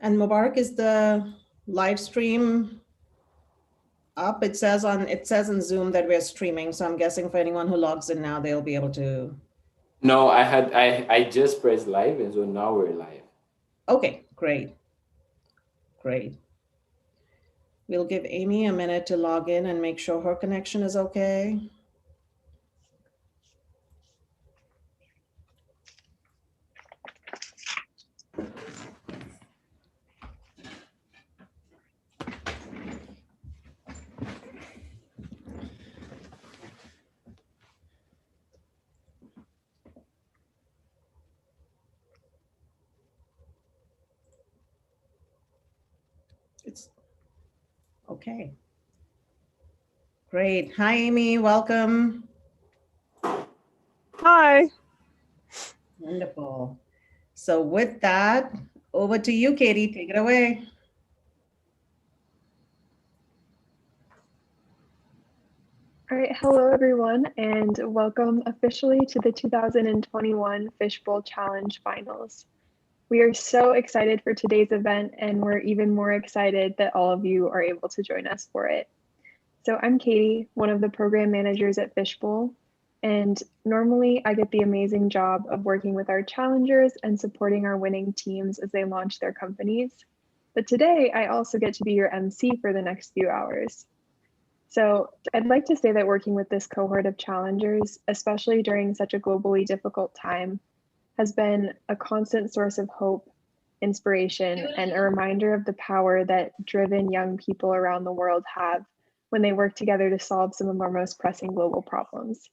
And Mubarak, is the live stream up? It says in Zoom that we're streaming, so I'm guessing for anyone who logs in now, they'll be able to. No, I just pressed live, and so now we're live. Okay, great. Great. We'll give Amy a minute to log in and make sure her connection is okay. It's okay. Great. Hi, Amy. Welcome. Hi. Wonderful. So with that, over to you, Katie. Take it away. All right, hello everyone, and welcome officially to the 2021 Fishbowl Challenge Finals. We are so excited for today's event, and we're even more excited that all of you are able to join us for it. So I'm Katie, one of the program managers at Fishbowl, and normally I get the amazing job of working with our challengers and supporting our winning teams as they launch their companies. But today I also get to be your MC for the next few hours. So I'd like to say that working with this cohort of challengers, especially during such a globally difficult time, has been a constant source of hope, inspiration, and a reminder of the power that driven young people around the world have when they work together to solve some of our most pressing global problems.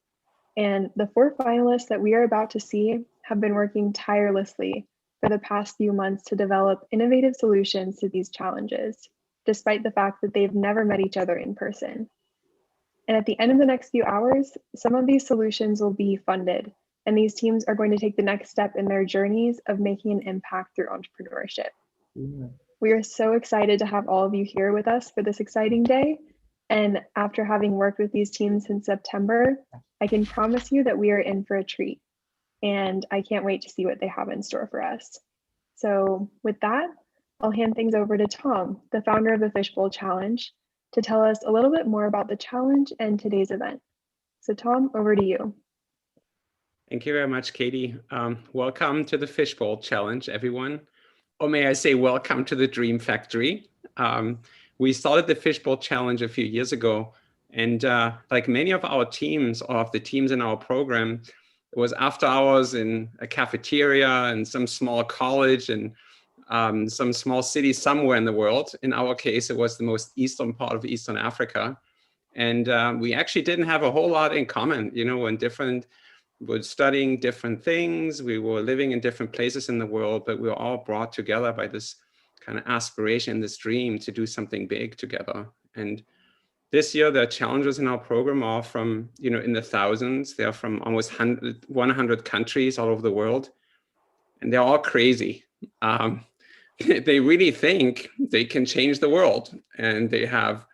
And the 4 finalists that we are about to see have been working tirelessly for the past few months to develop innovative solutions to these challenges, despite the fact that they've never met each other in person. And at the end of the next few hours, some of these solutions will be funded, and these teams are going to take the next step in their journeys of making an impact through entrepreneurship. We are so excited to have all of you here with us for this exciting day. And after having worked with these teams since September, I can promise you that we are in for a treat. And I can't wait to see what they have in store for us. So with that, I'll hand things over to Tom, the founder of the Fishbowl Challenge, to tell us a little bit more about the challenge and today's event. So Tom, over to you. Thank you very much, Katie. Welcome to the Fishbowl Challenge, everyone. Or may I say welcome to the Dream Factory. We started the Fishbowl Challenge a few years ago, and like many of our teams, or of the teams in our program, it was after hours in a cafeteria in some small college and some small city somewhere in the world. In our case, it was the most eastern part of Eastern Africa. And we actually didn't have a whole lot in common, you know, we were studying different things, we were living in different places in the world, but we were all brought together by this kind of aspiration, this dream to do something big together. And this year, the challenges in our program are from, you know, in the thousands. They're from almost 100 countries all over the world. And they're all crazy. They really think they can change the world. And they have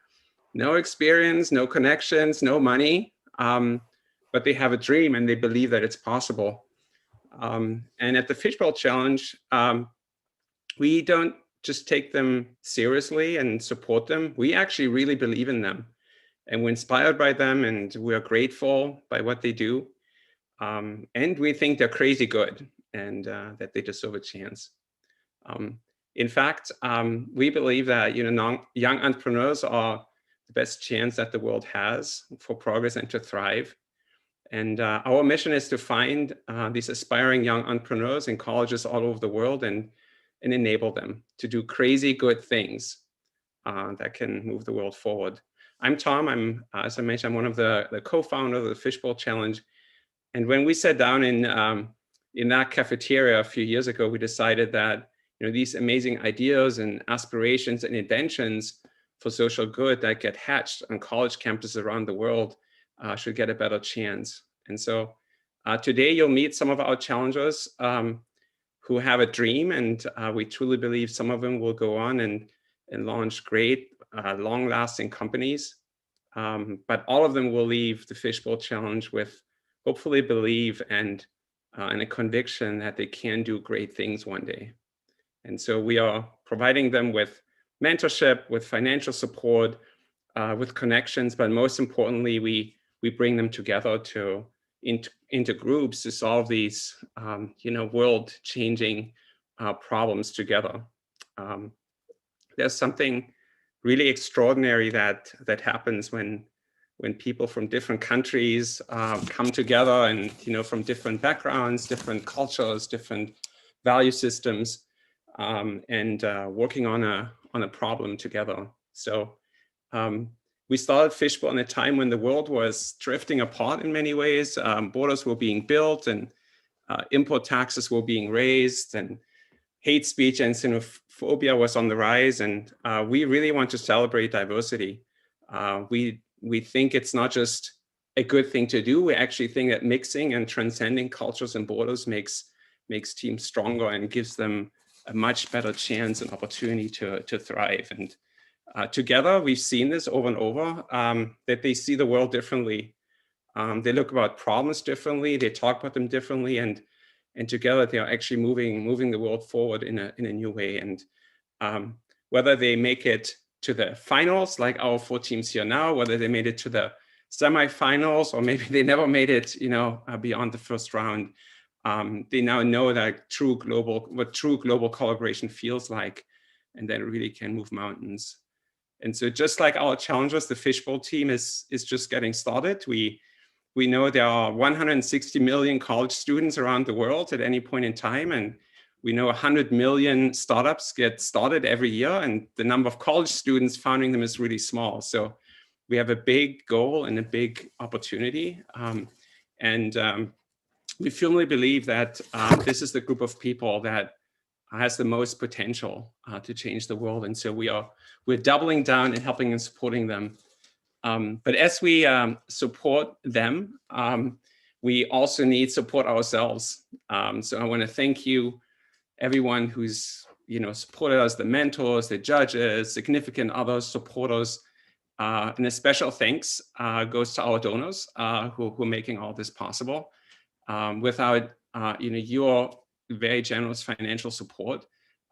no experience, no connections, no money. But they have a dream and they believe that it's possible. And at the Fishbowl Challenge, we don't just take them seriously and support them. We actually really believe in them. And we're inspired by them, and we're grateful by what they do. And we think they're crazy good, and that they deserve a chance. In fact, we believe that, you know, young entrepreneurs are the best chance that the world has for progress and to thrive. And our mission is to find these aspiring young entrepreneurs in colleges all over the world and enable them to do crazy good things that can move the world forward. I'm Tom. As I mentioned, I'm one of the co-founders of the Fishbowl Challenge. And when we sat down in that cafeteria a few years ago, we decided that, you know, these amazing ideas and aspirations and inventions for social good that get hatched on college campuses around the world should get a better chance. And so today you'll meet some of our challengers who have a dream, and we truly believe some of them will go on and launch great, long-lasting companies. But all of them will leave the Fishbowl Challenge with hopefully belief and a conviction that they can do great things one day. And so we are providing them with mentorship, with financial support, with connections, but most importantly, we bring them together into groups to solve these world-changing problems together. There's something really extraordinary that happens when people from different countries come together, and from different backgrounds, different cultures, different value systems, and working on a problem together. So we started Fishbowl in a time when the world was drifting apart in many ways. Borders were being built, and import taxes were being raised, and hate speech and xenophobia was on the rise. And we really want to celebrate diversity. We think it's not just a good thing to do. We actually think that mixing and transcending cultures and borders makes teams stronger and gives them a much better chance and opportunity to thrive. And together, we've seen this over and over, that they see the world differently. They look about problems differently. They talk about them differently, and together they are actually moving the world forward in a new way. And whether they make it to the finals, like our 4 teams here now, whether they made it to the semifinals, or maybe they never made it, beyond the first round, they now know that what true global collaboration feels like, and that it really can move mountains. And so, just like our challengers, the Fishbowl team is just getting started. We know there are 160 million college students around the world at any point in time, and we know 100 million startups get started every year, and the number of college students founding them is really small. So we have a big goal and a big opportunity. We firmly believe that this is the group of people that has the most potential to change the world. And so we're doubling down and helping and supporting them. But as we support them, we also need support ourselves. So I want to thank you, everyone who's supported us, the mentors, the judges, significant others, supporters, and a special thanks goes to our donors who are making all this possible. Without your very generous financial support,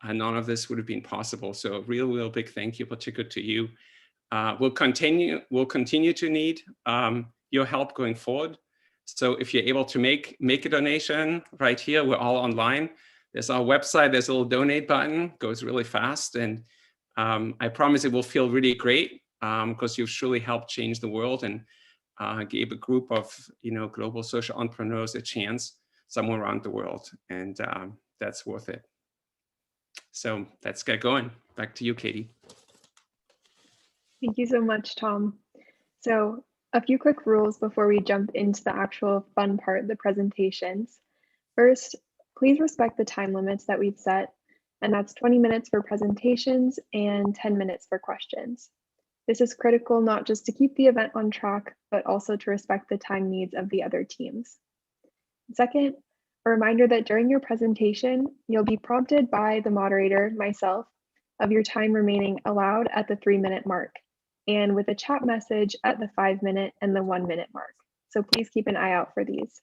none of this would have been possible. So a real big thank you, particularly to you. We'll continue to need your help going forward. So if you're able to make a donation right here, we're all online. There's our website, there's a little donate button, goes really fast. And I promise it will feel really great because you've surely helped change the world and gave a group of global social entrepreneurs a chance somewhere around the world. And that's worth it. So let's get going. Back to you, Katie. Thank you so much, Tom. So a few quick rules before we jump into the actual fun part, the presentations. First, please respect the time limits that we've set, and that's 20 minutes for presentations and 10 minutes for questions. This is critical not just to keep the event on track, but also to respect the time needs of the other teams. Second, a reminder that during your presentation, you'll be prompted by the moderator, myself, of your time remaining allowed at the 3-minute mark, and with a chat message at the 5-minute and the 1-minute mark. So please keep an eye out for these.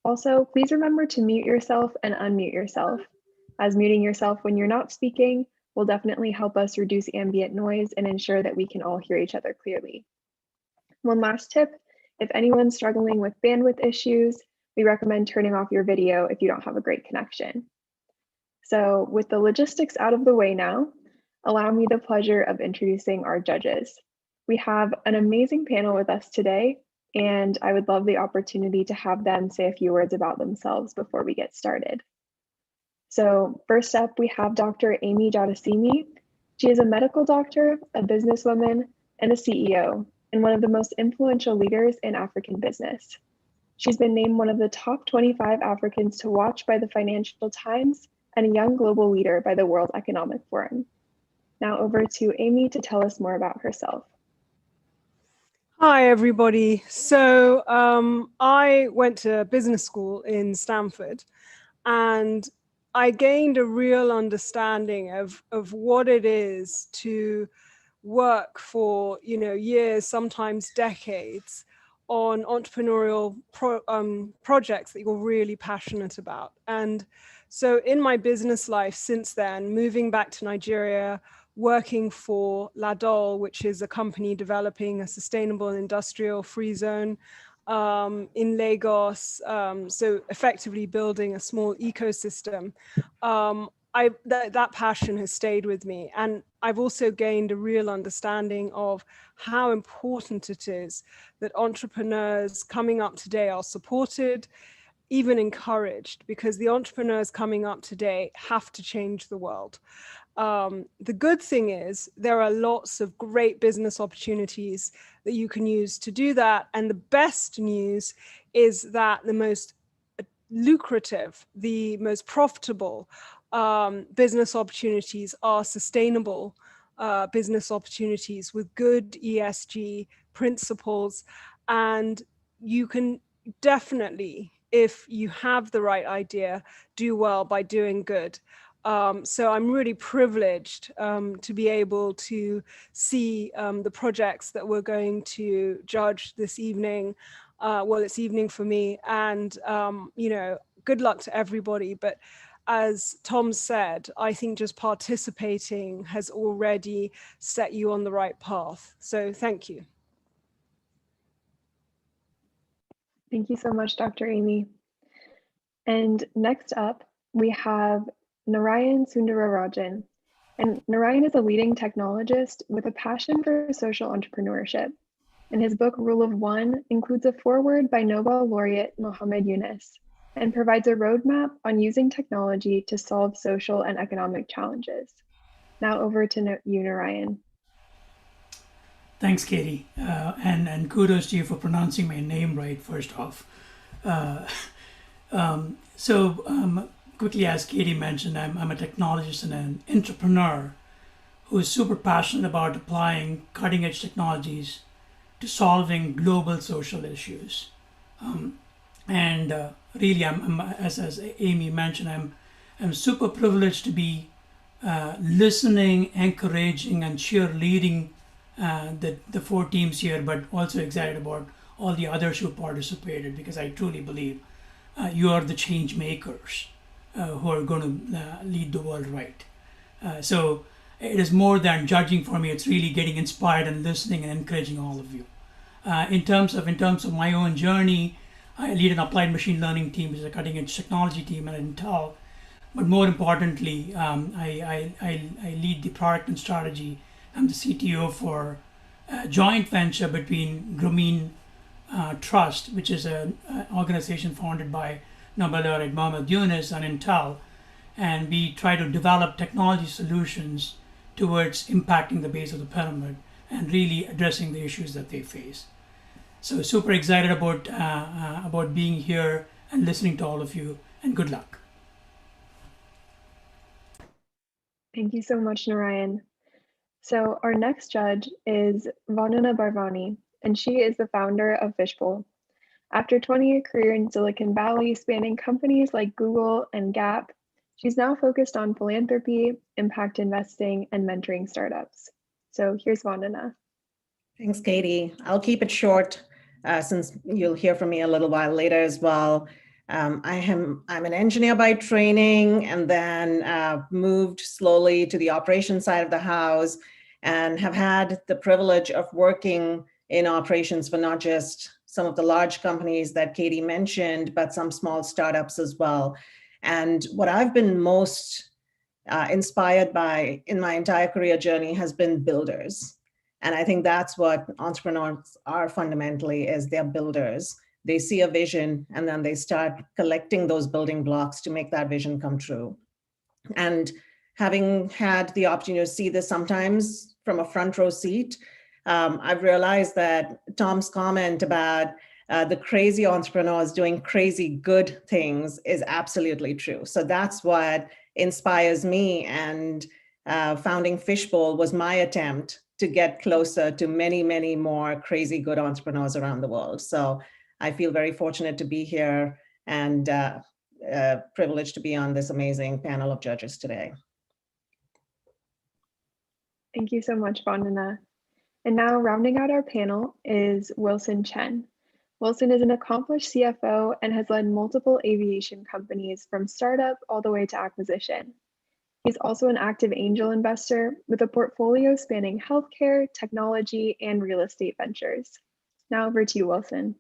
Also, please remember to mute yourself and unmute yourself, as muting yourself when you're not speaking will definitely help us reduce ambient noise and ensure that we can all hear each other clearly. One last tip, if anyone's struggling with bandwidth issues, we recommend turning off your video if you don't have a great connection. So with the logistics out of the way now, allow me the pleasure of introducing our judges. We have an amazing panel with us today, and I would love the opportunity to have them say a few words about themselves before we get started. So first up, we have Dr. Amy Jadasimi. She is a medical doctor, a businesswoman, and a CEO, and one of the most influential leaders in African business. She's been named one of the top 25 Africans to watch by the Financial Times and a young global leader by the World Economic Forum. Now over to Amy to tell us more about herself. Hi, everybody. So I went to business school in Stanford, and I gained a real understanding of what it is to work for years, sometimes decades, on entrepreneurial projects that you're really passionate about. And So in my business life since then, moving back to Nigeria, working for Ladol, which is a company developing a sustainable industrial free zone in Lagos, so effectively building a small ecosystem. That passion has stayed with me. And I've also gained a real understanding of how important it is that entrepreneurs coming up today are supported, even encouraged, because the entrepreneurs coming up today have to change the world. The good thing is there are lots of great business opportunities that you can use to do that. And the best news is that the most lucrative, the most profitable business opportunities are sustainable business opportunities with good ESG principles. And you can definitely, if you have the right idea, do well by doing good. So I'm really privileged to be able to see the projects that we're going to judge this evening. Well, it's evening for me, and good luck to everybody. But as Tom said, I think just participating has already set you on the right path. So thank you. Thank you so much, Dr. Amy. And next up, we have Narayan Sundararajan. And Narayan is a leading technologist with a passion for social entrepreneurship. And his book, Rule of One, includes a foreword by Nobel laureate Muhammad Yunus and provides a roadmap on using technology to solve social and economic challenges. Now over to you, Narayan. Thanks, Katie, and kudos to you for pronouncing my name right, first off. Quickly, as Katie mentioned, I'm a technologist and an entrepreneur who is super passionate about applying cutting-edge technologies to solving global social issues. Really, I'm as Amy mentioned, I'm super privileged to be listening, encouraging, and cheerleading the four teams here, but also excited about all the others who participated, because I truly believe you are the change makers who are going to lead the world right. So it is more than judging for me. It's really getting inspired and listening and encouraging all of you. In terms of my own journey, I lead an applied machine learning team, which is a cutting edge technology team at Intel. But more importantly, I lead the product and strategy. I'm the CTO for a joint venture between Grameen Trust, which is an organization founded by Nobel laureate Muhammad Yunus and Intel. And we try to develop technology solutions towards impacting the base of the pyramid and really addressing the issues that they face. So super excited about being here and listening to all of you, and good luck. Thank you so much, Narayan. So our next judge is Vandana Barvani, and she is the founder of Fishbowl. After 20-year career in Silicon Valley, spanning companies like Google and Gap, she's now focused on philanthropy, impact investing, and mentoring startups. So here's Vandana. Thanks, Katie. I'll keep it short since you'll hear from me a little while later as well. I'm an engineer by training, and then moved slowly to the operations side of the house, and have had the privilege of working in operations for not just some of the large companies that Katie mentioned, but some small startups as well. And what I've been most inspired by in my entire career journey has been builders. And I think that's what entrepreneurs are fundamentally, is they're builders. They see a vision and then they start collecting those building blocks to make that vision come true. And having had the opportunity to see this sometimes from a front row seat, I've realized that Tom's comment about the crazy entrepreneurs doing crazy good things is absolutely true. So that's what inspires me. And founding Fishbowl was my attempt to get closer to many, many more crazy good entrepreneurs around the world. So I feel very fortunate to be here and privileged to be on this amazing panel of judges today. Thank you so much, Vandana. And now rounding out our panel is Wilson Chen. Wilson is an accomplished CFO and has led multiple aviation companies from startup all the way to acquisition. He's also an active angel investor with a portfolio spanning healthcare, technology, and real estate ventures. Now over to you, Wilson.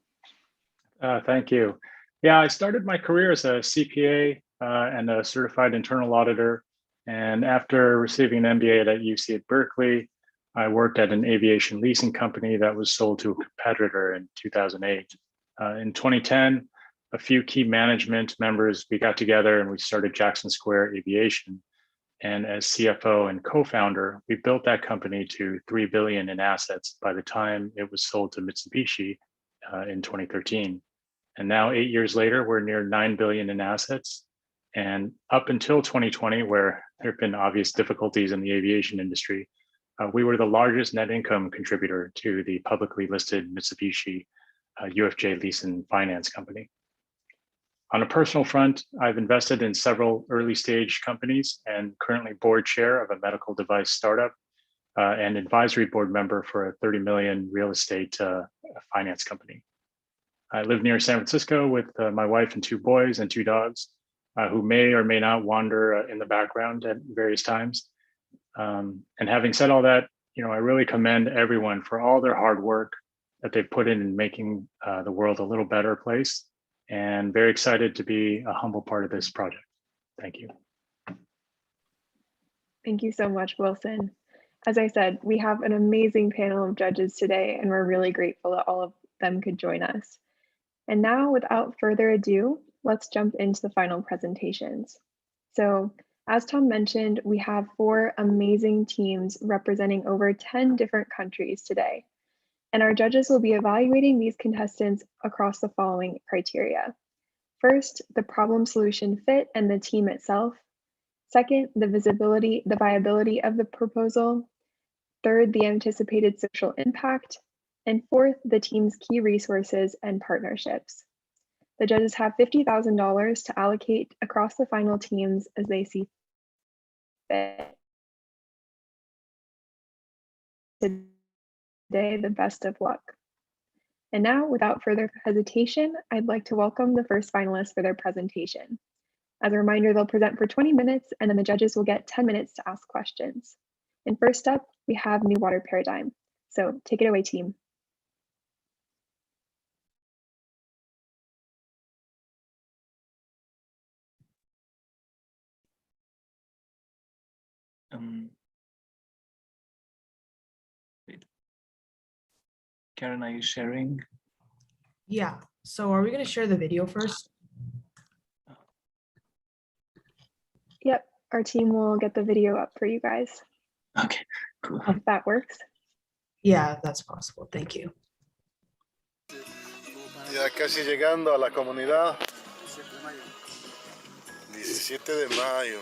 Thank you. Yeah, I started my career as a CPA and a certified internal auditor. And after receiving an MBA at UC at Berkeley, I worked at an aviation leasing company that was sold to a competitor in 2008. In 2010, a few key management members, we got together and we started Jackson Square Aviation. And as CFO and co-founder, we built that company to $3 billion in assets by the time it was sold to Mitsubishi in 2013. And now 8 years later, we're near $9 billion in assets. And up until 2020, where there have been obvious difficulties in the aviation industry, we were the largest net income contributor to the publicly listed Mitsubishi UFJ Lease and Finance company. On a personal front, I've invested in several early stage companies and currently board chair of a medical device startup and advisory board member for a 30 million real estate finance company. I live near San Francisco with my wife and 2 boys and 2 dogs who may or may not wander in the background at various times. And having said all that, I really commend everyone for all their hard work that they've put in making the world a little better place, and very excited to be a humble part of this project. Thank you. Thank you so much, Wilson. As I said, we have an amazing panel of judges today, and we're really grateful that all of them could join us. And now, without further ado, let's jump into the final presentations. So, as Tom mentioned, we have 4 amazing teams representing over 10 different countries today. And our judges will be evaluating these contestants across the following criteria. First, the problem solution fit and the team itself. Second, the viability of the proposal. Third, the anticipated social impact. And fourth, the team's key resources and partnerships. The judges have $50,000 to allocate across the final teams as they see fit. Today, the best of luck. And now, without further hesitation, I'd like to welcome the first finalist for their presentation. As a reminder, they'll present for 20 minutes, and then the judges will get 10 minutes to ask questions. And first up, we have New Water Paradigm. So take it away, team. Karen, are you sharing? Yeah, so are we going to share the video first? Yep, our team will get the video up for you guys. Okay, cool. If that works. Yeah, that's possible. Thank you. Ya casi llegando a la comunidad. 17 de mayo.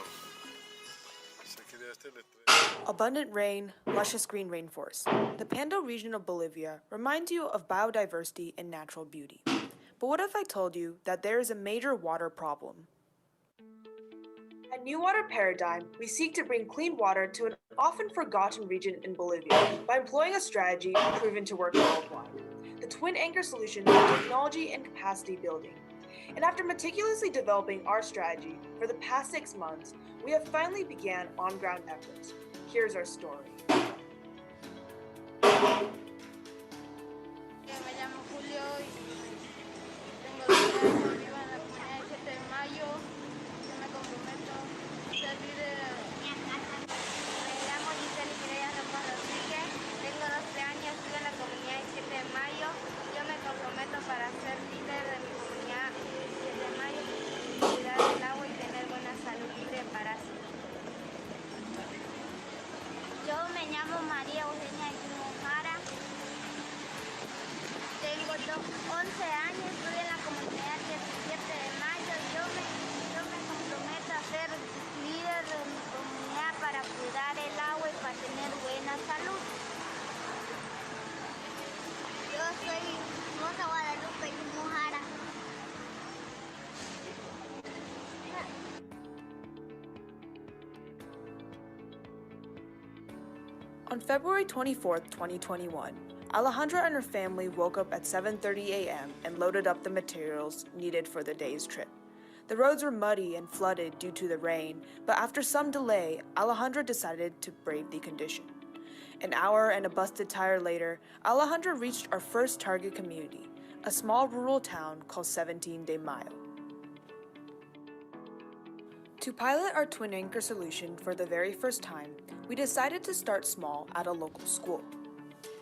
Abundant rain, luscious green rainforest. The Pando region of Bolivia reminds you of biodiversity and natural beauty. But what if I told you that there is a major water problem? At New Water Paradigm, we seek to bring clean water to an often forgotten region in Bolivia by employing a strategy proven to work worldwide. The twin anchor solution of technology and capacity building. And after meticulously developing our strategy for the past 6 months, we have finally began on-ground efforts. Here's our story. On February 24, 2021, Alejandra and her family woke up at 7:30 a.m. and loaded up the materials needed for the day's trip. The roads were muddy and flooded due to the rain, but after some delay, Alejandra decided to brave the condition. An hour and a busted tire later, Alejandra reached our first target community, a small rural town called 17 de Mayo. To pilot our twin anchor solution for the very first time, we decided to start small at a local school.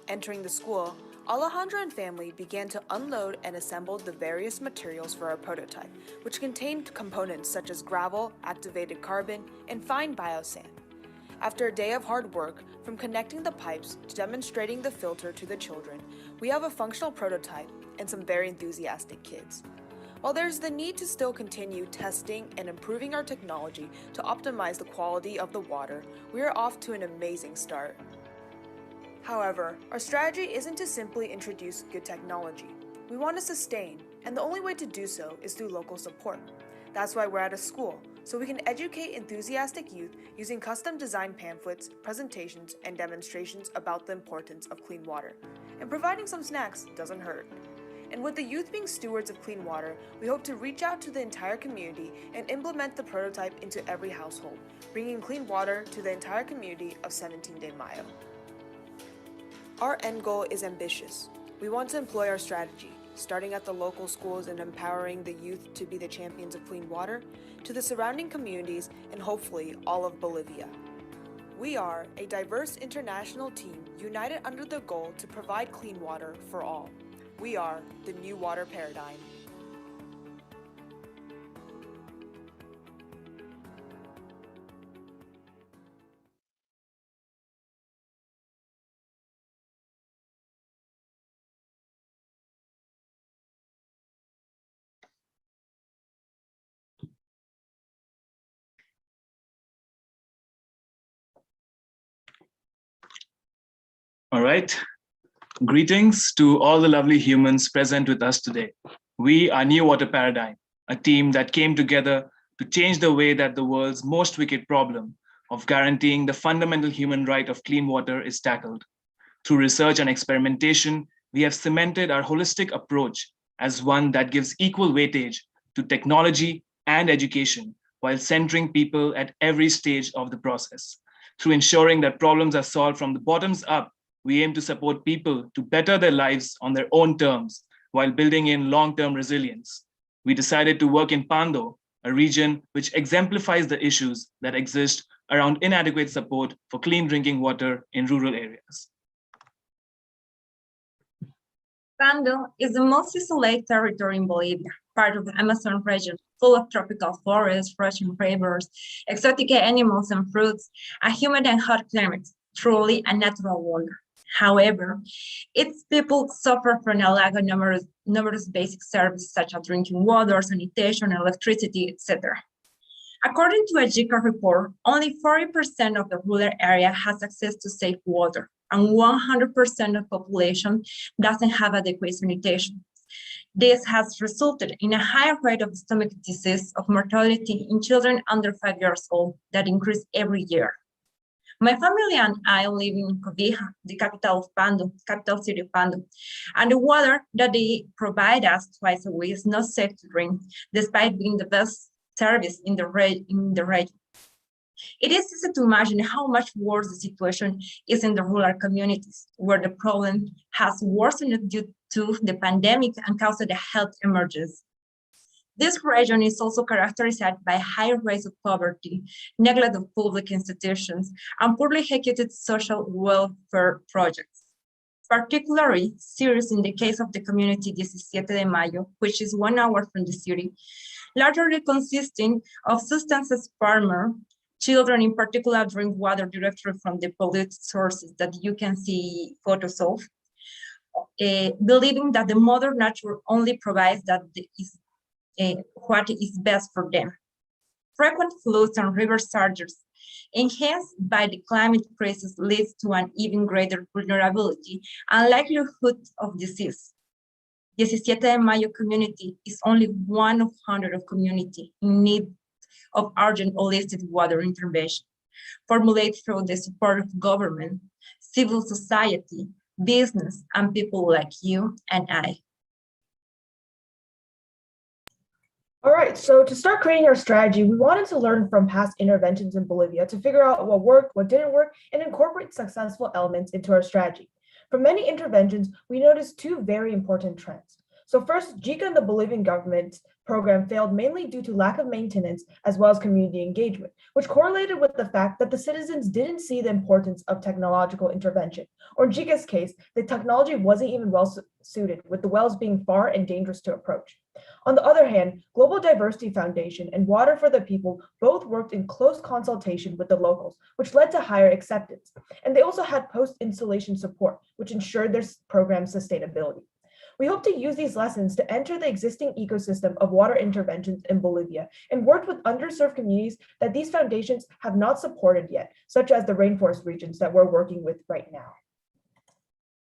Entering the school, Alejandra and family began to unload and assemble the various materials for our prototype, which contained components such as gravel, activated carbon, and fine biosand. After a day of hard work, from connecting the pipes to demonstrating the filter to the children, we have a functional prototype and some very enthusiastic kids. While there's the need to still continue testing and improving our technology to optimize the quality of the water, we are off to an amazing start. However, our strategy isn't to simply introduce good technology. We want to sustain, and the only way to do so is through local support. That's why we're at a school, so we can educate enthusiastic youth using custom-designed pamphlets, presentations, and demonstrations about the importance of clean water. And providing some snacks doesn't hurt. And with the youth being stewards of clean water, we hope to reach out to the entire community and implement the prototype into every household, bringing clean water to the entire community of 17 de Mayo. Our end goal is ambitious. We want to employ our strategy, starting at the local schools and empowering the youth to be the champions of clean water, to the surrounding communities and hopefully all of Bolivia. We are a diverse international team united under the goal to provide clean water for all. We are the new water paradigm. All right. Greetings to all the lovely humans present with us today. We are New Water Paradigm, a team that came together to change the way that the world's most wicked problem of guaranteeing the fundamental human right of clean water is tackled. Through research and experimentation, we have cemented our holistic approach as one that gives equal weightage to technology and education while centering people at every stage of the process. Through ensuring that problems are solved from the bottoms up, we aim to support people to better their lives on their own terms while building in long-term resilience. We decided to work in Pando, a region which exemplifies the issues that exist around inadequate support for clean drinking water in rural areas. Pando is the most isolated territory in Bolivia, part of the Amazon region, full of tropical forests, frozen rivers, exotic animals and fruits, a humid and hot climate, truly a natural wonder. However, its people suffer from a lack of numerous basic services such as drinking water, sanitation, electricity, etc. According to a JICA report, only 40% of the rural area has access to safe water, and 100% of population doesn't have adequate sanitation. This has resulted in a higher rate of stomach disease of mortality in children under 5 years old that increase every year. My family and I live in Cobija, the capital of Pando, capital city of Pando, and the water that they provide us twice a week is not safe to drink, despite being the best service in the region. It is easy to imagine how much worse the situation is in the rural communities, where the problem has worsened due to the pandemic and caused a health emergency. This region is also characterized by high rates of poverty, neglect of public institutions, and poorly executed social welfare projects. Particularly serious in the case of the community 17 de Mayo, which is 1 hour from the city, largely consisting of subsistence farmers. Children in particular drink water directly from the polluted sources that you can see photos of, believing that the mother nature only provides what is best for them. Frequent floods and river surges, enhanced by the climate crisis, leads to an even greater vulnerability and likelihood of disease. 17 de Mayo community is only one of hundreds of communities in need of urgent holistic water intervention, formulated through the support of government, civil society, business, and people like you and I. All right, so to start creating our strategy, we wanted to learn from past interventions in Bolivia to figure out what worked, what didn't work, and incorporate successful elements into our strategy. From many interventions, we noticed two very important trends. So first, JICA and the Bolivian government program failed mainly due to lack of maintenance as well as community engagement, which correlated with the fact that the citizens didn't see the importance of technological intervention. Or in JICA's case, the technology wasn't even well suited, with the wells being far and dangerous to approach. On the other hand, Global Diversity Foundation and Water for the People both worked in close consultation with the locals, which led to higher acceptance. And they also had post-installation support, which ensured their program's sustainability. We hope to use these lessons to enter the existing ecosystem of water interventions in Bolivia and work with underserved communities that these foundations have not supported yet, such as the rainforest regions that we're working with right now.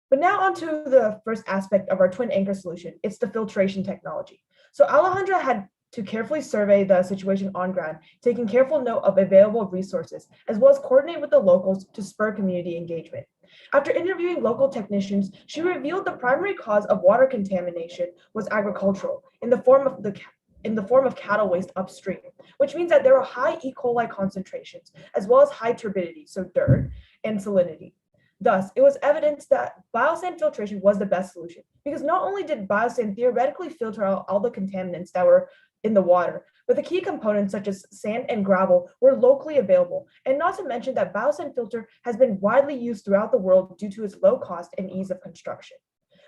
But now onto the first aspect of our twin anchor solution, it's the filtration technology. So Alejandra had to carefully survey the situation on ground, taking careful note of available resources, as well as coordinate with the locals to spur community engagement. After interviewing local technicians, she revealed the primary cause of water contamination was agricultural, in the form of cattle waste upstream, which means that there are high E. coli concentrations, as well as high turbidity, so dirt, and salinity. Thus, it was evidence that biosand filtration was the best solution, because not only did biosand theoretically filter out all the contaminants that were in the water, but the key components such as sand and gravel were locally available, and not to mention that biosand filter has been widely used throughout the world due to its low cost and ease of construction.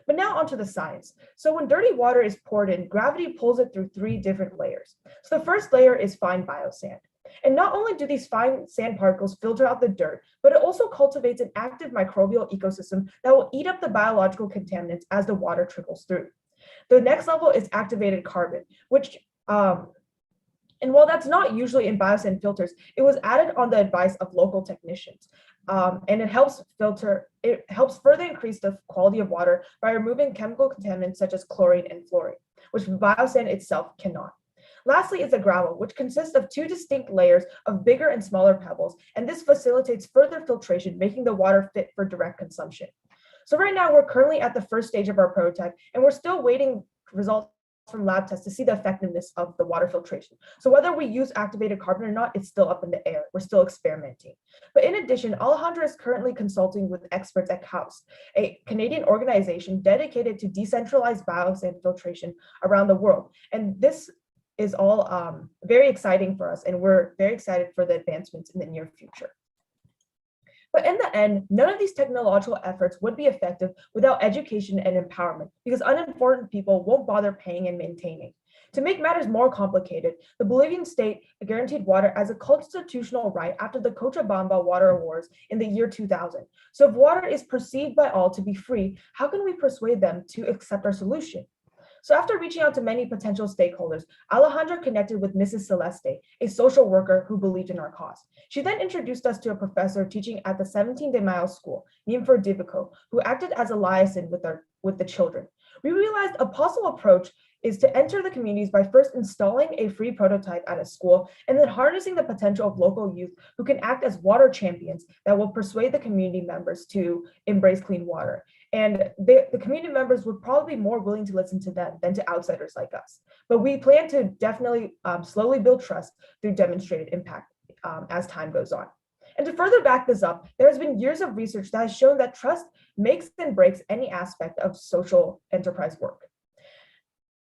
But now onto the science. So when dirty water is poured in, gravity pulls it through three different layers. So the first layer is fine biosand. And not only do these fine sand particles filter out the dirt, but it also cultivates an active microbial ecosystem that will eat up the biological contaminants as the water trickles through. The next level is activated carbon, which and while that's not usually in biosand filters, it was added on the advice of local technicians. And it helps further increase the quality of water by removing chemical contaminants such as chlorine and fluorine, which biosand itself cannot. Lastly is the gravel, which consists of two distinct layers of bigger and smaller pebbles, and this facilitates further filtration, making the water fit for direct consumption. So right now, we're currently at the first stage of our prototype, and we're still waiting results from lab tests to see the effectiveness of the water filtration. So whether we use activated carbon or not, it's still up in the air. We're still experimenting. But in addition, Alejandra is currently consulting with experts at KAUST, a Canadian organization dedicated to decentralized biosand filtration around the world. And this is all very exciting for us, and we're very excited for the advancements in the near future. But in the end, none of these technological efforts would be effective without education and empowerment, because uninformed people won't bother paying and maintaining. To make matters more complicated, the Bolivian state guaranteed water as a constitutional right after the Cochabamba water wars in the year 2000. So if water is perceived by all to be free, how can we persuade them to accept our solution? So after reaching out to many potential stakeholders, Alejandra connected with Mrs. Celeste, a social worker who believed in our cause. She then introduced us to a professor teaching at the 17 de Mayo school, Nimfer Divico, who acted as a liaison with the children. We realized a possible approach is to enter the communities by first installing a free prototype at a school and then harnessing the potential of local youth who can act as water champions that will persuade the community members to embrace clean water. And the community members would probably be more willing to listen to them than to outsiders like us. But we plan to definitely slowly build trust through demonstrated impact as time goes on. And to further back this up, there has been years of research that has shown that trust makes and breaks any aspect of social enterprise work.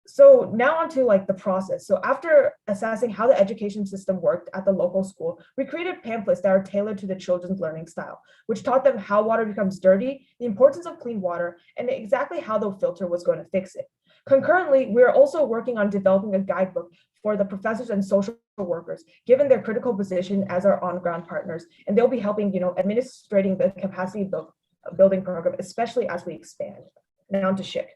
So now onto the process. So after assessing how the education system worked at the local school, we created pamphlets that are tailored to the children's learning style, which taught them how water becomes dirty, the importance of clean water, and exactly how the filter was going to fix it. Concurrently, we are also working on developing a guidebook for the professors and social workers, given their critical position as our on-ground partners, and they'll be helping, administrating the capacity building program, especially as we expand. Now to Shik.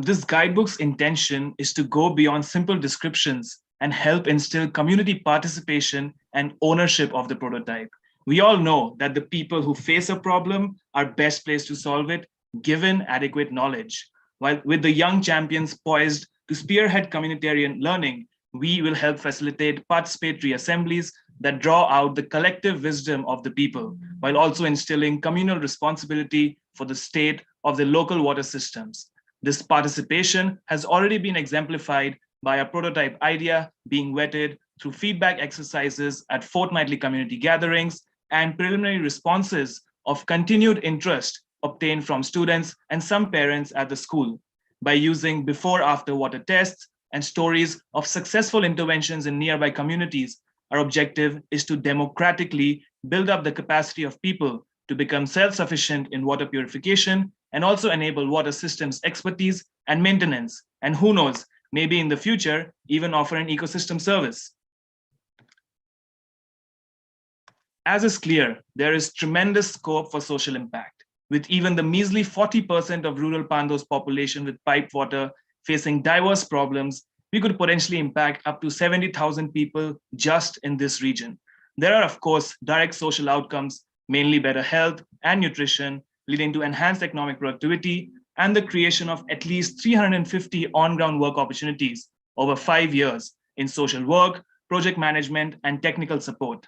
This guidebook's intention is to go beyond simple descriptions and help instill community participation and ownership of the prototype. We all know that the people who face a problem are best placed to solve it, given adequate knowledge. While with the young champions poised to spearhead communitarian learning, we will help facilitate participatory assemblies that draw out the collective wisdom of the people, while also instilling communal responsibility for the state of the local water systems. This participation has already been exemplified by a prototype idea being vetted through feedback exercises at fortnightly community gatherings and preliminary responses of continued interest obtained from students and some parents at the school. By using before-after water tests and stories of successful interventions in nearby communities, our objective is to democratically build up the capacity of people to become self-sufficient in water purification and also enable water systems expertise and maintenance. And who knows, maybe in the future, even offer an ecosystem service. As is clear, there is tremendous scope for social impact, with even the measly 40% of rural Pando's population with piped water facing diverse problems. We could potentially impact up to 70,000 people just in this region. There are, of course, direct social outcomes, mainly better health and nutrition, leading to enhanced economic productivity and the creation of at least 350 on-ground work opportunities over 5 years in social work, project management, and technical support.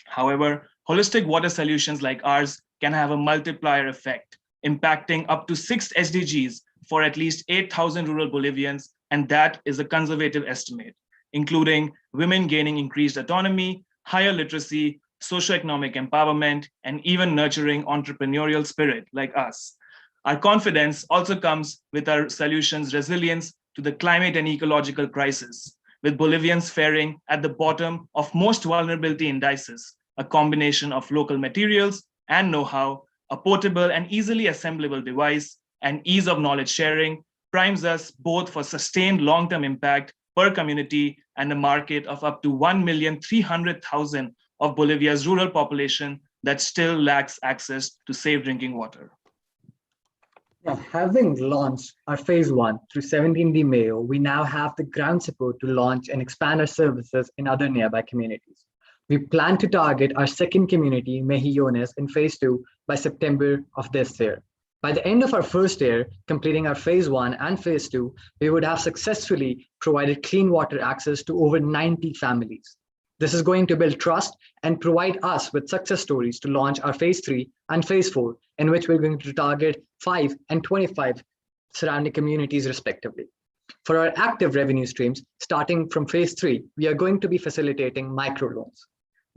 However, holistic water solutions like ours can have a multiplier effect, impacting up to 6 SDGs for at least 8,000 rural Bolivians, and that is a conservative estimate, including women gaining increased autonomy, higher literacy, socioeconomic empowerment, and even nurturing entrepreneurial spirit like us. Our confidence also comes with our solutions' resilience to the climate and ecological crisis, with Bolivians faring at the bottom of most vulnerability indices, a combination of local materials and know-how, a portable and easily assemblable device, and ease of knowledge sharing primes us both for sustained long-term impact per community and a market of up to 1,300,000 of Bolivia's rural population that still lacks access to safe drinking water. Now, having launched our phase 1 through 17 de Mayo, we now have the ground support to launch and expand our services in other nearby communities. We plan to target our second community, Mejillones, in phase 2 by September of this year. By the end of our first year, completing our phase 1 and phase 2, we would have successfully provided clean water access to over 90 families. This is going to build trust and provide us with success stories to launch our phase 3 and phase 4, in which we're going to target 5 and 25 surrounding communities respectively. For our active revenue streams, starting from phase 3, we are going to be facilitating microloans.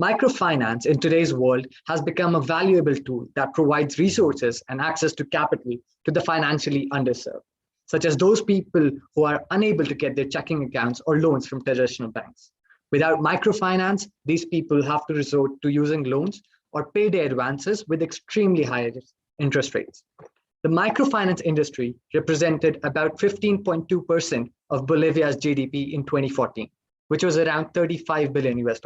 Microfinance in today's world has become a valuable tool that provides resources and access to capital to the financially underserved, such as those people who are unable to get their checking accounts or loans from traditional banks. Without microfinance, these people have to resort to using loans or payday advances with extremely high interest rates. The microfinance industry represented about 15.2% of Bolivia's GDP in 2014, which was around $35 billion US.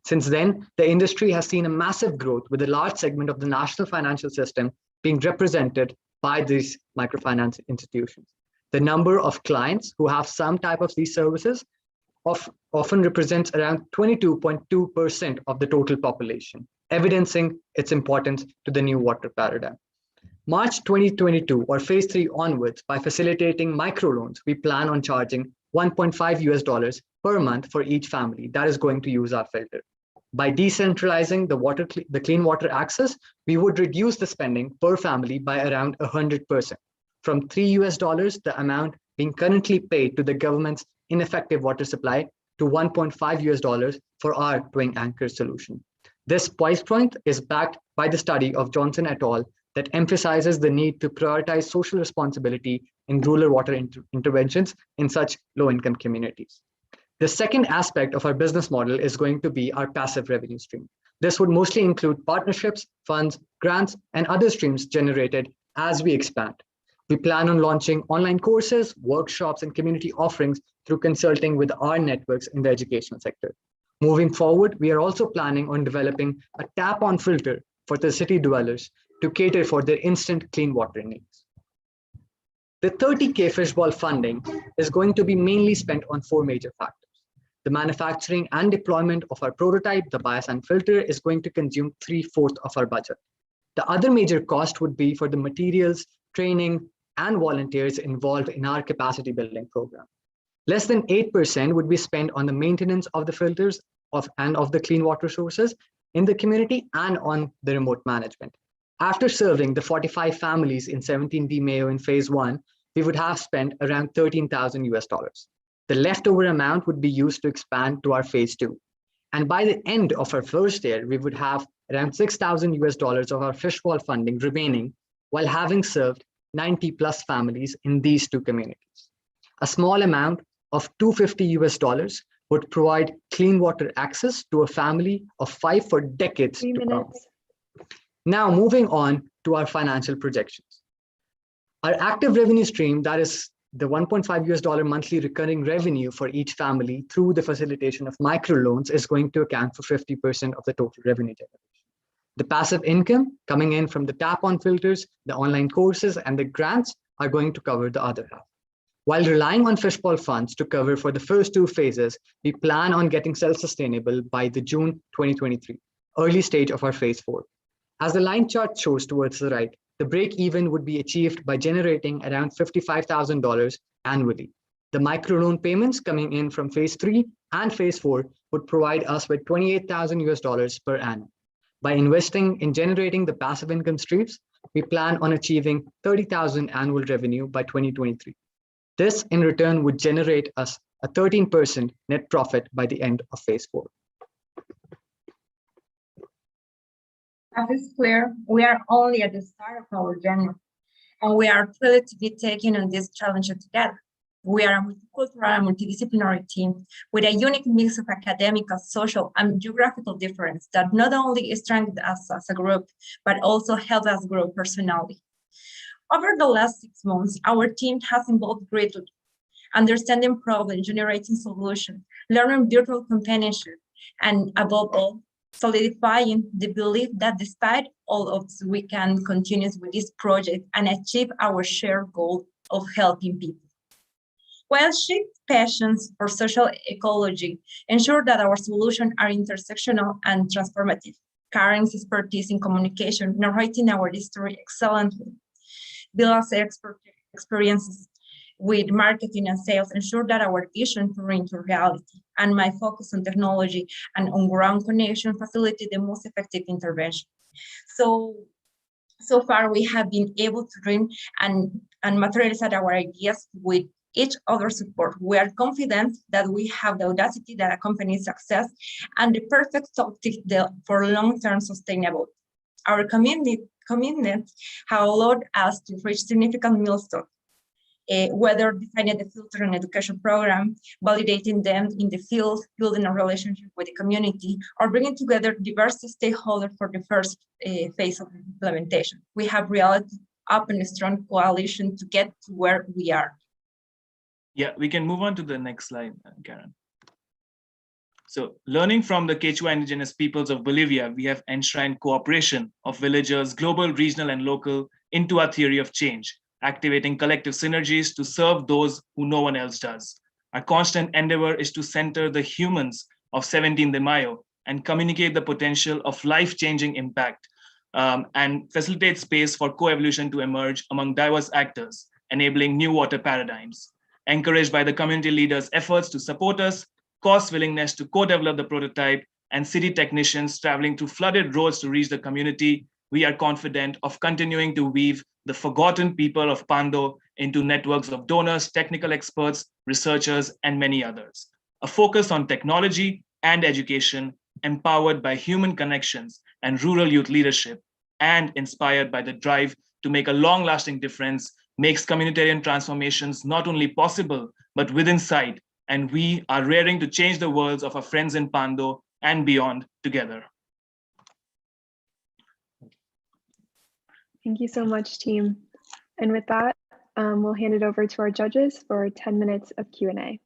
Since then, the industry has seen a massive growth with a large segment of the national financial system being represented by these microfinance institutions. The number of clients who have some type of these services often represents around 22.2% of the total population, evidencing its importance to the new water paradigm. March 2022 or phase 3 onwards, by facilitating microloans, we plan on charging $1.5 US per month for each family that is going to use our filter. By decentralizing the clean water access, we would reduce the spending per family by around 100%, from $3 US, the amount being currently paid to the government's ineffective water supply, to $1.5 US for our twin anchor solution. This price point is backed by the study of Johnson et al. That emphasizes the need to prioritize social responsibility in rural water interventions in such low-income communities. The second aspect of our business model is going to be our passive revenue stream. This would mostly include partnerships, funds, grants, and other streams generated as we expand. We plan on launching online courses, workshops, and community offerings through consulting with our networks in the educational sector. Moving forward, we are also planning on developing a tap-on filter for the city dwellers to cater for their instant clean water needs. The 30K Fishbowl funding is going to be mainly spent on 4 major factors. The manufacturing and deployment of our prototype, the biosand filter, is going to consume 3/4 of our budget. The other major cost would be for the materials, training, and volunteers involved in our capacity building program. Less than 8% would be spent on the maintenance of the filters and of the clean water sources in the community and on the remote management. After serving the 45 families in 17D Mayo in phase 1, we would have spent around $13,000. The leftover amount would be used to expand to our phase 2. And by the end of our first year, we would have around $6,000 of our fishbowl funding remaining while having served 90 plus families in these two communities. A small amount of $250 would provide clean water access to a family of 5 for decades to come. Now moving on to our financial projections. Our active revenue stream, that is the $1.5 monthly recurring revenue for each family through the facilitation of microloans, is going to account for 50% of the total revenue generation. The passive income coming in from the tap-on filters, the online courses, and the grants are going to cover the other half. While relying on fishbowl funds to cover for the first 2 phases, we plan on getting self-sustainable by the June 2023, early stage of our phase 4. As the line chart shows towards the right, the break-even would be achieved by generating around $55,000 annually. The microloan payments coming in from phase 3 and phase 4 would provide us with $28,000 per annum. By investing in generating the passive income streams, we plan on achieving $30,000 annual revenue by 2023. This in return would generate us a 13% net profit by the end of phase 4. As is clear, we are only at the start of our journey, and we are thrilled to be taking on this challenge together. We are a multicultural and multidisciplinary team with a unique mix of academic, social, and geographical difference that not only strengthens us as a group, but also helps us grow personally. Over the last 6 months, our team has evolved greatly, understanding problems, generating solutions, learning virtual companionship, and above all, solidifying the belief that despite all of this, we can continue with this project and achieve our shared goal of helping people. While shared passions for social ecology ensure that our solutions are intersectional and transformative, Karen's expertise in communication, narrating our history excellently, Billa's experiences with marketing and sales ensure that our vision turns into reality, and my focus on technology and on-ground connection facilitate the most effective intervention. So far, we have been able to dream and materialize our ideas with each other's support. We are confident that we have the audacity that accompanies success and the perfect tactic for long-term sustainability. Our commitment has allowed us to reach significant milestones, whether defining the filter and education program, validating them in the field, building a relationship with the community, or bringing together diverse stakeholders for the first phase of implementation. We have realized up in a strong coalition to get to where we are. Yeah, we can move on to the next slide, Karen. So, learning from the Quechua indigenous peoples of Bolivia, we have enshrined cooperation of villagers, global, regional, and local, into our theory of change, activating collective synergies to serve those who no one else does. Our constant endeavor is to center the humans of 17 de Mayo and communicate the potential of life-changing impact and facilitate space for co-evolution to emerge among diverse actors, enabling new water paradigms. Encouraged by the community leaders' efforts to support us, COS's willingness to co-develop the prototype, and city technicians traveling through flooded roads to reach the community, we are confident of continuing to weave the forgotten people of Pando into networks of donors, technical experts, researchers, and many others. A focus on technology and education, empowered by human connections and rural youth leadership, and inspired by the drive to make a long-lasting difference, makes communitarian transformations not only possible, but within sight, and we are raring to change the worlds of our friends in Pando and beyond together. Thank you so much, team. And with that, we'll hand it over to our judges for 10 minutes of Q&A.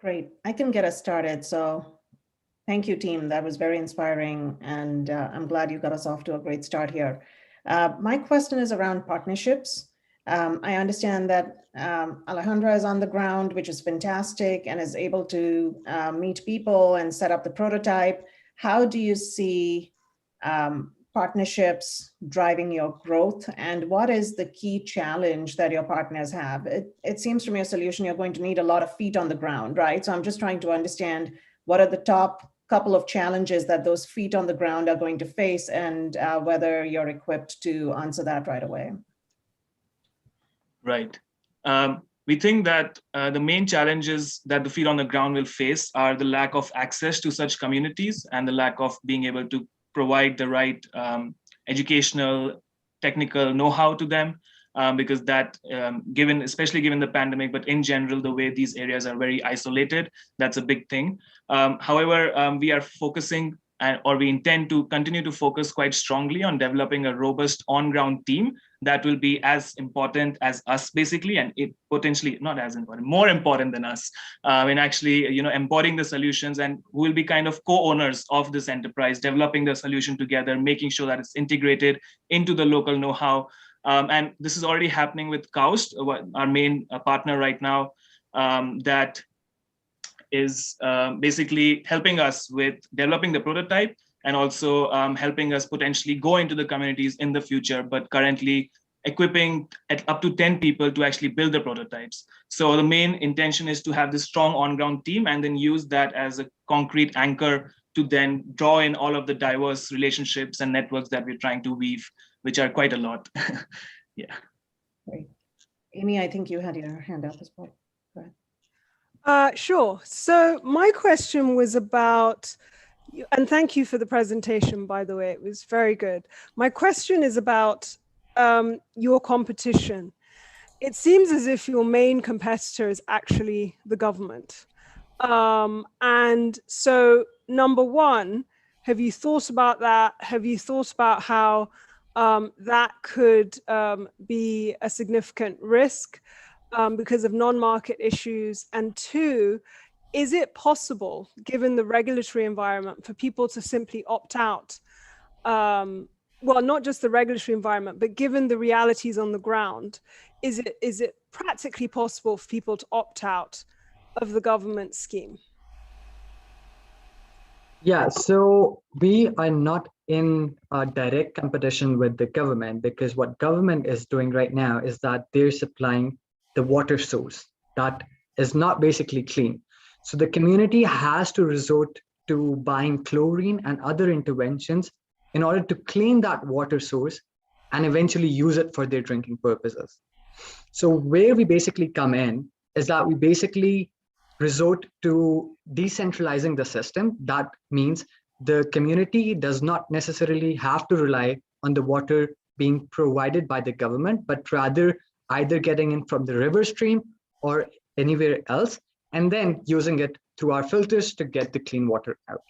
Great, I can get us started. So thank you, team. That was very inspiring, and I'm glad you got us off to a great start here. My question is around partnerships. I understand that Alejandra is on the ground, which is fantastic, and is able to meet people and set up the prototype. How do you see partnerships driving your growth? And what is the key challenge that your partners have? It seems from your solution, you're going to need a lot of feet on the ground, right? So I'm just trying to understand what are the top couple of challenges that those feet on the ground are going to face, and whether you're equipped to answer that right away. Right. We think that the main challenges that the feet on the ground will face are the lack of access to such communities and the lack of being able to provide the right educational, technical know-how to them, because that, especially given the pandemic, but in general, the way these areas are very isolated, that's a big thing. However, we are focusing, or we intend to continue to focus quite strongly on developing a robust on-ground team that will be as important as us, basically, and it potentially not as important, more important than us, in actually, embodying the solutions, and who will be kind of co-owners of this enterprise, developing the solution together, making sure that it's integrated into the local know-how. And this is already happening with Kaust, our main partner right now, that is basically helping us with developing the prototype, and also helping us potentially go into the communities in the future, but currently equipping up to 10 people to actually build the prototypes. So the main intention is to have this strong on-ground team, and then use that as a concrete anchor to then draw in all of the diverse relationships and networks that we're trying to weave, which are quite a lot. Yeah. Great. Amy, I think you had your hand up as well. Go ahead. Sure. So my question was about, and thank you for the presentation, by the way, it was very good. My question is about your competition. It seems as if your main competitor is actually the government. And so, number one, have you thought about that? Have you thought about how that could be a significant risk because of non-market issues? And two, is it possible, given the regulatory environment, for people to simply opt out? Well, not just the regulatory environment, but given the realities on the ground, is it practically possible for people to opt out of the government scheme? Yeah, so we are not in a direct competition with the government, because what government is doing right now is that they're supplying the water source that is not basically clean. So the community has to resort to buying chlorine and other interventions in order to clean that water source and eventually use it for their drinking purposes. So where we basically come in is that we basically resort to decentralizing the system. That means the community does not necessarily have to rely on the water being provided by the government, but rather either getting in from the river stream or anywhere else, and then using it through our filters to get the clean water out.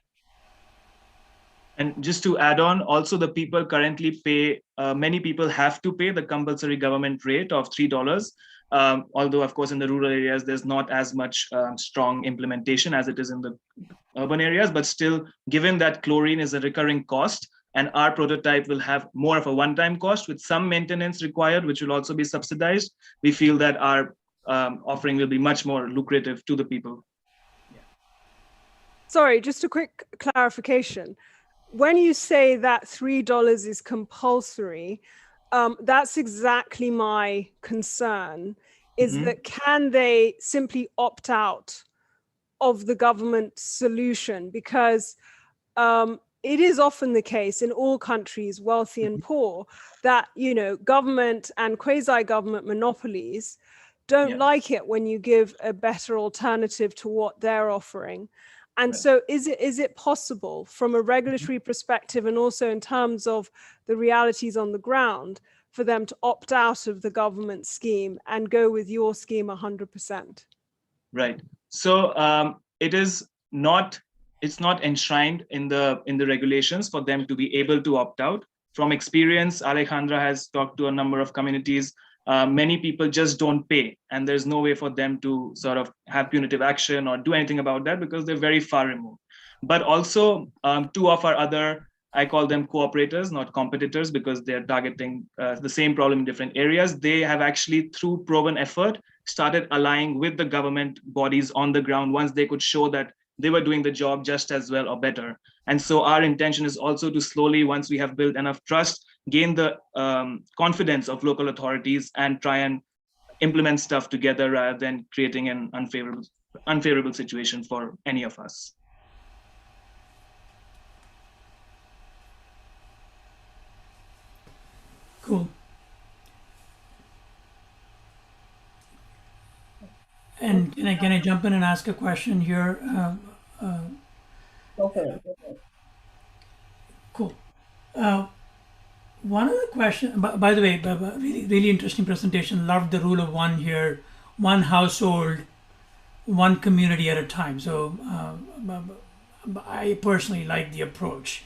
And just to add on, also the people currently pay, many people have to pay the compulsory government rate of $3. Although, of course, in the rural areas, there's not as much strong implementation as it is in the urban areas. But still, given that chlorine is a recurring cost, and our prototype will have more of a one-time cost with some maintenance required, which will also be subsidized, we feel that our offering will be much more lucrative to the people. Yeah. Sorry, just a quick clarification. When you say that $3 is compulsory, that's exactly my concern, is that can they simply opt out of the government solution? Because it is often the case in all countries, wealthy and poor, that, government and quasi-government monopolies don't like it when you give a better alternative to what they're offering. And so is it possible from a regulatory perspective, and also in terms of the realities on the ground, for them to opt out of the government scheme and go with your scheme 100%? Right. So it's not enshrined in the regulations for them to be able to opt out. From experience, Alejandra has talked to a number of communities. Many people just don't pay, and there's no way for them to sort of have punitive action or do anything about that because they're very far removed. But also two of our other, I call them cooperators, not competitors, because they're targeting the same problem in different areas. They have actually, through proven effort, started aligning with the government bodies on the ground once they could show that they were doing the job just as well or better. And so our intention is also to slowly, once we have built enough trust, gain the confidence of local authorities and try and implement stuff together rather than creating an unfavorable situation for any of us. Cool. And can I jump in and ask a question here? Go for it. Cool. One other question, by the way, really, really interesting presentation. Loved the rule of one here, one household, one community at a time. So I personally like the approach.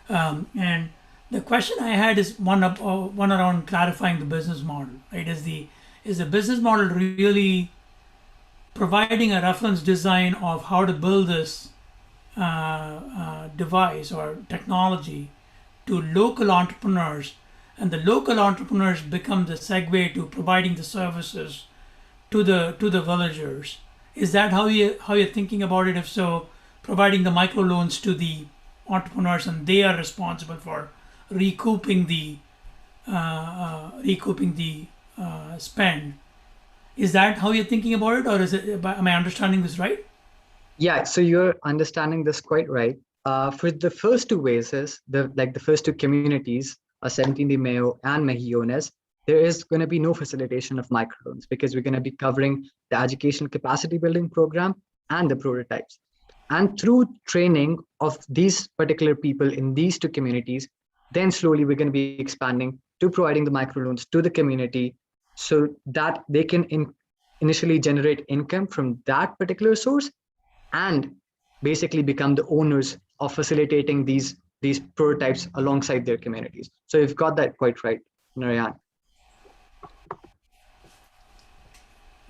And the question I had is one around clarifying the business model, right? Is the business model really providing a reference design of how to build this device or technology to local entrepreneurs, and the local entrepreneurs become the segue to providing the services to the villagers? Is that how you're thinking about it? If so, providing the microloans to the entrepreneurs, and they are responsible for recouping the spend. Is that how you're thinking about it, or am I understanding this right? Yeah, so you're understanding this quite right. For the first two bases, the first two communities, 17 de Mayo and Mejillones, there is going to be no facilitation of microloans because we're going to be covering the education capacity building program and the prototypes. And through training of these particular people in these two communities, then slowly we're going to be expanding to providing the microloans to the community so that they can initially generate income from that particular source and basically become the owners of facilitating these prototypes alongside their communities. So you've got that quite right, Narayan.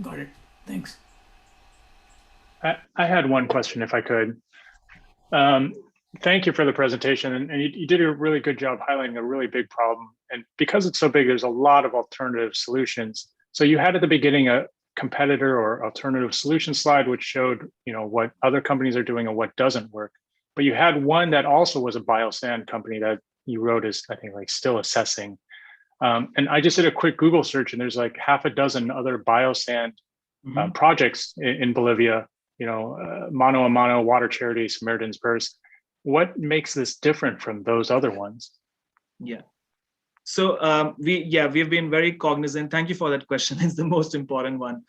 Got it. Thanks. I had one question, if I could. Thank you for the presentation, and you did a really good job highlighting a really big problem. And because it's so big, there's a lot of alternative solutions. So you had at the beginning a competitor or alternative solution slide, which showed what other companies are doing and what doesn't work. But you had one that also was a biosand company that you wrote is, I think, like still assessing. And I just did a quick Google search, and there's like half a dozen other biosand projects in Bolivia. Mano a Mano, Water Charity, Samaritan's Purse. What makes this different from those other ones? Yeah. So we've been very cognizant. Thank you for that question. It's the most important one.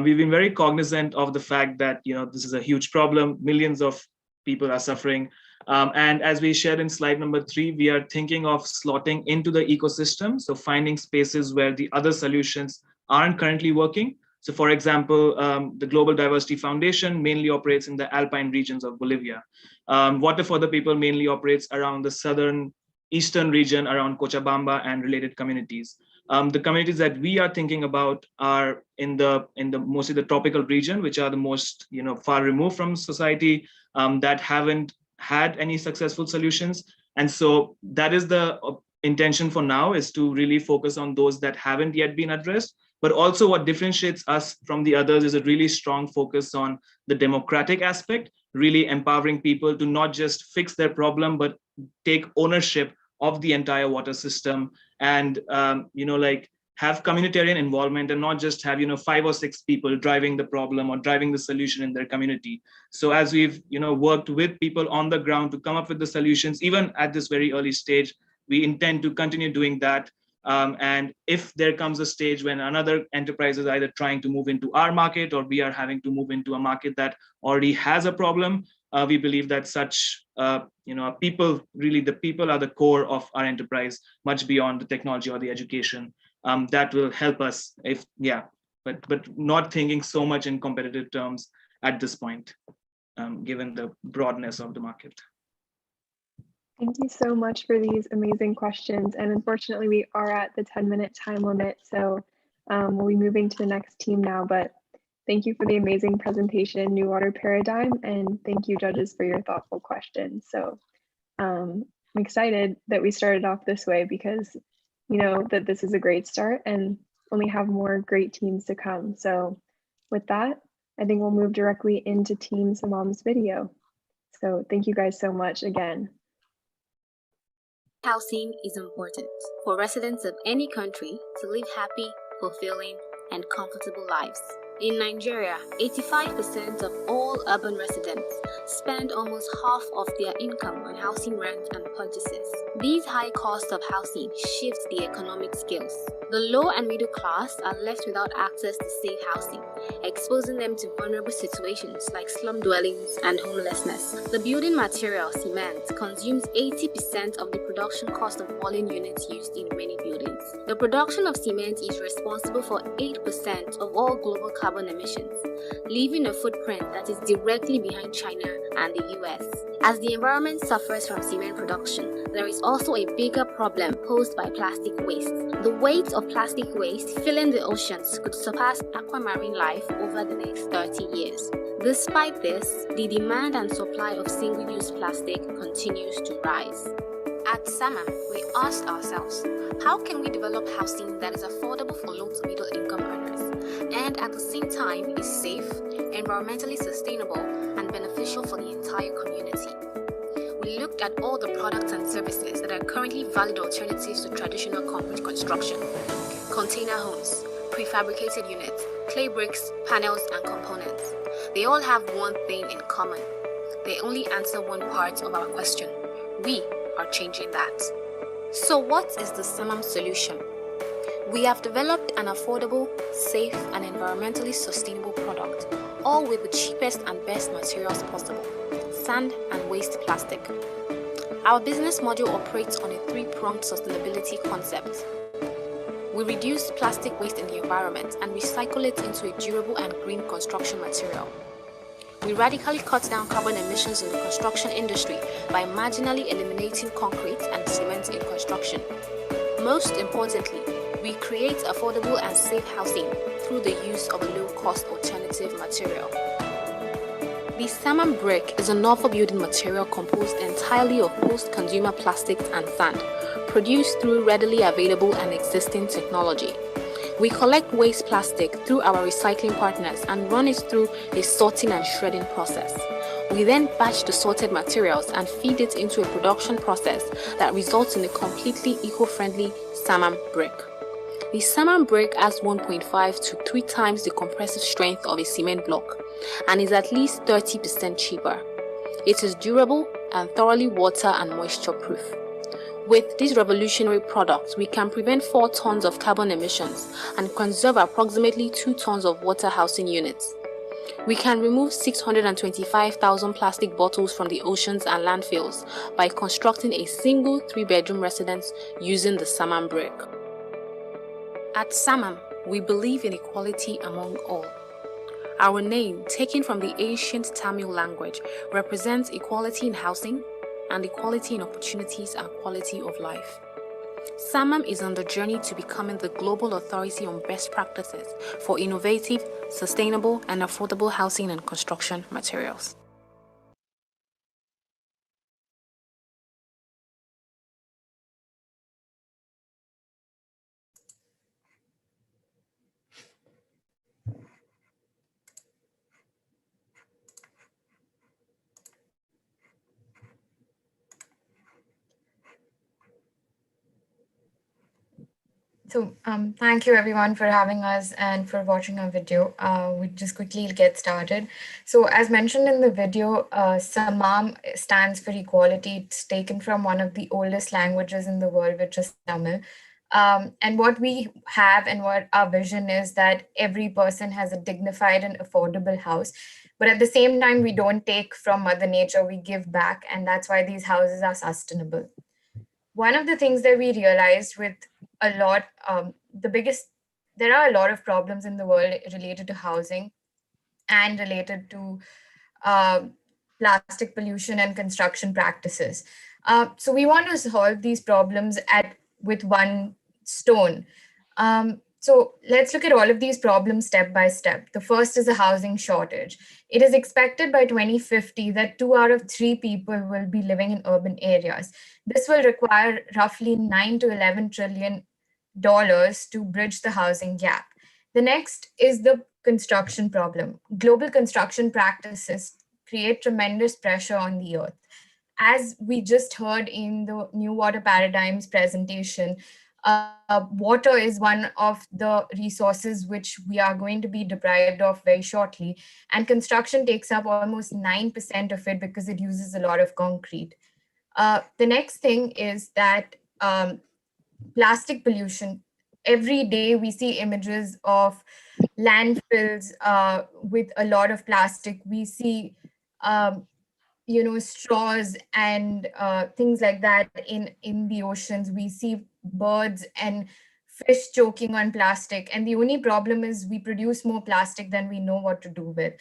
We've been very cognizant of the fact that this is a huge problem. Millions of people are suffering. And as we shared in slide number 3, we are thinking of slotting into the ecosystem. So finding spaces where the other solutions aren't currently working. So for example, the Global Diversity Foundation mainly operates in the alpine regions of Bolivia. Water for the People mainly operates around the eastern region around Cochabamba and related communities. The communities that we are thinking about are in the mostly the tropical region, which are the most far removed from society, that haven't had any successful solutions. And so that is the intention for now, is to really focus on those that haven't yet been addressed. But also what differentiates us from the others is a really strong focus on the democratic aspect, really empowering people to not just fix their problem, but take ownership of the entire water system and, have communitarian involvement and not just have, 5 or 6 people driving the problem or driving the solution in their community. So as we've, worked with people on the ground to come up with the solutions, even at this very early stage, we intend to continue doing that. And if there comes a stage when another enterprise is either trying to move into our market or we are having to move into a market that already has a problem, we believe that such, people, really the people are the core of our enterprise, much beyond the technology or the education. That will help us but not thinking so much in competitive terms at this point, given the broadness of the market. Thank you so much for these amazing questions. And unfortunately, we are at the 10-minute time limit. So we'll be moving to the next team now. But thank you for the amazing presentation, New Water Paradigm. And thank you, judges, for your thoughtful questions. So I'm excited that we started off this way because you know that this is a great start and only have more great teams to come. So with that, I think we'll move directly into Team Samam's video. So thank you guys so much again. Housing is important for residents of any country to live happy, fulfilling, and comfortable lives. In Nigeria, 85% of all urban residents spend almost half of their income on housing rent and purchases. These high costs of housing shift the economic scales. The low and middle class are left without access to safe housing, exposing them to vulnerable situations like slum dwellings and homelessness. The building material, cement, consumes 80% of the production cost of walling units used in many buildings. The production of cement is responsible for 8% of all global carbon emissions, leaving a footprint that is directly behind China and the US. As the environment suffers from cement production, there is also a bigger problem posed by plastic waste. The weight of plastic waste filling the oceans could surpass aquamarine life over the next 30 years. Despite this, the demand and supply of single-use plastic continues to rise. At Suma, we asked ourselves, how can we develop housing that is affordable for low to middle income earners and at the same time is safe, environmentally sustainable, and beneficial for the entire community? We looked at all the products and services that are currently valid alternatives to traditional concrete construction: container homes, prefabricated units, clay bricks, panels, and components. They all have one thing in common. They only answer one part of our question. We are changing that. So what is the Suma solution? We have developed an affordable, safe, and environmentally sustainable product, all with the cheapest and best materials possible: sand and waste plastic. Our business model operates on a three-pronged sustainability concept. We reduce plastic waste in the environment and recycle it into a durable and green construction material. We radically cut down carbon emissions in the construction industry by marginally eliminating concrete and cement in construction. Most importantly, we create affordable and safe housing through the use of a low-cost alternative material. The Suma brick is a novel building material composed entirely of post-consumer plastics and sand, produced through readily available and existing technology. We collect waste plastic through our recycling partners and run it through a sorting and shredding process. We then batch the sorted materials and feed it into a production process that results in a completely eco-friendly Suma brick. The Suma brick has 1.5 to 3 times the compressive strength of a cement block and is at least 30% cheaper. It is durable and thoroughly water and moisture proof. With these revolutionary products, we can prevent 4 tons of carbon emissions and conserve approximately 2 tons of water housing units. We can remove 625,000 plastic bottles from the oceans and landfills by constructing a single 3-bedroom residence using the Suma brick. At Suma, we believe in equality among all. Our name, taken from the ancient Tamil language, represents equality in housing and equality in opportunities and quality of life. Suma is on the journey to becoming the global authority on best practices for innovative, sustainable, and affordable housing and construction materials. So thank you everyone for having us and for watching our video. We just quickly get started. So as mentioned in the video, Samam stands for equality. It's taken from one of the oldest languages in the world, which is Tamil. And what we have and what our vision is that every person has a dignified and affordable house. But at the same time, we don't take from Mother Nature, we give back. And that's why these houses are sustainable. One of the things that we realized with a lot, there are a lot of problems in the world related to housing and related to plastic pollution and construction practices. So we want to solve these problems with one stone. So let's look at all of these problems step by step. The first is a housing shortage. It is expected by 2050 that 2 out of 3 people will be living in urban areas. This will require roughly $9 to $11 trillion to bridge the housing gap. The next is the construction problem. Global construction practices create tremendous pressure on the earth. As we just heard in the New Water Paradigms presentation, water is one of the resources which we are going to be deprived of very shortly. And construction takes up almost 9% of it because it uses a lot of concrete. The next thing is that plastic pollution. Every day we see images of landfills with a lot of plastic. We see straws and things like that in the oceans. We see birds and fish choking on plastic. And the only problem is we produce more plastic than we know what to do with.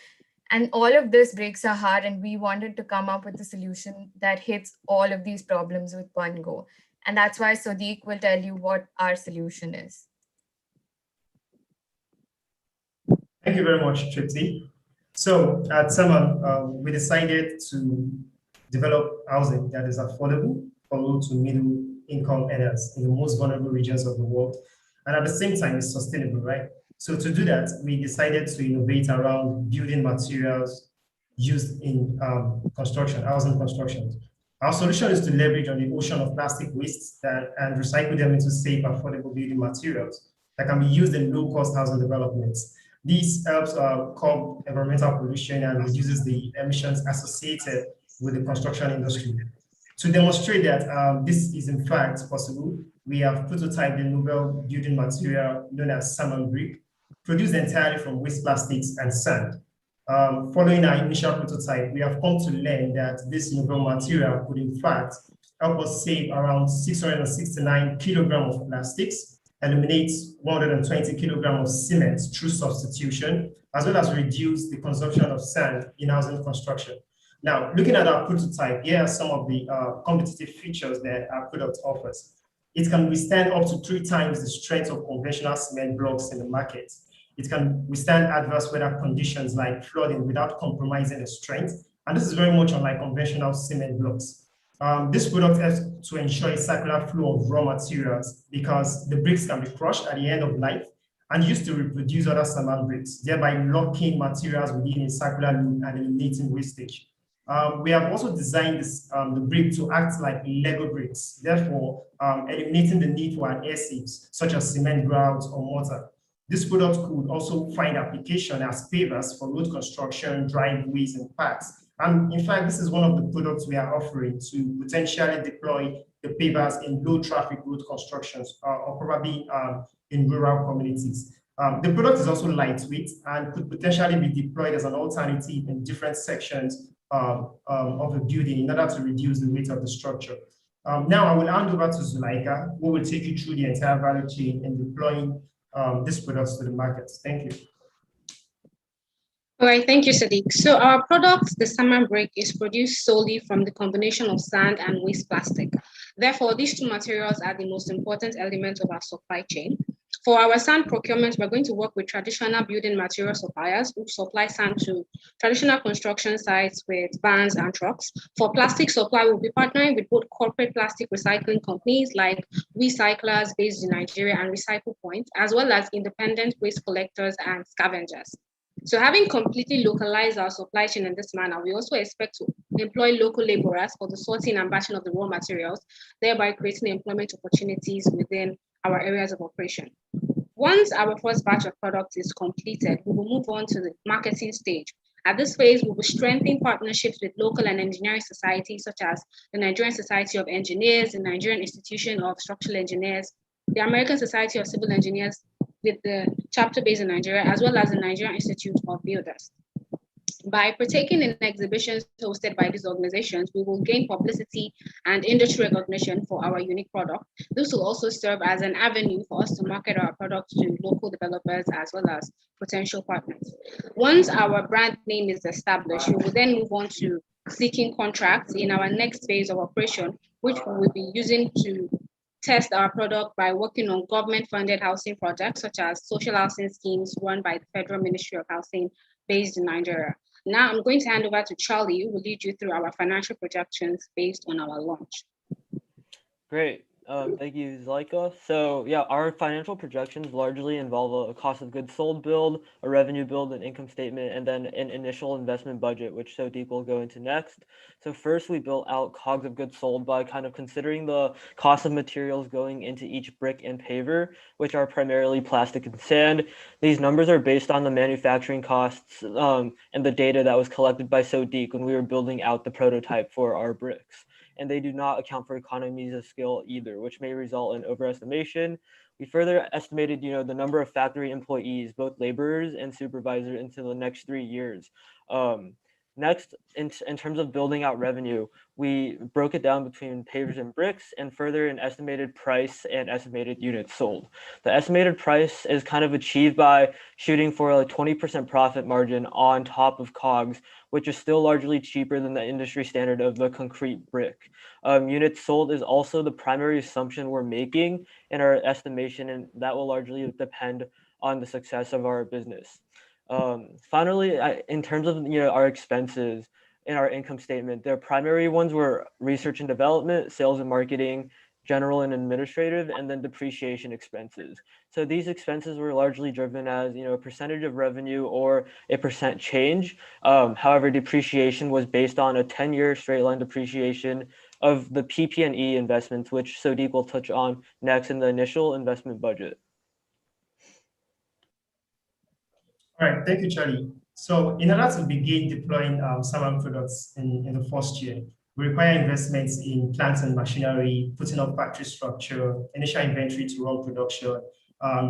And all of this breaks our heart, and we wanted to come up with a solution that hits all of these problems with one go. And that's why Sadiq will tell you what our solution is. Thank you very much, Tripti. So at Suma, we decided to develop housing that is affordable for low to middle income earners in the most vulnerable regions of the world. And at the same time, it's sustainable, right? So to do that, we decided to innovate around building materials used in construction, housing construction. Our solution is to leverage on the ocean of plastic wastes and recycle them into safe, affordable building materials that can be used in low-cost housing developments. This helps curb environmental pollution and reduces the emissions associated with the construction industry. To demonstrate that this is in fact possible, we have prototyped the novel building material known as salmon brick, produced entirely from waste plastics and sand. Following our initial prototype, we have come to learn that this novel material could in fact help us save around 669 kilograms of plastics, eliminate 120 kilograms of cement through substitution, as well as reduce the consumption of sand in housing construction. Now, looking at our prototype, here are some of the competitive features that our product offers. It can withstand up to 3 times the strength of conventional cement blocks in the market. It can withstand adverse weather conditions like flooding without compromising its strength. And this is very much unlike conventional cement blocks. This product helps to ensure a circular flow of raw materials because the bricks can be crushed at the end of life and used to reproduce other salmon bricks, thereby locking materials within a circular loop and eliminating wastage. We have also designed this, the brick to act like Lego bricks, therefore eliminating the need for adhesives such as cement grouts or mortar. This product could also find application as pavers for road construction, driveways, and paths. And in fact, this is one of the products we are offering to potentially deploy the pavers in low traffic road constructions or probably in rural communities. The product is also lightweight and could potentially be deployed as an alternative in different sections of a building in order to reduce the weight of the structure. Now I will hand over to Zuleika, who will take you through the entire value chain in deploying these products to the market. Thank you. All right, thank you, Sadiq. So our product, the salmon brick, is produced solely from the combination of sand and waste plastic. Therefore, these two materials are the most important elements of our supply chain. For our sand procurement, we're going to work with traditional building material suppliers who supply sand to traditional construction sites with vans and trucks. For plastic supply, we'll be partnering with both corporate plastic recycling companies like Recyclers based in Nigeria and Recycle Point, as well as independent waste collectors and scavengers. So having completely localized our supply chain in this manner, we also expect to employ local laborers for the sorting and batching of the raw materials, thereby creating employment opportunities within our areas of operation. Once our first batch of products is completed, we will move on to the marketing stage. At this phase, we will strengthen partnerships with local and engineering societies such as the Nigerian Society of Engineers, the Nigerian Institution of Structural Engineers, the American Society of Civil Engineers with the chapter based in Nigeria, as well as the Nigerian Institute of Builders. By partaking in exhibitions hosted by these organizations, we will gain publicity and industry recognition for our unique product. This will also serve as an avenue for us to market our products to local developers as well as potential partners. Once our brand name is established, we will then move on to seeking contracts in our next phase of operation, which we will be using to test our product by working on government-funded housing projects, such as social housing schemes run by the Federal Ministry of Housing based in Nigeria. Now I'm going to hand over to Charlie, who will lead you through our financial projections based on our launch. Great. Thank you, Zlaika. So yeah, our financial projections largely involve a cost of goods sold build, a revenue build, an income statement, and then an initial investment budget, which Sodiq will go into next. So first, we built out COGS of goods sold by kind of considering the cost of materials going into each brick and paver, which are primarily plastic and sand. These numbers are based on the manufacturing costs and the data that was collected by Sodiq when we were building out the prototype for our bricks, and they do not account for economies of scale either, which may result in overestimation. We further estimated, the number of factory employees, both laborers and supervisors, into the next 3 years. Next, in terms of building out revenue, we broke it down between pavers and bricks, and further an estimated price and estimated units sold. The estimated price is kind of achieved by shooting for a 20% profit margin on top of COGS, which is still largely cheaper than the industry standard of the concrete brick. Units sold is also the primary assumption we're making in our estimation, and that will largely depend on the success of our business. Finally, in terms of our expenses in our income statement, the primary ones were research and development, sales and marketing, general and administrative, and then depreciation expenses. So these expenses were largely driven as a percentage of revenue or a percent change. However, depreciation was based on a 10-year straight line depreciation of the PP&E investments, which Sodiq will touch on next in the initial investment budget. All right, thank you, Charlie. So in order to begin deploying Suma products in the first year, we require investments in plants and machinery, putting up factory structure, initial inventory to run production,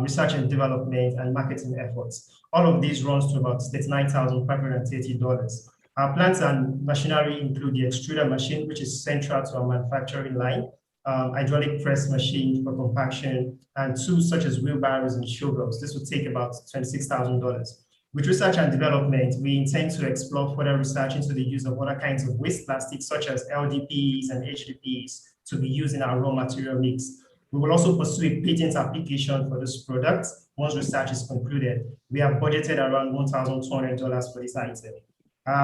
research and development, and marketing efforts. All of these runs to about $39,530. Our plants and machinery include the extruder machine, which is central to our manufacturing line, hydraulic press machine for compaction, and tools such as wheelbarrows and shovels. This would take about $26,000. With research and development, we intend to explore further research into the use of other kinds of waste plastics, such as LDPs and HDPs, to be used in our raw material mix. We will also pursue a patent application for this product once research is concluded. We have budgeted around $1,200 for this item.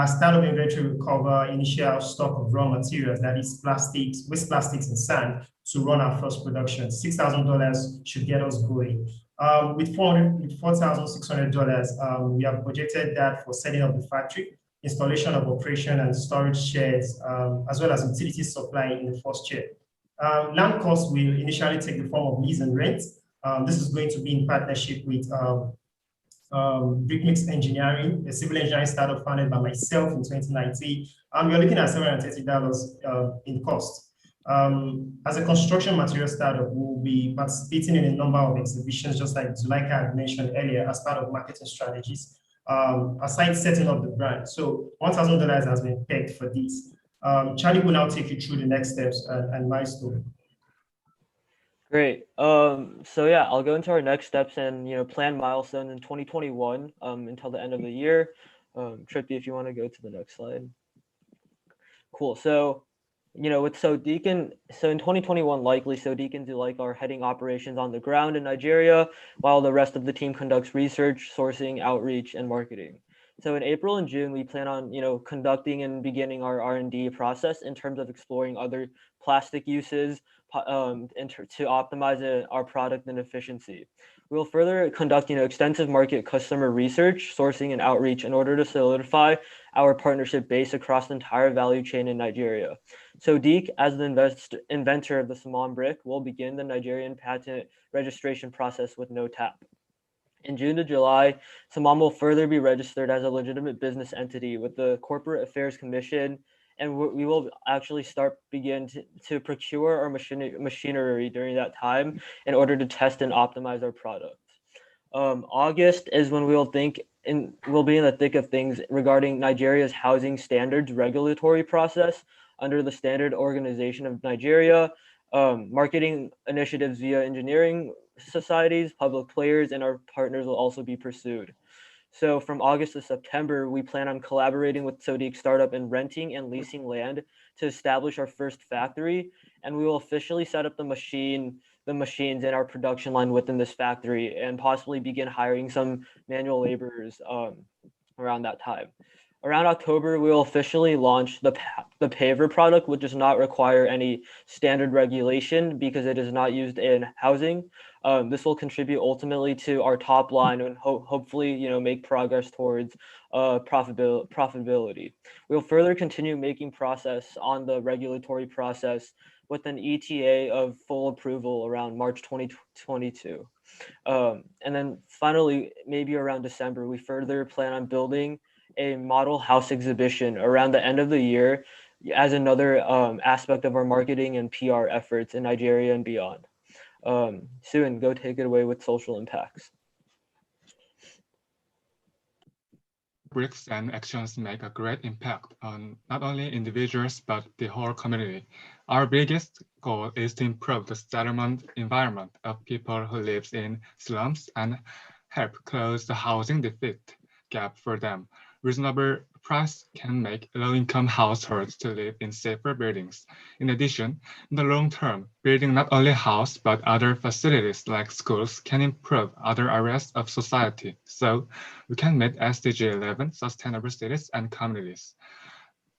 Startup inventory will cover initial stock of raw materials, that is plastics, waste plastics and sand, to run our first production. $6,000 should get us going. With $4,600, we have budgeted that for setting up the factory, installation of operation and storage sheds, as well as utility supply in the first year. Land costs will initially take the form of lease and rent. This is going to be in partnership with Brickmix Engineering, a civil engineering startup founded by myself in 2019. And we are looking at $730 in cost. As a construction material startup, we will be participating in a number of exhibitions, just like Zulaika had mentioned earlier, as part of marketing strategies, aside setting up the brand. So $1,000 has been pegged for this. Charlie will now take you through the next steps and milestone. Great. So yeah, I'll go into our next steps and planned milestones in 2021 until the end of the year. Trippy, if you want to go to the next slide. Cool. So with Sodiq in 2021, likely Sodiq and Zulaika are heading operations on the ground in Nigeria, while the rest of the team conducts research, sourcing, outreach, and marketing. So in April and June, we plan on conducting and beginning our R&D process in terms of exploring other plastic uses to optimize our product and efficiency. We will further conduct extensive market customer research, sourcing, and outreach in order to solidify our partnership base across the entire value chain in Nigeria. Sodiq, as the inventor of the Suma brick, will begin the Nigerian patent registration process with no tap. In June to July, Suma will further be registered as a legitimate business entity with the Corporate Affairs Commission, and we will actually begin to procure our machinery during that time in order to test and optimize our product. August is when we'll be in the thick of things regarding Nigeria's housing standards regulatory process under the Standard Organization of Nigeria, marketing initiatives via engineering societies, public players, and our partners will also be pursued. So from August to September, we plan on collaborating with Sodiq startup in renting and leasing land to establish our first factory, and we will officially set up the machines in our production line within this factory and possibly begin hiring some manual laborers around that time. Around October, we will officially launch the paver product, which does not require any standard regulation because it is not used in housing. This will contribute ultimately to our top line and hopefully, make progress towards profitability. We'll further continue making progress on the regulatory process with an ETA of full approval around March 2022. And then finally, maybe around December, we further plan on building a model house exhibition around the end of the year as another aspect of our marketing and PR efforts in Nigeria and beyond. Suin, go take it away with social impacts. Bricks and actions make a great impact on not only individuals, but the whole community. Our biggest goal is to improve the settlement environment of people who live in slums and help close the housing deficit gap for them. Reasonable price can make low-income households to live in safer buildings. In addition, in the long term, building not only house but other facilities like schools can improve other areas of society. So we can meet SDG 11 sustainable cities and communities.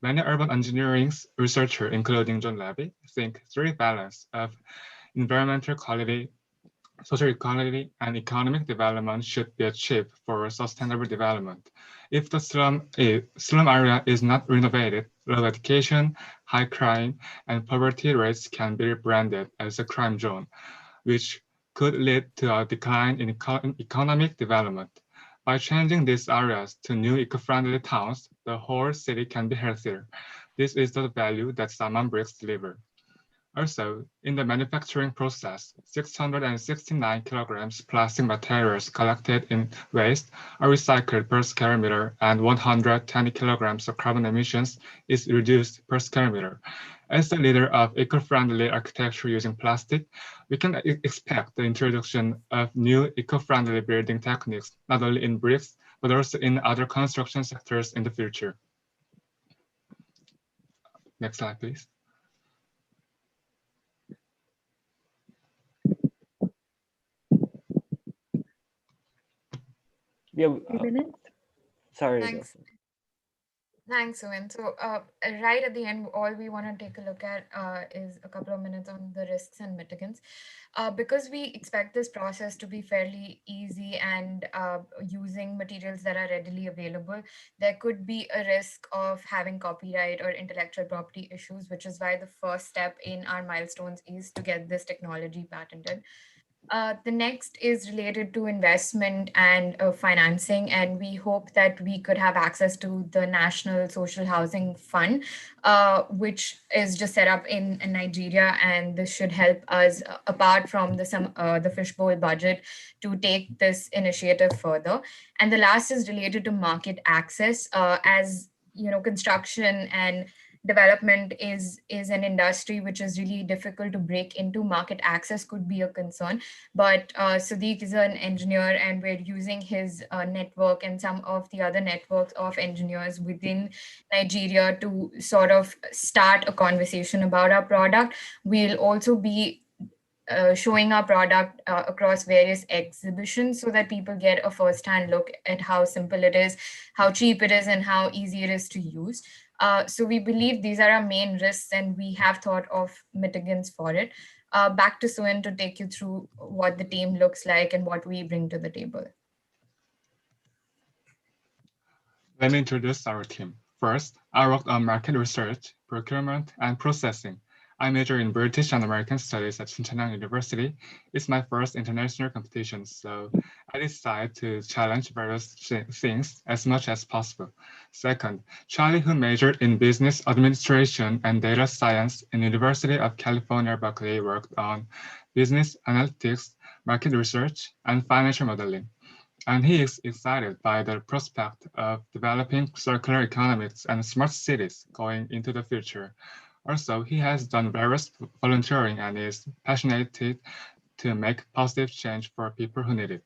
Many urban engineering researchers, including John Levy, think three balance of environmental quality, social equality, and economic development should be achieved for sustainable development. If the slum area is not renovated, low education, high crime, and poverty rates can be branded as a crime zone, which could lead to a decline in economic development. By changing these areas to new eco-friendly towns, the whole city can be healthier. This is the value that Saman bricks deliver. Also, in the manufacturing process, 669 kilograms plastic materials collected in waste are recycled per square meter, and 120 kilograms of carbon emissions is reduced per square meter. As the leader of eco-friendly architecture using plastic, we can expect the introduction of new eco-friendly building techniques, not only in bricks, but also in other construction sectors in the future. Next slide, please. Yeah. Sorry. Thanks. Thanks, Suin. So right at the end, all we want to take a look at is a couple of minutes on the risks and mitigants. Because we expect this process to be fairly easy and using materials that are readily available, there could be a risk of having copyright or intellectual property issues, which is why the first step in our milestones is to get this technology patented. The next is related to investment and financing, and we hope that we could have access to the National Social Housing Fund, which is just set up in Nigeria, and this should help us, apart from the Fishbowl budget, to take this initiative further. And the last is related to market access, as construction and development is an industry which is really difficult to break into. Market access could be a concern, but Sadiq is an engineer, and we're using his network and some of the other networks of engineers within Nigeria to sort of start a conversation about our product. We'll also be showing our product across various exhibitions so that people get a first-hand look at how simple it is, how cheap it is, and how easy it is to use. So we believe these are our main risks, and we have thought of mitigants for it. Back to Suin to take you through what the team looks like and what we bring to the table. Let me introduce our team. First, I worked on market research, procurement, and processing. I major in British and American Studies at Cincinnati University. It's my first international competition, so I decided to challenge various things as much as possible. Second, Charlie, who majored in business administration and data science in University of California, Berkeley, worked on business analytics, market research, and financial modeling. And he is excited by the prospect of developing circular economies and smart cities going into the future. Also, he has done various volunteering and is passionate to make positive change for people who need it.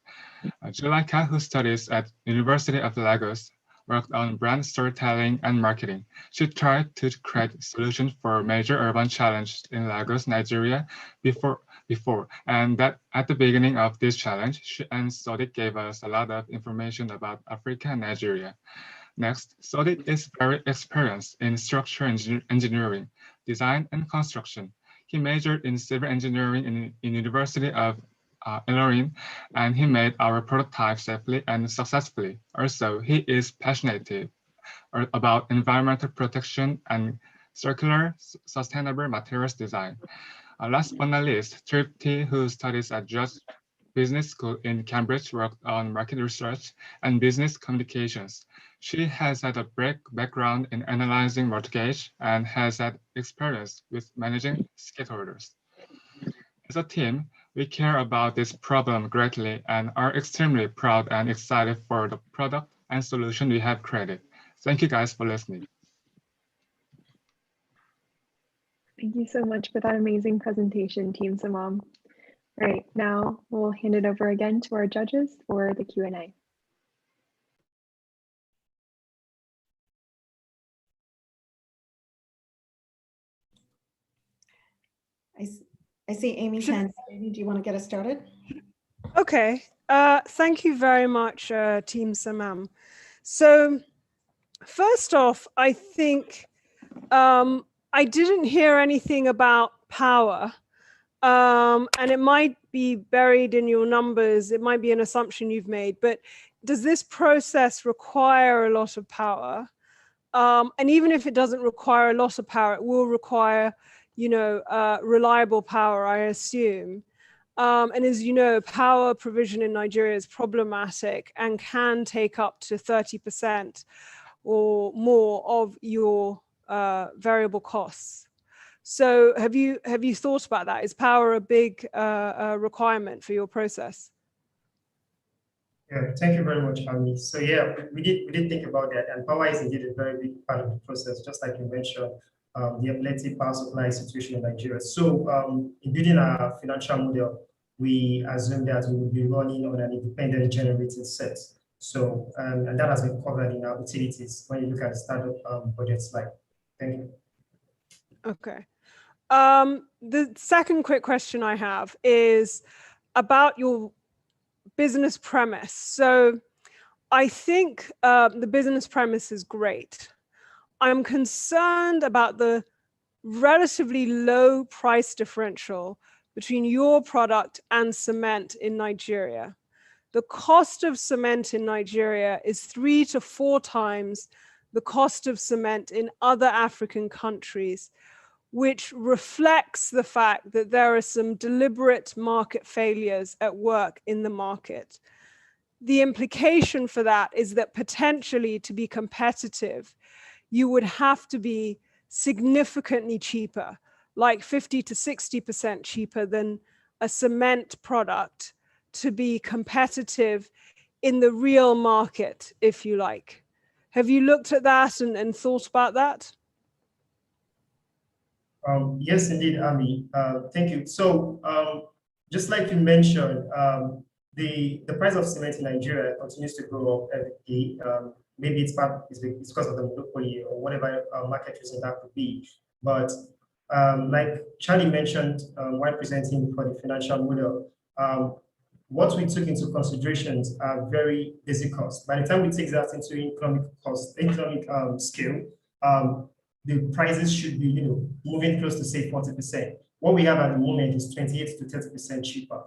Julika, who studies at University of Lagos, worked on brand storytelling and marketing. She tried to create solutions for major urban challenges in Lagos, Nigeria before, and that at the beginning of this challenge, she and Sadiq gave us a lot of information about Africa and Nigeria. Next, Solid is very experienced in structural engineering, design, and construction. He majored in civil engineering in University of Illinois, and he made our prototype safely and successfully. Also, he is passionate about environmental protection and circular, sustainable materials design. Last but not least, Tripti, who studies at Just Business School in Cambridge, worked on market research and business communications. She has had a background in analyzing mortgage and has had experience with managing stakeholders. As a team, we care about this problem greatly and are extremely proud and excited for the product and solution we have created. Thank you guys for listening. Thank you so much for that amazing presentation, Team Samam. All right, now we'll hand it over again to our judges for the Q&A. I see Amy's hand. Amy, do you want to get us started? Okay. Thank you very much, Team Samam. So first off, I think I didn't hear anything about power. And it might be buried in your numbers. It might be an assumption you've made, but does this process require a lot of power? And even if it doesn't require a lot of power, it will require, reliable power, I assume. And as you know, power provision in Nigeria is problematic and can take up to 30% or more of your variable costs. So have you thought about that? Is power a big requirement for your process? Yeah, thank you very much, Ami. So yeah, we did think about that, and power is indeed a very big part of the process, just like you mentioned, the epileptic power supply situation in Nigeria. So in building our financial model, we assumed that we would be running on an independent generating set. So and that has been covered in our utilities when you look at the startup budget slide. Thank you. Okay. The second quick question I have is about your business premise. So I think the business premise is great. I'm concerned about the relatively low price differential between your product and cement in Nigeria. The cost of cement in Nigeria is 3 to 4 times the cost of cement in other African countries, which reflects the fact that there are some deliberate market failures at work in the market. The implication for that is that potentially to be competitive, you would have to be significantly cheaper, like 50 to 60% cheaper than a cement product to be competitive in the real market, if you like. Have you looked at that and thought about that? Yes, indeed, Ami. Thank you. So just like you mentioned, the price of cement in Nigeria continues to go up every day. Maybe it's because of the monopoly or whatever market reason that could be. But like Charlie mentioned while presenting for the financial model, what we took into considerations are very basic costs. By the time we take that into economic scale, the prices should be, moving close to say 40%. What we have at the moment is 28 to 30% cheaper,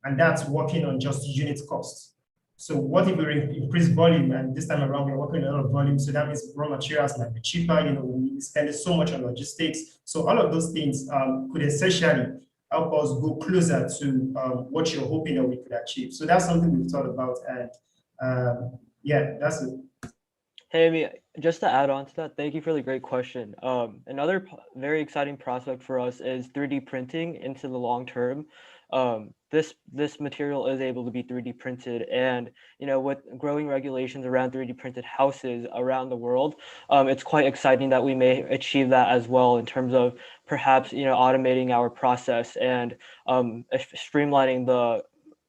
and that's working on just unit costs. So what if we increase volume, and this time around we're working on a lot of volume, so that means raw materials might be cheaper. We spend so much on logistics. So all of those things could essentially help us go closer to what you're hoping that we could achieve. So that's something we've thought about, and yeah, that's it. Hey, Amy, just to add on to that, thank you for the great question. Another very exciting prospect for us is 3D printing into the long term. This material is able to be 3D printed, and with growing regulations around 3D printed houses around the world, it's quite exciting that we may achieve that as well in terms of perhaps automating our process and streamlining the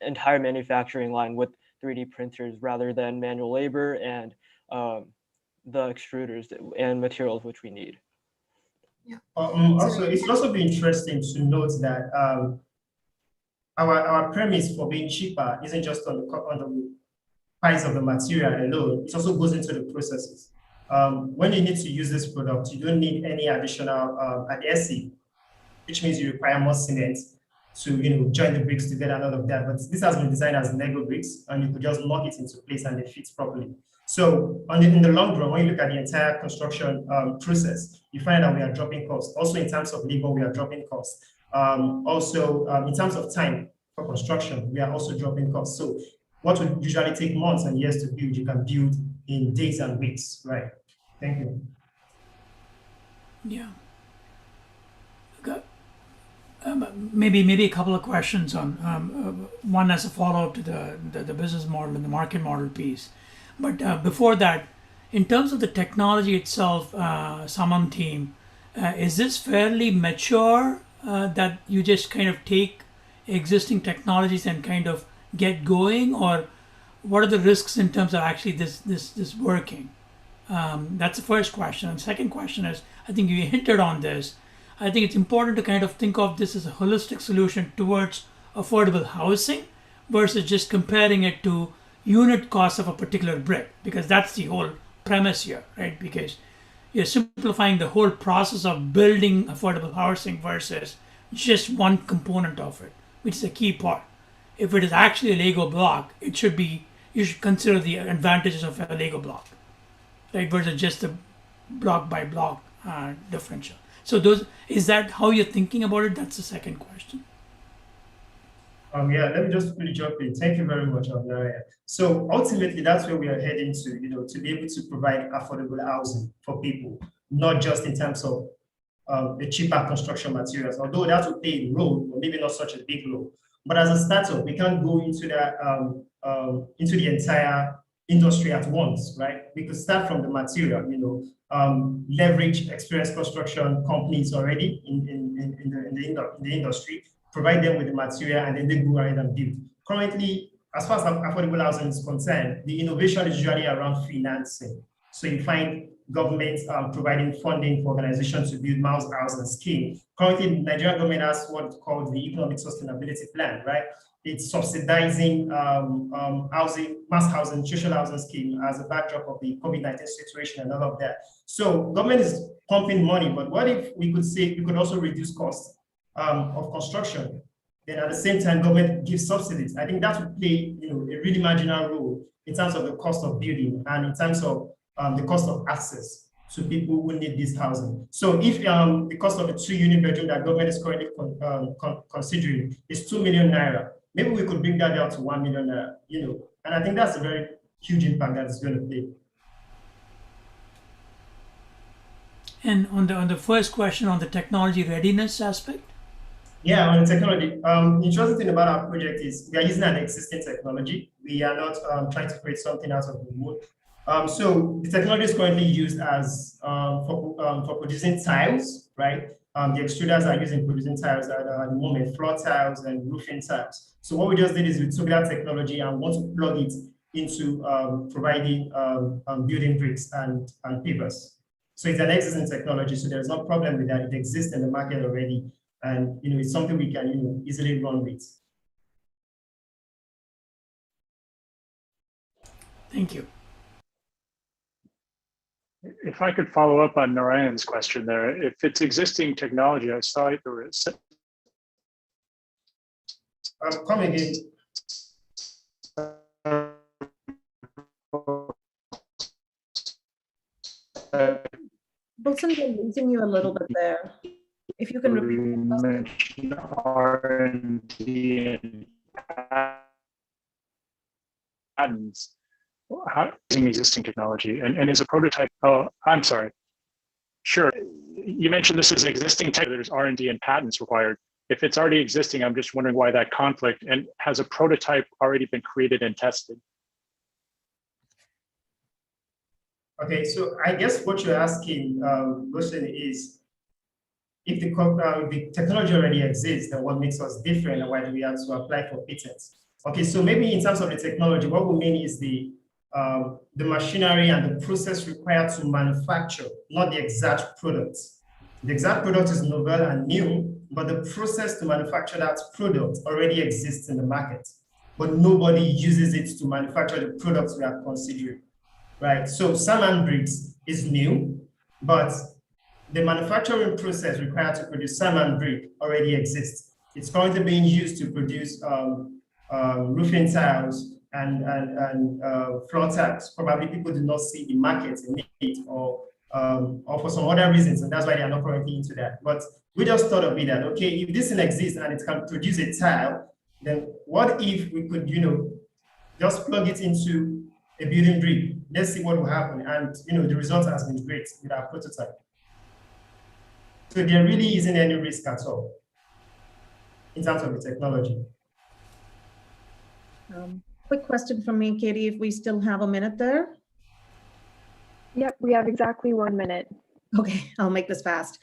entire manufacturing line with 3D printers rather than manual labor and the extruders and materials which we need. Yeah. Also, it's also be interesting to note that our premise for being cheaper isn't just on the price of the material alone, it also goes into the processes. When you need to use this product, you don't need any additional adhesive, which means you require more cement to join the bricks together and all of that. But this has been designed as Lego bricks, and you could just lock it into place and it fits properly. So in the long run, when you look at the entire construction process, you find that we are dropping costs. Also in terms of labor, we are dropping costs. Also in terms of time for construction, we are also dropping costs. So what would usually take months and years to build, you can build in days and weeks, right? Thank you. Yeah. Okay. Maybe a couple of questions on one as a follow-up to the business model and the market model piece. But before that, in terms of the technology itself, Samam team, is this fairly mature that you just kind of take existing technologies and kind of get going, or what are the risks in terms of actually this working? That's the first question. And second question is, I think you hinted on this. I think it's important to kind of think of this as a holistic solution towards affordable housing versus just comparing it to unit cost of a particular brick, because that's the whole premise here, right? Because you're simplifying the whole process of building affordable housing versus just one component of it, which is a key part. If it is actually a Lego block, you should consider the advantages of a Lego block, right? Versus just a block by block differential. So is that how you're thinking about it? That's the second question. Yeah, let me just really jump in. Thank you very much, Naraya. So ultimately, that's where we are heading to be able to provide affordable housing for people, not just in terms of the cheaper construction materials, although that would play a role, but maybe not such a big role. But as a startup, we can't go into that into the entire industry at once, right? We could start from the material, leverage experienced construction companies already in the industry, provide them with the material, and then they go ahead and build. Currently, as far as affordable housing is concerned, the innovation is usually around financing. So you find governments providing funding for organizations to build mass housing scheme. Currently, the Nigerian government has what's called the Economic Sustainability Plan, right? It's subsidizing housing, mass housing, social housing scheme as a backdrop of the COVID-19 situation and all of that. So government is pumping money, but what if we could say we could also reduce costs of construction? Then at the same time, government gives subsidies. I think that would play a really marginal role in terms of the cost of building and in terms of the cost of access to people who need this housing. So if the cost of a 2-unit bedroom that government is currently considering is 2 million naira, maybe we could bring that down to 1 million naira, and I think that's a very huge impact that it's going to play. And on the first question on the technology readiness aspect? Yeah, on the technology, the interesting thing about our project is we are using an existing technology. We are not trying to create something out of the wood. So the technology is currently used as for producing tiles, right? The extruders are using producing tiles at the moment, floor tiles and roofing tiles. So what we just did is we took that technology and want to plug it into providing building bricks and pavers. So it's an existing technology, so there's no problem with that. It exists in the market already, and it's something we can easily run with. Thank you. If I could follow up on Narayan's question there, if it's existing technology, I saw it, there was. Come again. Wilson, we're losing you a little bit there. If you can repeat. R&D and patents. How using existing technology and is a prototype? Oh, I'm sorry. Sure. You mentioned this is existing tech. There's R&D and patents required. If it's already existing, I'm just wondering why that conflict, and has a prototype already been created and tested? Okay, so I guess what you're asking, Wilson, is if the technology already exists, then what makes us different and why do we have to apply for patents? Okay, so maybe in terms of the technology, what we mean is the machinery and the process required to manufacture, not the exact product. The exact product is novel and new, but the process to manufacture that product already exists in the market. but nobody uses it to manufacture the products we are considering, right? So salmon bricks is new, but the manufacturing process required to produce salmon brick already exists. It's currently being used to produce roofing tiles and floor tiles. Probably people do not see the market in it, or for some other reasons, and that's why they are not currently into that. But we just thought of it that, okay, if this thing exists and it can produce a tile, then what if we could, just plug it into a building brick? Let's see what will happen. And the result has been great with our prototype. So there really isn't any risk at all in terms of the technology. Quick question from me, Katie, if we still have a minute there. Yep, we have exactly 1 minute. Okay, I'll make this fast.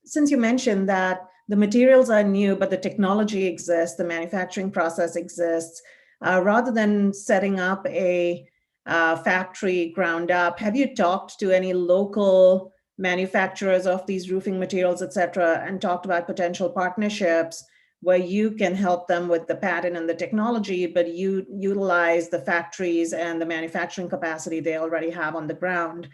Since you mentioned that the materials are new, but the technology exists, the manufacturing process exists, rather than setting up a factory ground up, have you talked to any local manufacturers of these roofing materials, et cetera, and talked about potential partnerships where you can help them with the patent and the technology, but you utilize the factories and the manufacturing capacity they already have on the ground?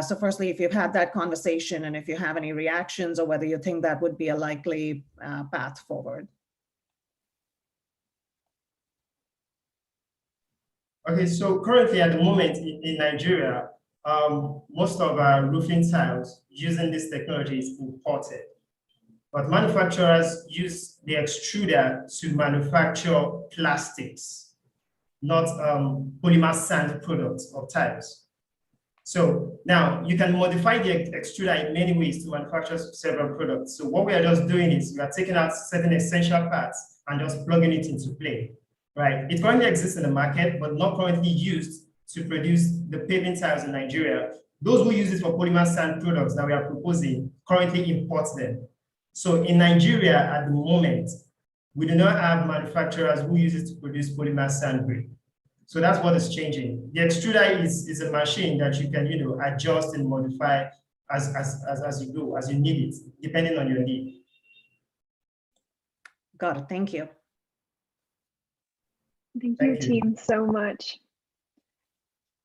So firstly, if you've had that conversation and if you have any reactions or whether you think that would be a likely path forward. Okay, so currently at the moment in Nigeria, most of our roofing tiles using this technology is imported. But manufacturers use the extruder to manufacture plastics, not polymer sand products or tiles. So now you can modify the extruder in many ways to manufacture several products. So what we are just doing is we are taking out certain essential parts and just plugging it into play, right? It currently exists in the market, but not currently used to produce the paving tiles in Nigeria. Those who use it for polymer sand products that we are proposing currently import them. So in Nigeria at the moment, we do not have manufacturers who use it to produce polymer sand brick. So that's what is changing. The extruder is a machine that you can adjust and modify as you go, as you need it, depending on your need. Got it. Thank you. Thank you, team, so much.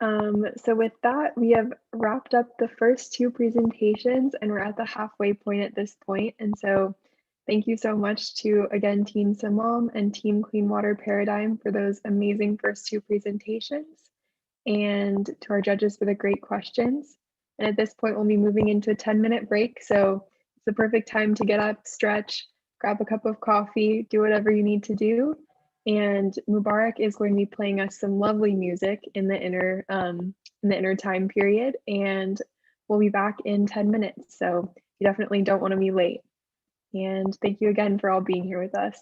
So with that, we have wrapped up the first two presentations and we're at the halfway point at this point. And so thank you so much to, again, Team Sumam and Team Clean Water Paradigm for those amazing first two presentations, and to our judges for the great questions. And at this point, we'll be moving into a 10-minute break. So it's the perfect time to get up, stretch, grab a cup of coffee, do whatever you need to do. And Mubarak is going to be playing us some lovely music in the inner time period, and we'll be back in 10 minutes. So you definitely don't want to be late. And thank you again for all being here with us.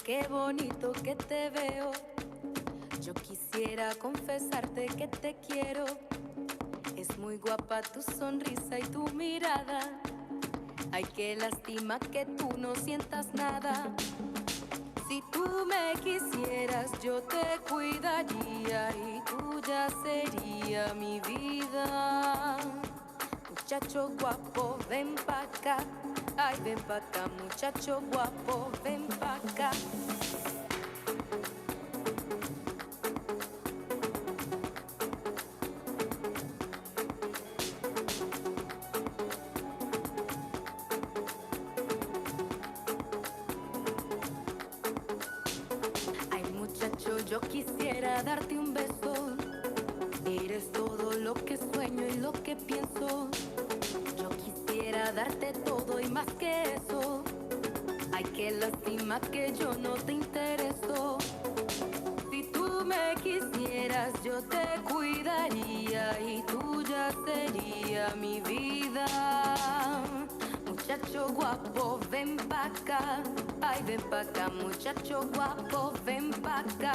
Qué bonito que te veo. Yo quisiera confesarte que te quiero. Es muy guapa tu sonrisa y tu mirada. Ay, qué lástima que tú no sientas nada. Si tú me quisieras, yo te cuidaría y tuya sería mi vida. Muchacho guapo, ven pa' acá. Ay, ven pa' acá, muchacho guapo, ven pa' acá. Ay, muchacho, yo quisiera darte un beso. Eres todo lo que sueño y lo que pienso. Yo quisiera darte todo y más que eso. Ay, qué lástima que yo no te intereso. Si tú me quisieras, yo te cuidaría y tuya sería mi vida. Muchacho guapo, ven pa' acá. Ay, ven pa' acá, muchacho guapo, ven pa' acá.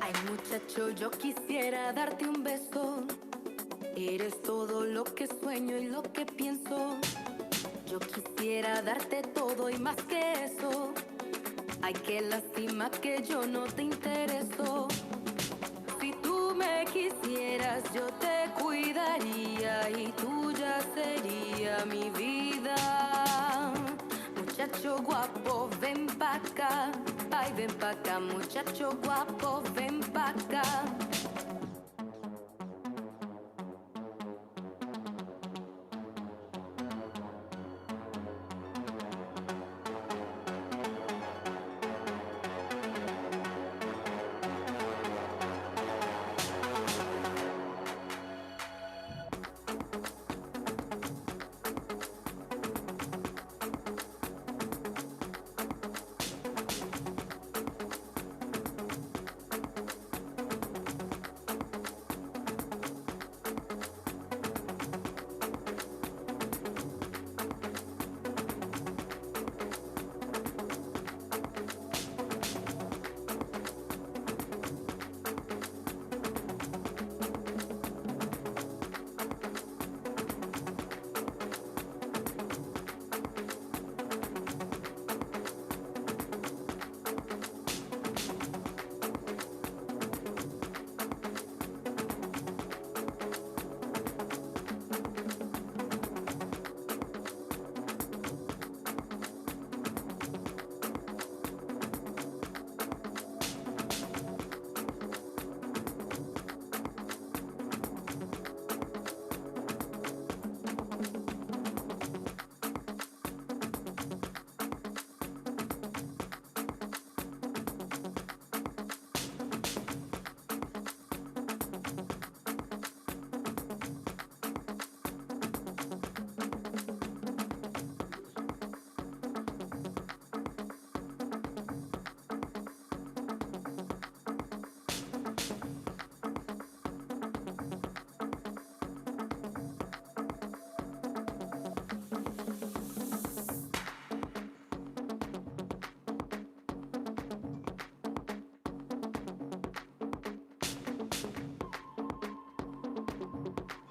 Ay, muchacho, yo quisiera darte un beso. Eres todo lo que sueño y lo que pienso. Yo quisiera darte todo y más que eso. Ay, qué lástima que yo no te intereso. Si tú me quisieras, yo te cuidaría y tuya sería mi vida. Muchacho guapo, ven pa' acá. Ay, ven pa' acá, muchacho guapo, ven pa' acá.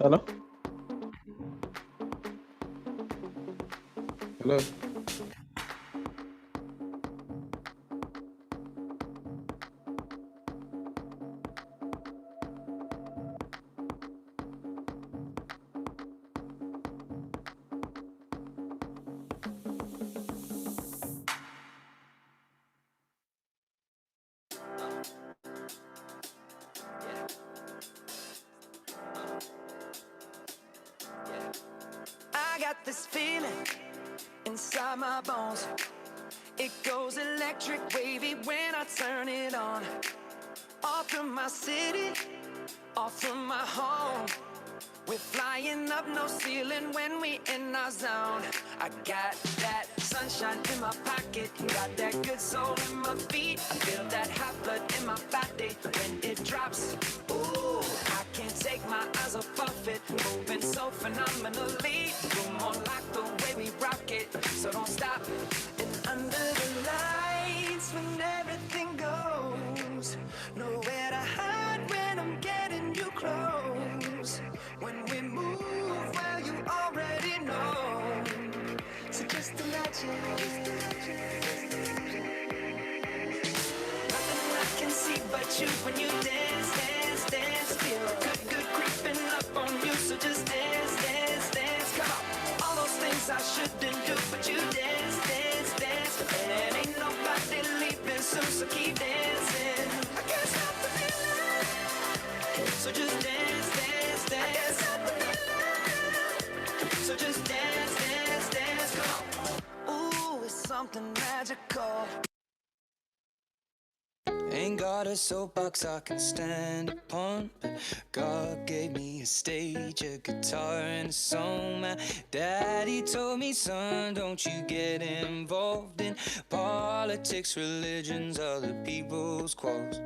Hello? Hello? I got this feeling inside my bones. It goes electric wavy when I turn it on. Off from my city, off from my home. We're flying up, no ceiling when we in our zone. I got that sunshine in my pocket, got that good soul in my feet. I feel that hot blood in my body when it drops. Ooh, I can't take my eyes off of it, moving so phenomenally. You're more like the way we rock it, so don't stop. And under the lights when everything goes, nowhere to hide when I'm getting you close. When we move, well, you already know. So just imagine. Nothing I can see but you when you dance, dance, dance. Feel good, good creeping up on you. So just dance, dance, dance. Come on. All those things I shouldn't do, but you dance, dance, dance. And ain't nobody leaving soon, so keep dancing. I can't stop the feeling. So just dance, dance, dance. I can't stop the feeling. So just dance, dance, dance. Come on. Ooh, it's something magical. Ain't got a soapbox I can stand upon, but God gave me a stage, a guitar, and a song. My daddy told me, son, don't you get involved in politics, religions, other people's quarrels.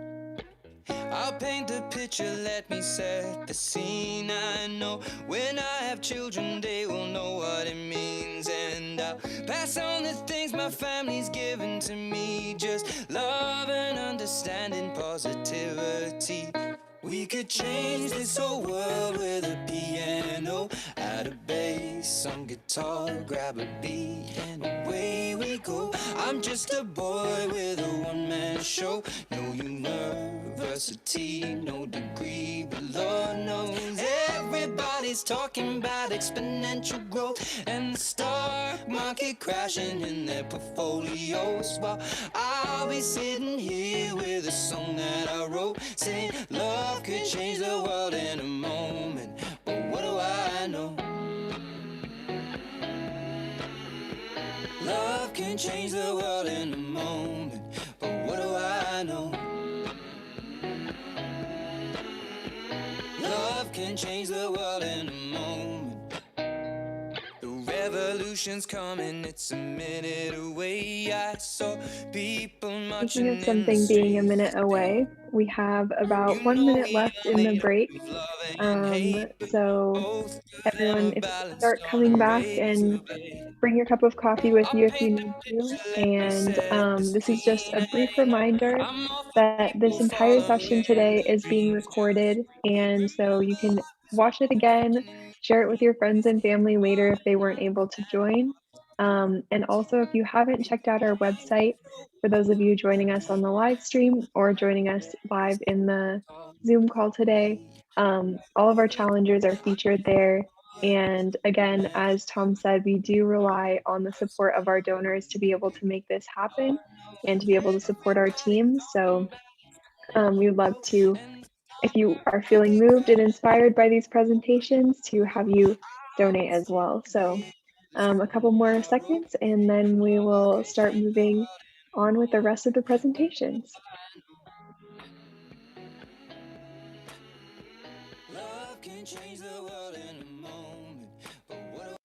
I'll paint the picture, let me set the scene. I know when I have children, they will know what it means. And I'll pass on the things my family's given to me. Just love and understanding, positivity. We could change this whole world with a piano, add a bass, some guitar, grab a beat, and away we go. I'm just a boy with a one-man show. No university, no degree, but Lord knows everybody's talking about exponential growth and the stock market crashing in their portfolios. While I'll be sitting here with a song that I wrote, saying love could change the world in a moment. But what do I know? Love can change the world in a moment. But what do I know? Love can change the world in a moment. The revolution's coming, it's a minute away. I saw people marching Speaking of in the something being a minute away, we have about 1 minute left in the break. So everyone, if you start coming back, and bring your cup of coffee with you if you need to. And this is just a brief reminder that this entire session today is being recorded, and so you can watch it again, share it with your friends and family later if they weren't able to join. And also, if you haven't checked out our website, for those of you joining us on the live stream or joining us live in the Zoom call today, all of our challengers are featured there. And again, as Tom said, we do rely on the support of our donors to be able to make this happen and to be able to support our teams. So we would love to, if you are feeling moved and inspired by these presentations, to have you donate as well. So a couple more seconds, and then we will start moving on with the rest of the presentations. Love can change the world in a moment. But what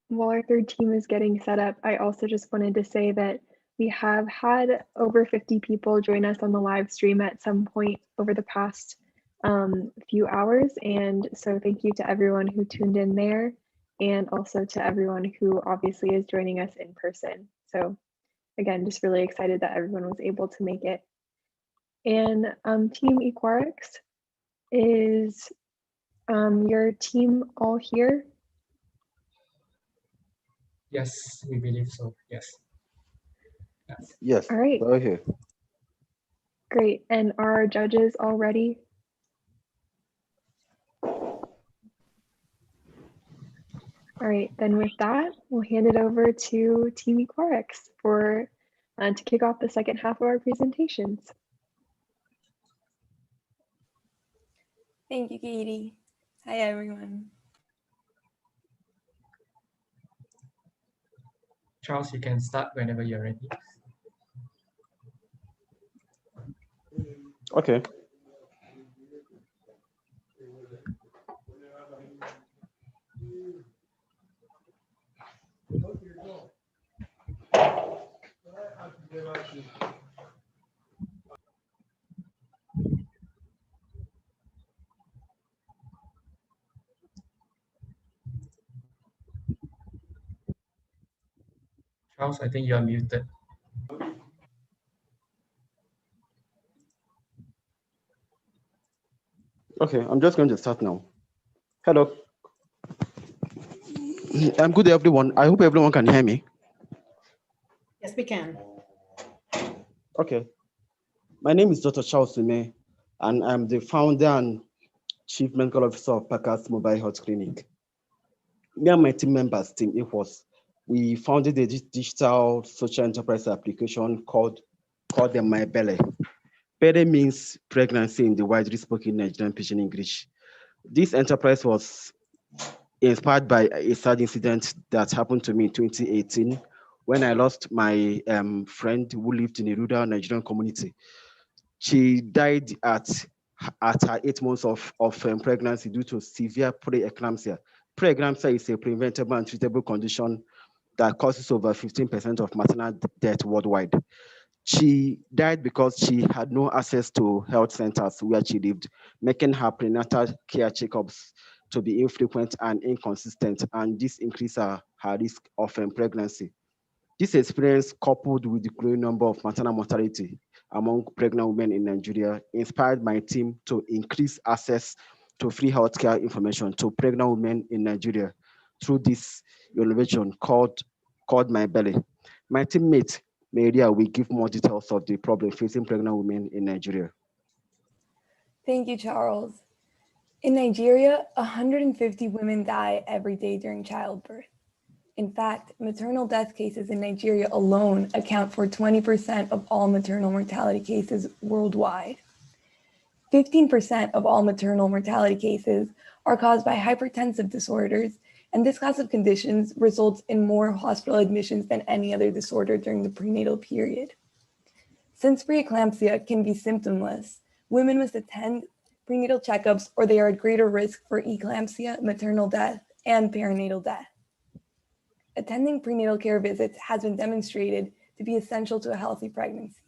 While our third team is getting set up, I also just wanted to say that we have had over 50 people join us on the live stream at some point over the past few hours. And so thank you to everyone who tuned in there, and also to everyone who obviously is joining us in person. So again, just really excited that everyone was able to make it. And Team Ecorex, is your team all here? Yes, we believe so. Yes. Yes. All right. We're here. Great. And are our judges all ready? All right, then with that, we'll hand it over to Team Ecorex for to kick off the second half of our presentations. Thank you, Katie. Hi, everyone. Charles, you can start whenever you're ready. Okay. Charles, I think you are muted. Okay, I'm just going to start now. Hello. I'm good, everyone. I hope everyone can hear me. Yes, we can. Okay. My name is Dr. Charles Suma, and I'm the founder and chief medical officer of Packard's Mobile Health Clinic. Me and my team members, Team EFOS, we founded a digital social enterprise application called the My Belly. Belly means pregnancy in the widely spoken Nigerian Pidgin English. This enterprise was inspired by a sad incident that happened to me in 2018 when I lost my friend who lived in a rural Nigerian community. She died at her 8 months of pregnancy due to severe preeclampsia. Preeclampsia is a preventable and treatable condition that causes over 15% of maternal death worldwide. She died because she had no access to health centers where she lived, making her prenatal care checkups to be infrequent and inconsistent, and this increased her risk of pregnancy. This experience, coupled with the growing number of maternal mortality among pregnant women in Nigeria, inspired my team to increase access to free healthcare information to pregnant women in Nigeria through this innovation called My Belly. My teammate, Maria, will give more details of the problem facing pregnant women in Nigeria. Thank you, Charles. In Nigeria, 150 women die every day during childbirth. In fact, maternal death cases in Nigeria alone account for 20% of all maternal mortality cases worldwide. 15% of all maternal mortality cases are caused by hypertensive disorders, and this class of conditions results in more hospital admissions than any other disorder during the prenatal period. Since preeclampsia can be symptomless, women must attend prenatal checkups or they are at greater risk for eclampsia, maternal death, and perinatal death. Attending prenatal care visits has been demonstrated to be essential to a healthy pregnancy.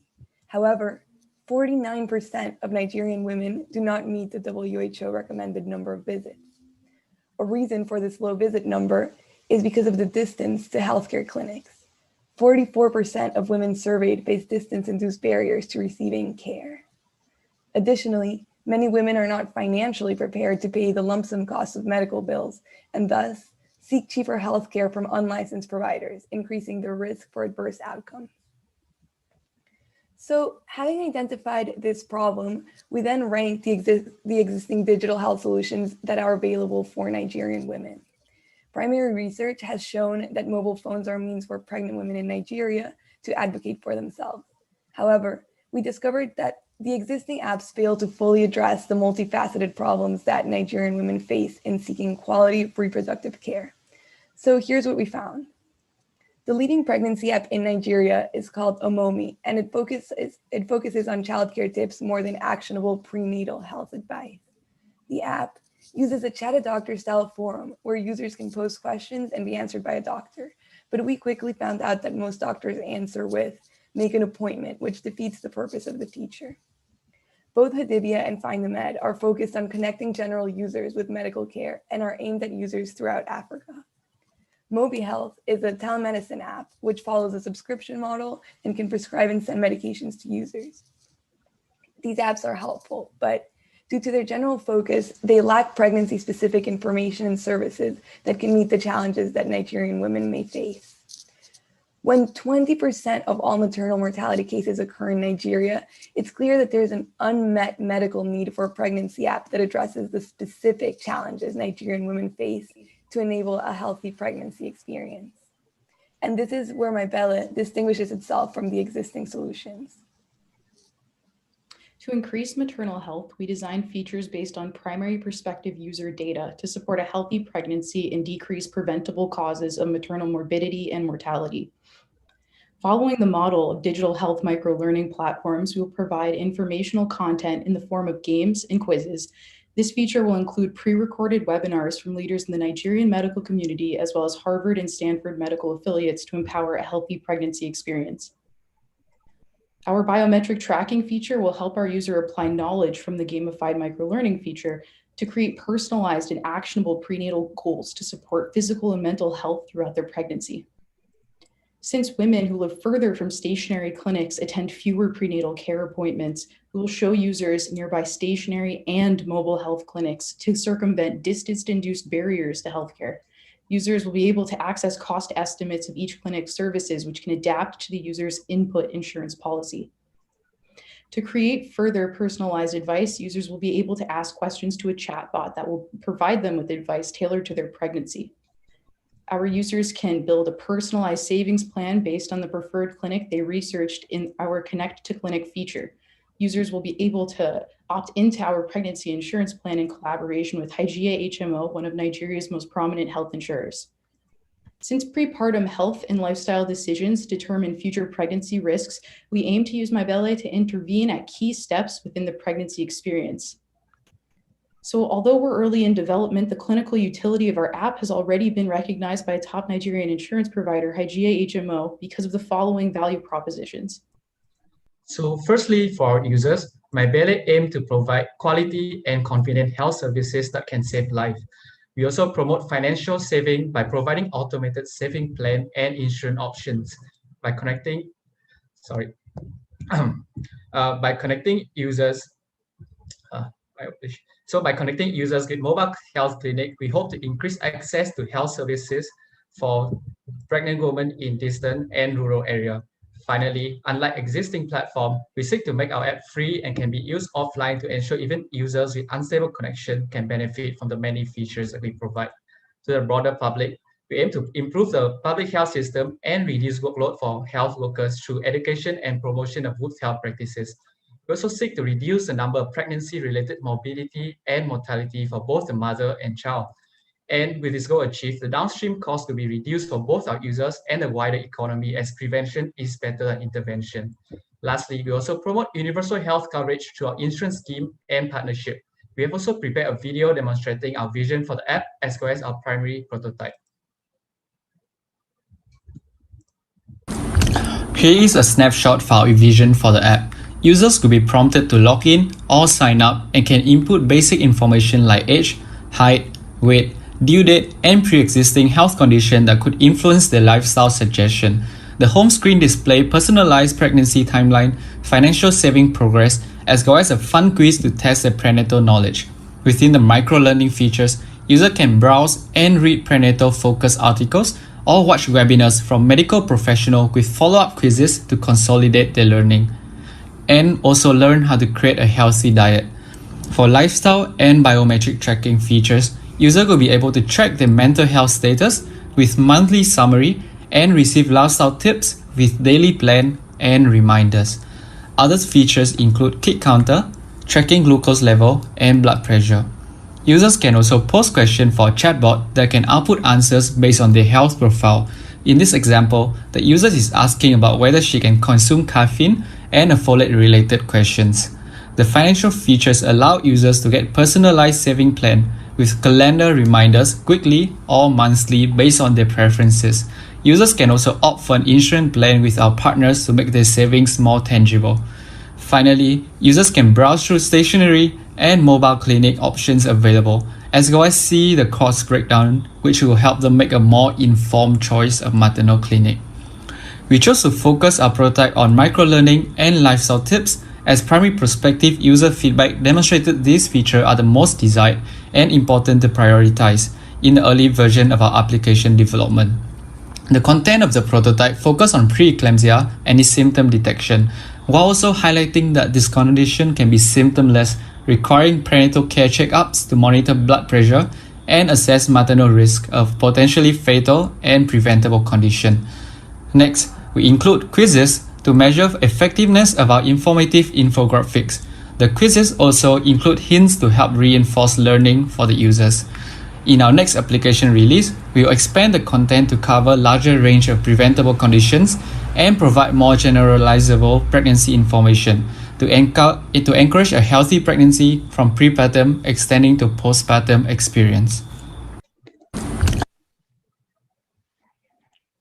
However, 49% of Nigerian women do not meet the WHO recommended number of visits. A reason for this low visit number is because of the distance to healthcare clinics. 44% of women surveyed face distance-induced barriers to receiving care. Additionally, many women are not financially prepared to pay the lump sum costs of medical bills, and thus seek cheaper healthcare from unlicensed providers, increasing their risk for adverse outcomes. So, having identified this problem, we then ranked the existing digital health solutions that are available for Nigerian women. Primary research has shown that mobile phones are a means for pregnant women in Nigeria to advocate for themselves. However, we discovered that the existing apps fail to fully address the multifaceted problems that Nigerian women face in seeking quality reproductive care. So here's what we found. The leading pregnancy app in Nigeria is called Omomi, and it focuses on childcare tips more than actionable prenatal health advice. The app uses a chat a doctor style forum where users can post questions and be answered by a doctor. But we quickly found out that most doctors answer with make an appointment, which defeats the purpose of the feature. Both Hadibia and Find the Med are focused on connecting general users with medical care and are aimed at users throughout Africa. Mobi Health is a telemedicine app which follows a subscription model and can prescribe and send medications to users. These apps are helpful, but due to their general focus, they lack pregnancy-specific information and services that can meet the challenges that Nigerian women may face. When 20% of all maternal mortality cases occur in Nigeria, it's clear that there's an unmet medical need for a pregnancy app that addresses the specific challenges Nigerian women face to enable a healthy pregnancy experience. And this is where MyBelle distinguishes itself from the existing solutions. To increase maternal health, we designed features based on primary prospective user data to support a healthy pregnancy and decrease preventable causes of maternal morbidity and mortality. Following the model of digital health microlearning platforms, we will provide informational content in the form of games and quizzes. This feature will include pre-recorded webinars from leaders in the Nigerian medical community, as well as Harvard and Stanford medical affiliates to empower a healthy pregnancy experience. Our biometric tracking feature will help our user apply knowledge from the gamified microlearning feature to create personalized and actionable prenatal goals to support physical and mental health throughout their pregnancy. Since women who live further from stationary clinics attend fewer prenatal care appointments, we will show users nearby stationary and mobile health clinics to circumvent distance-induced barriers to healthcare. Users will be able to access cost estimates of each clinic's services, which can adapt to the user's input insurance policy. To create further personalized advice, users will be able to ask questions to a chatbot that will provide them with advice tailored to their pregnancy. Our users can build a personalized savings plan based on the preferred clinic they researched in our Connect to Clinic feature. Users will be able to opt into our pregnancy insurance plan in collaboration with Hygia HMO, one of Nigeria's most prominent health insurers. Since prepartum health and lifestyle decisions determine future pregnancy risks, we aim to use MyBelle to intervene at key steps within the pregnancy experience. So although we're early in development, the clinical utility of our app has already been recognized by a top Nigerian insurance provider, Hygia HMO, because of the following value propositions. So firstly, for our users, MyBelle aims to provide quality and convenient health services that can save lives. We also promote financial saving by providing automated saving plan and insurance options by connecting, by connecting users with mobile health clinic, we hope to increase access to health services for pregnant women in distant and rural areas. Finally, unlike existing platforms, we seek to make our app free and can be used offline to ensure even users with unstable connection can benefit from the many features that we provide. To the broader public, we aim to improve the public health system and reduce workload for health workers through education and promotion of good health practices. We also seek to reduce the number of pregnancy-related morbidity and mortality for both the mother and child. And with this goal achieved, the downstream cost will be reduced for both our users and the wider economy, as prevention is better than intervention. Lastly, we also promote universal health coverage through our insurance scheme and partnership. We have also prepared a video demonstrating our vision for the app as well as our primary prototype. Here is a snapshot for our vision for the app. Users could be prompted to log in or sign up and can input basic information like age, height, weight, due date, and pre-existing health condition that could influence their lifestyle suggestion. The home screen display personalized pregnancy timeline, financial saving progress, as well as a fun quiz to test their prenatal knowledge. Within the micro-learning features, user can browse and read prenatal focus articles or watch webinars from medical professionals with follow-up quizzes to consolidate their learning. And also learn how to create a healthy diet. For lifestyle and biometric tracking features, users will be able to track their mental health status with monthly summary and receive lifestyle tips with daily plan and reminders. Other features include kick counter, tracking glucose level, and blood pressure. Users can also post questions for a chatbot that can output answers based on their health profile. In this example, the user is asking about whether she can consume caffeine and a folate-related questions. The financial features allow users to get personalized saving plan with calendar reminders quickly or monthly based on their preferences. Users can also opt for an insurance plan with our partners to make their savings more tangible. Finally, users can browse through stationary and mobile clinic options available, as well as see the cost breakdown, which will help them make a more informed choice of maternal clinic. We chose to focus our prototype on microlearning and lifestyle tips, as primary prospective user feedback demonstrated these features are the most desired and important to prioritize in the early version of our application development. The content of the prototype focused on preeclampsia and its symptom detection, while also highlighting that this condition can be symptomless, requiring prenatal care checkups to monitor blood pressure and assess maternal risk of potentially fatal and preventable condition. Next, we include quizzes to measure effectiveness of our informative infographics. The quizzes also include hints to help reinforce learning for the users. In our next application release, we will expand the content to cover a larger range of preventable conditions and provide more generalizable pregnancy information to encourage a healthy pregnancy from prepartum extending to postpartum experience.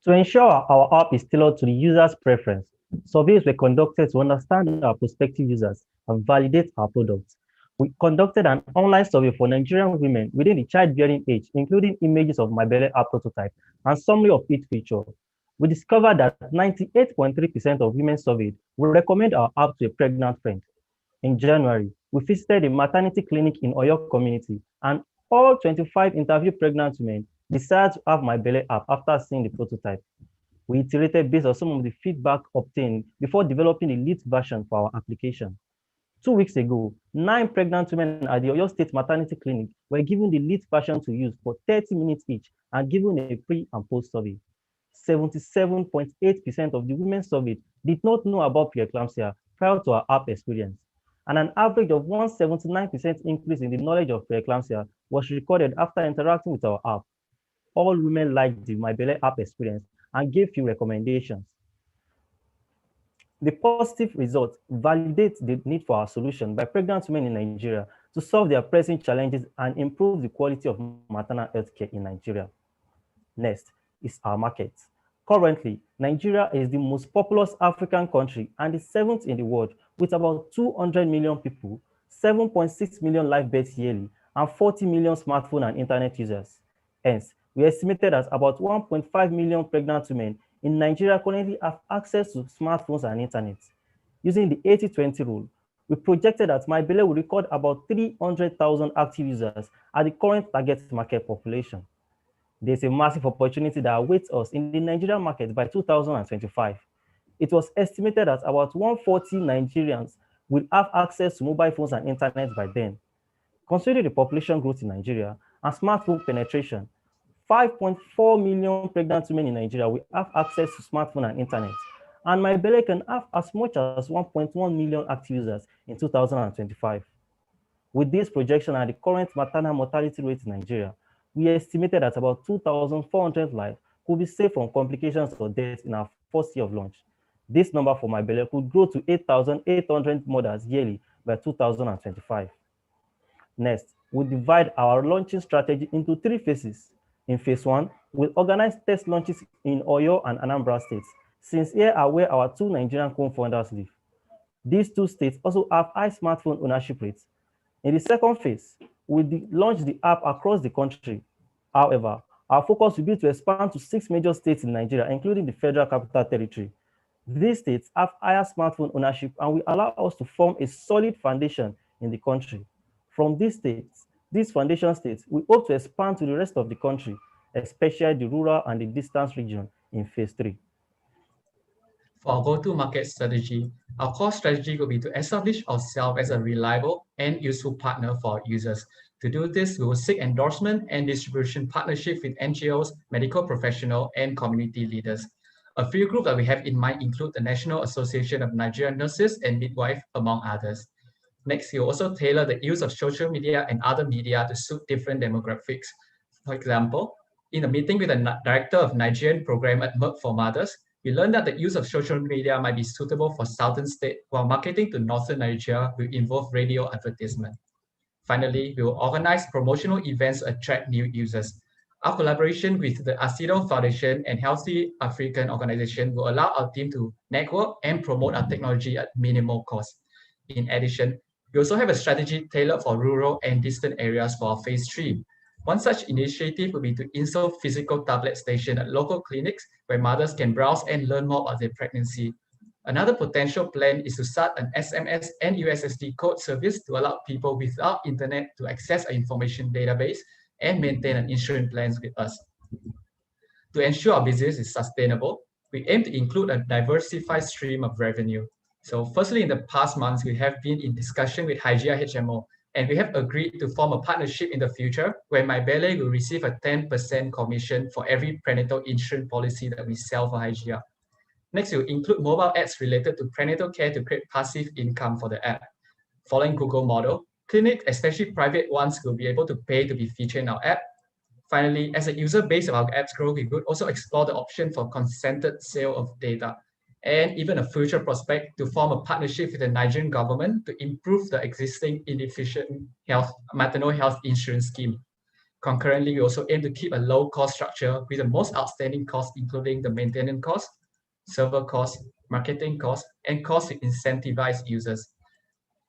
To ensure our app is tailored to the user's preference, surveys were conducted to understand our prospective users and validate our products. We conducted an online survey for Nigerian women within the childbearing age, including images of MyBelle app prototype and summary of each feature. We discovered that 98.3% of women surveyed will recommend our app to a pregnant friend. In January, we visited a maternity clinic in Oyo community, and all 25 interviewed pregnant women decided to have MyBelle app after seeing the prototype. We iterated based on some of the feedback obtained before developing the lead version for our application. 2 weeks ago, 9 pregnant women at the Oyo State Maternity Clinic were given the lead version to use for 30 minutes each and given a pre and post survey. 77.8% of the women surveyed did not know about preeclampsia prior to our app experience, and an average of 179% increase in the knowledge of preeclampsia was recorded after interacting with our app. All women liked the MyBelle app experience and gave few recommendations. The positive results validate the need for our solution by pregnant women in Nigeria to solve their pressing challenges and improve the quality of maternal health care in Nigeria. Next is our market. Currently, Nigeria is the most populous African country and the 7th in the world, with about 200 million people, 7.6 million live births yearly, and 40 million smartphone and internet users. Hence, we estimated that about 1.5 million pregnant women in Nigeria currently have access to smartphones and internet. Using the 80-20 rule, we projected that MyBelle will record about 300,000 active users at the current target market population. There's a massive opportunity that awaits us in the Nigerian market by 2025. It was estimated that about 140 Nigerians will have access to mobile phones and internet by then. Considering the population growth in Nigeria and smartphone penetration, 5.4 million pregnant women in Nigeria will have access to smartphone and internet, and MyBelle can have as much as 1.1 million active users in 2025. With this projection and the current maternal mortality rate in Nigeria, we estimated that about 2,400 lives could be saved from complications or deaths in our first year of launch. This number for MyBelle could grow to 8,800 mothers yearly by 2025. Next, we divide our launching strategy into 3 phases. In phase 1, we'll organize test launches in Oyo and Anambra states, since here are where our 2 Nigerian co-founders live. These 2 states also have high smartphone ownership rates. In the second phase, we'll launch the app across the country. However, our focus will be to expand to 6 major states in Nigeria, including the Federal Capital Territory. These states have higher smartphone ownership and will allow us to form a solid foundation in the country. From these foundation states, we hope to expand to the rest of the country, especially the rural and the distance region in phase 3. For our go-to-market strategy, our core strategy will be to establish ourselves as a reliable and useful partner for our users. To do this, we will seek endorsement and distribution partnership with NGOs, medical professionals, and community leaders. A few groups that we have in mind include the National Association of Nigerian Nurses and Midwives, among others. Next, you also tailor the use of social media and other media to suit different demographics. For example, in a meeting with the director of Nigerian program at Merck for Mothers, we learned that the use of social media might be suitable for southern states, while marketing to northern Nigeria will involve radio advertisement. Finally, we will organize promotional events to attract new users. Our collaboration with the ASIDO Foundation and Healthy African Organization will allow our team to network and promote our technology at minimal cost. In addition, we also have a strategy tailored for rural and distant areas for our phase 3. One such initiative would be to install physical tablet station at local clinics where mothers can browse and learn more about their pregnancy. Another potential plan is to start an SMS and USSD code service to allow people without internet to access our information database and maintain an insurance plans with us. To ensure our business is sustainable, we aim to include a diversified stream of revenue. So firstly, in the past months, we have been in discussion with Hygia HMO, and we have agreed to form a partnership in the future where MyBele will receive a 10% commission for every prenatal insurance policy that we sell for Hygia. Next, we'll include mobile ads related to prenatal care to create passive income for the app. Following Google model, clinics, especially private ones, will be able to pay to be featured in our app. Finally, as a user base of our apps grow, we could also explore the option for consented sale of data and even a future prospect to form a partnership with the Nigerian government to improve the existing inefficient maternal health insurance scheme. Concurrently, we also aim to keep a low cost structure with the most outstanding costs, including the maintenance cost, server costs, marketing costs, and costs to incentivize users.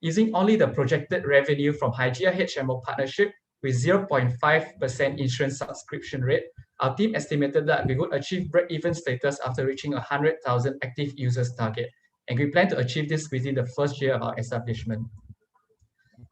Using only the projected revenue from Hygia HMO partnership with 0.5% insurance subscription rate, our team estimated that we would achieve break-even status after reaching 100,000 active users target, and we plan to achieve this within the first year of our establishment.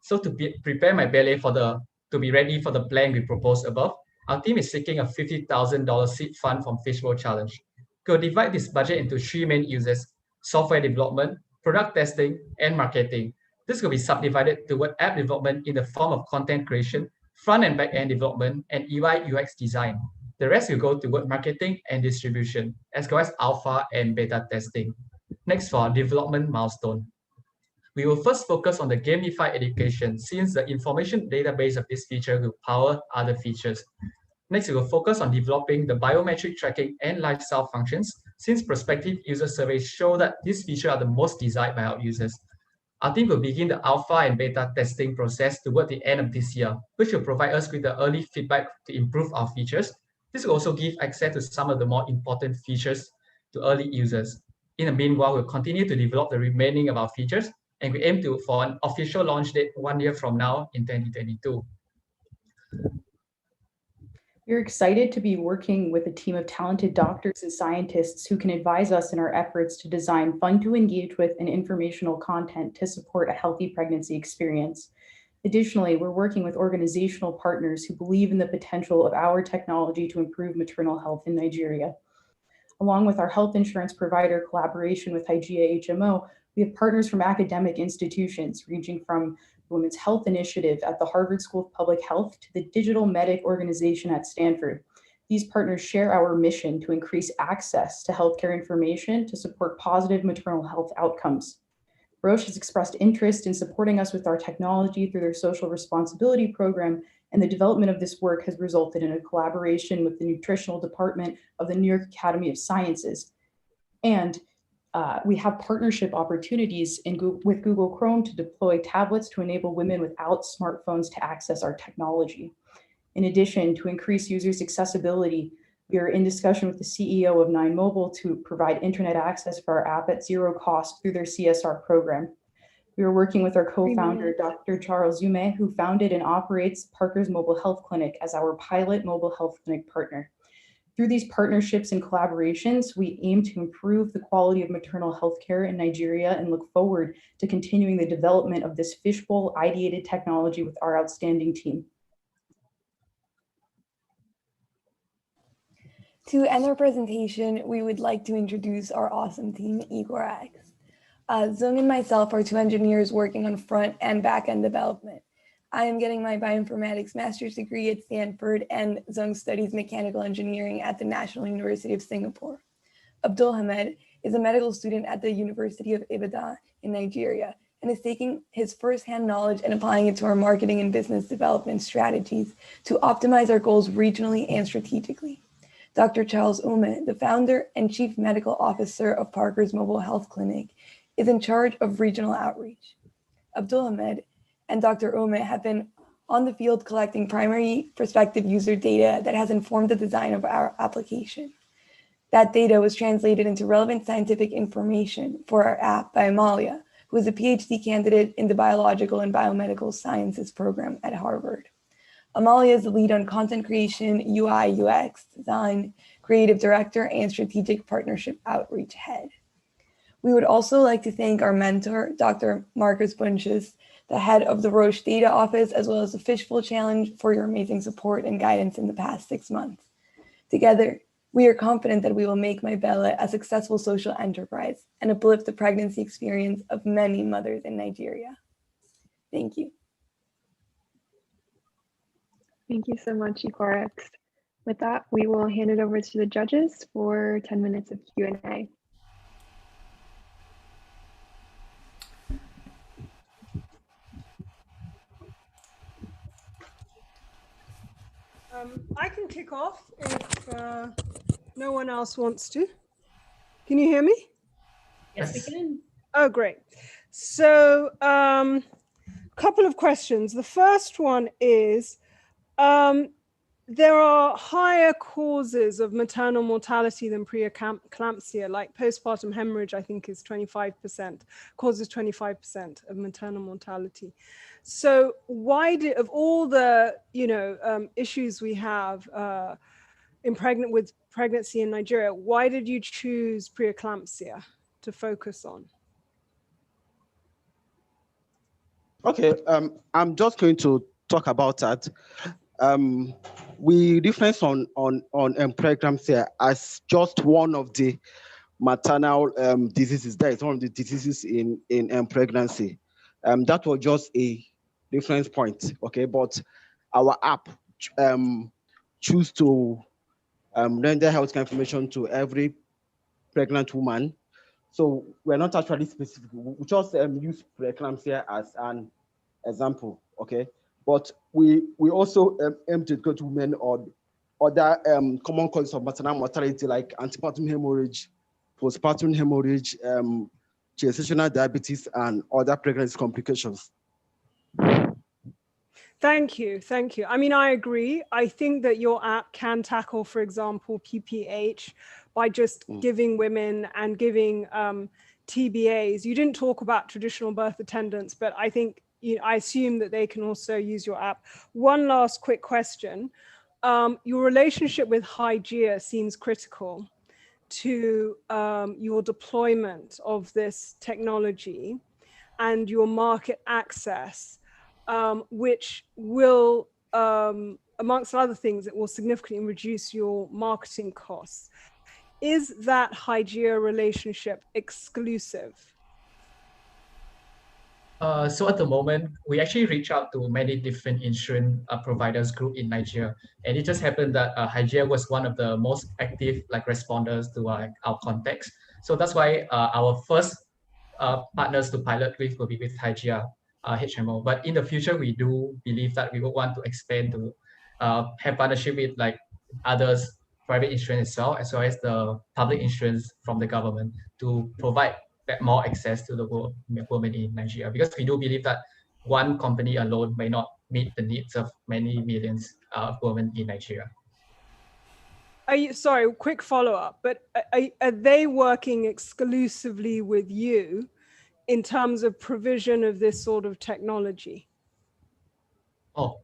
So to prepare MyBele to be ready for the plan we proposed above, our team is seeking a $50,000 seed fund from Fishbowl Challenge. We'll divide this budget into 3 main uses: software development, product testing, and marketing. This will be subdivided toward app development in the form of content creation, front and back end development, and UI UX design. The rest will go toward marketing and distribution, as well as alpha and beta testing. Next, for our development milestone. We will first focus on the gamified education, since the information database of this feature will power other features. Next, we will focus on developing the biometric tracking and lifestyle functions, since prospective user surveys show that these features are the most desired by our users. Our team will begin the alpha and beta testing process toward the end of this year, which will provide us with the early feedback to improve our features. This will also give access to some of the more important features to early users. In the meanwhile, we'll continue to develop the remaining of our features, and we aim for an official launch date 1 year from now in 2022. We're excited to be working with a team of talented doctors and scientists who can advise us in our efforts to design fun to engage with and informational content to support a healthy pregnancy experience. Additionally, we're working with organizational partners who believe in the potential of our technology to improve maternal health in Nigeria. Along with our health insurance provider collaboration with Hygia HMO, we have partners from academic institutions ranging from Women's Health Initiative at the Harvard School of Public Health to the Digital Medic Organization at Stanford. These partners share our mission to increase access to healthcare information to support positive maternal health outcomes. Roche has expressed interest in supporting us with our technology through their social responsibility program, and the development of this work has resulted in a collaboration with the nutritional department of the New York Academy of Sciences. And we have partnership opportunities with Google Chrome to deploy tablets to enable women without smartphones to access our technology. In addition, to increase users' accessibility, we are in discussion with the CEO of 9Mobile to provide internet access for our app at zero cost through their CSR program. We are working with our co-founder, Dr. Charles Zume, who founded and operates Parker's Mobile Health Clinic as our pilot mobile health clinic partner. Through these partnerships and collaborations, we aim to improve the quality of maternal health care in Nigeria and look forward to continuing the development of this fishbowl ideated technology with our outstanding team. To end our presentation, we would like to introduce our awesome team, Ecorex. Zung and myself are 2 engineers working on front and back end development. I am getting my bioinformatics master's degree at Stanford, and Zung studies mechanical engineering at the National University of Singapore. Abdul Hamed is a medical student at the University of Ibadan in Nigeria and is taking his firsthand knowledge and applying it to our marketing and business development strategies to optimize our goals regionally and strategically. Dr. Charles Ume, the founder and chief medical officer of Parker's Mobile Health Clinic, is in charge of regional outreach. Abdul Hamed and Dr. Ume have been on the field collecting primary prospective user data that has informed the design of our application. That data was translated into relevant scientific information for our app by Amalia, who is a PhD candidate in the Biological and Biomedical Sciences program at Harvard. Amalia is the lead on content creation, UI, UX, design, creative director, and strategic partnership outreach head. We would also like to thank our mentor, Dr. Marcus Bunches, the head of the Roche Data Office, as well as the Fishbowl Challenge, for your amazing support and guidance in the past 6 months. Together, we are confident that we will make MyBella a successful social enterprise and uplift the pregnancy experience of many mothers in Nigeria. Thank you. Thank you so much, Ecorex. With that, we will hand it over to the judges for 10 minutes of Q&A. I can kick off if no one else wants to. Can you hear me? Yes, we can. Oh, great. So a couple of questions. The first one is, there are higher causes of maternal mortality than preeclampsia, like postpartum hemorrhage, I think is 25%, causes 25% of maternal mortality. So why did, of all the, issues we have with pregnancy in Nigeria, why did you choose preeclampsia to focus on? Okay, I'm just going to talk about that. We reference on preeclampsia as just one of the maternal diseases. That is one of the diseases in pregnancy. That was just a reference point, okay? But our app choose to render healthcare information to every pregnant woman. So we're not actually specific. We just use preeclampsia as an example, okay? But we also aim to go to women or other common causes of maternal mortality like antepartum hemorrhage, postpartum hemorrhage, gestational diabetes, and other pregnancy complications. Thank you. I mean, I agree. I think that your app can tackle, for example, PPH by just giving women and giving TBAs. You didn't talk about traditional birth attendants, but I think I assume that they can also use your app. One last quick question. Your relationship with Hygieia seems critical to your deployment of this technology and your market access, which will, amongst other things, it will significantly reduce your marketing costs. Is that Hygieia relationship exclusive? So at the moment, we actually reach out to many different insurance providers group in Nigeria, and it just happened that Hygieia was one of the most active responders to our contacts. So that's why our first partners to pilot with will be with Hygieia HMO. But in the future, we do believe that we will want to expand to have partnership with others, private insurance as well as the public insurance from the government to provide more access to the women in Nigeria, because we do believe that one company alone may not meet the needs of many millions of women in Nigeria. Sorry, quick follow-up, but are they working exclusively with you in terms of provision of this sort of technology? So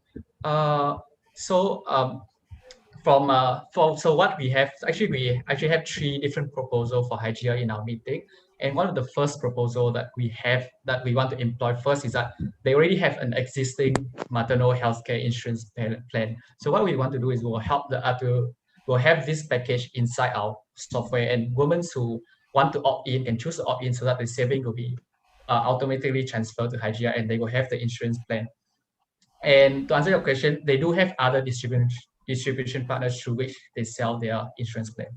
what we have, we actually have 3 different proposals for Hygieia in our meeting. And one of the first proposal that we have that we want to employ first is that they already have an existing maternal healthcare insurance plan. So what we want to do is we'll help we'll have this package inside our software, and women who want to opt in can choose to opt in so that the saving will be automatically transferred to Hygieia and they will have the insurance plan. And to answer your question, they do have other distribution partners through which they sell their insurance plan.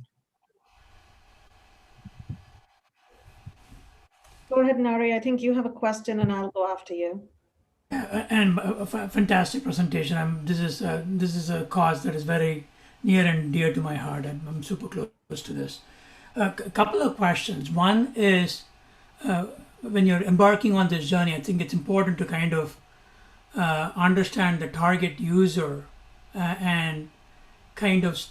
Go ahead, Nari. I think you have a question and I'll go after you. And a fantastic presentation. This is a cause that is very near and dear to my heart. I'm super close to this. A couple of questions. One is, when you're embarking on this journey, I think it's important to kind of understand the target user and kind of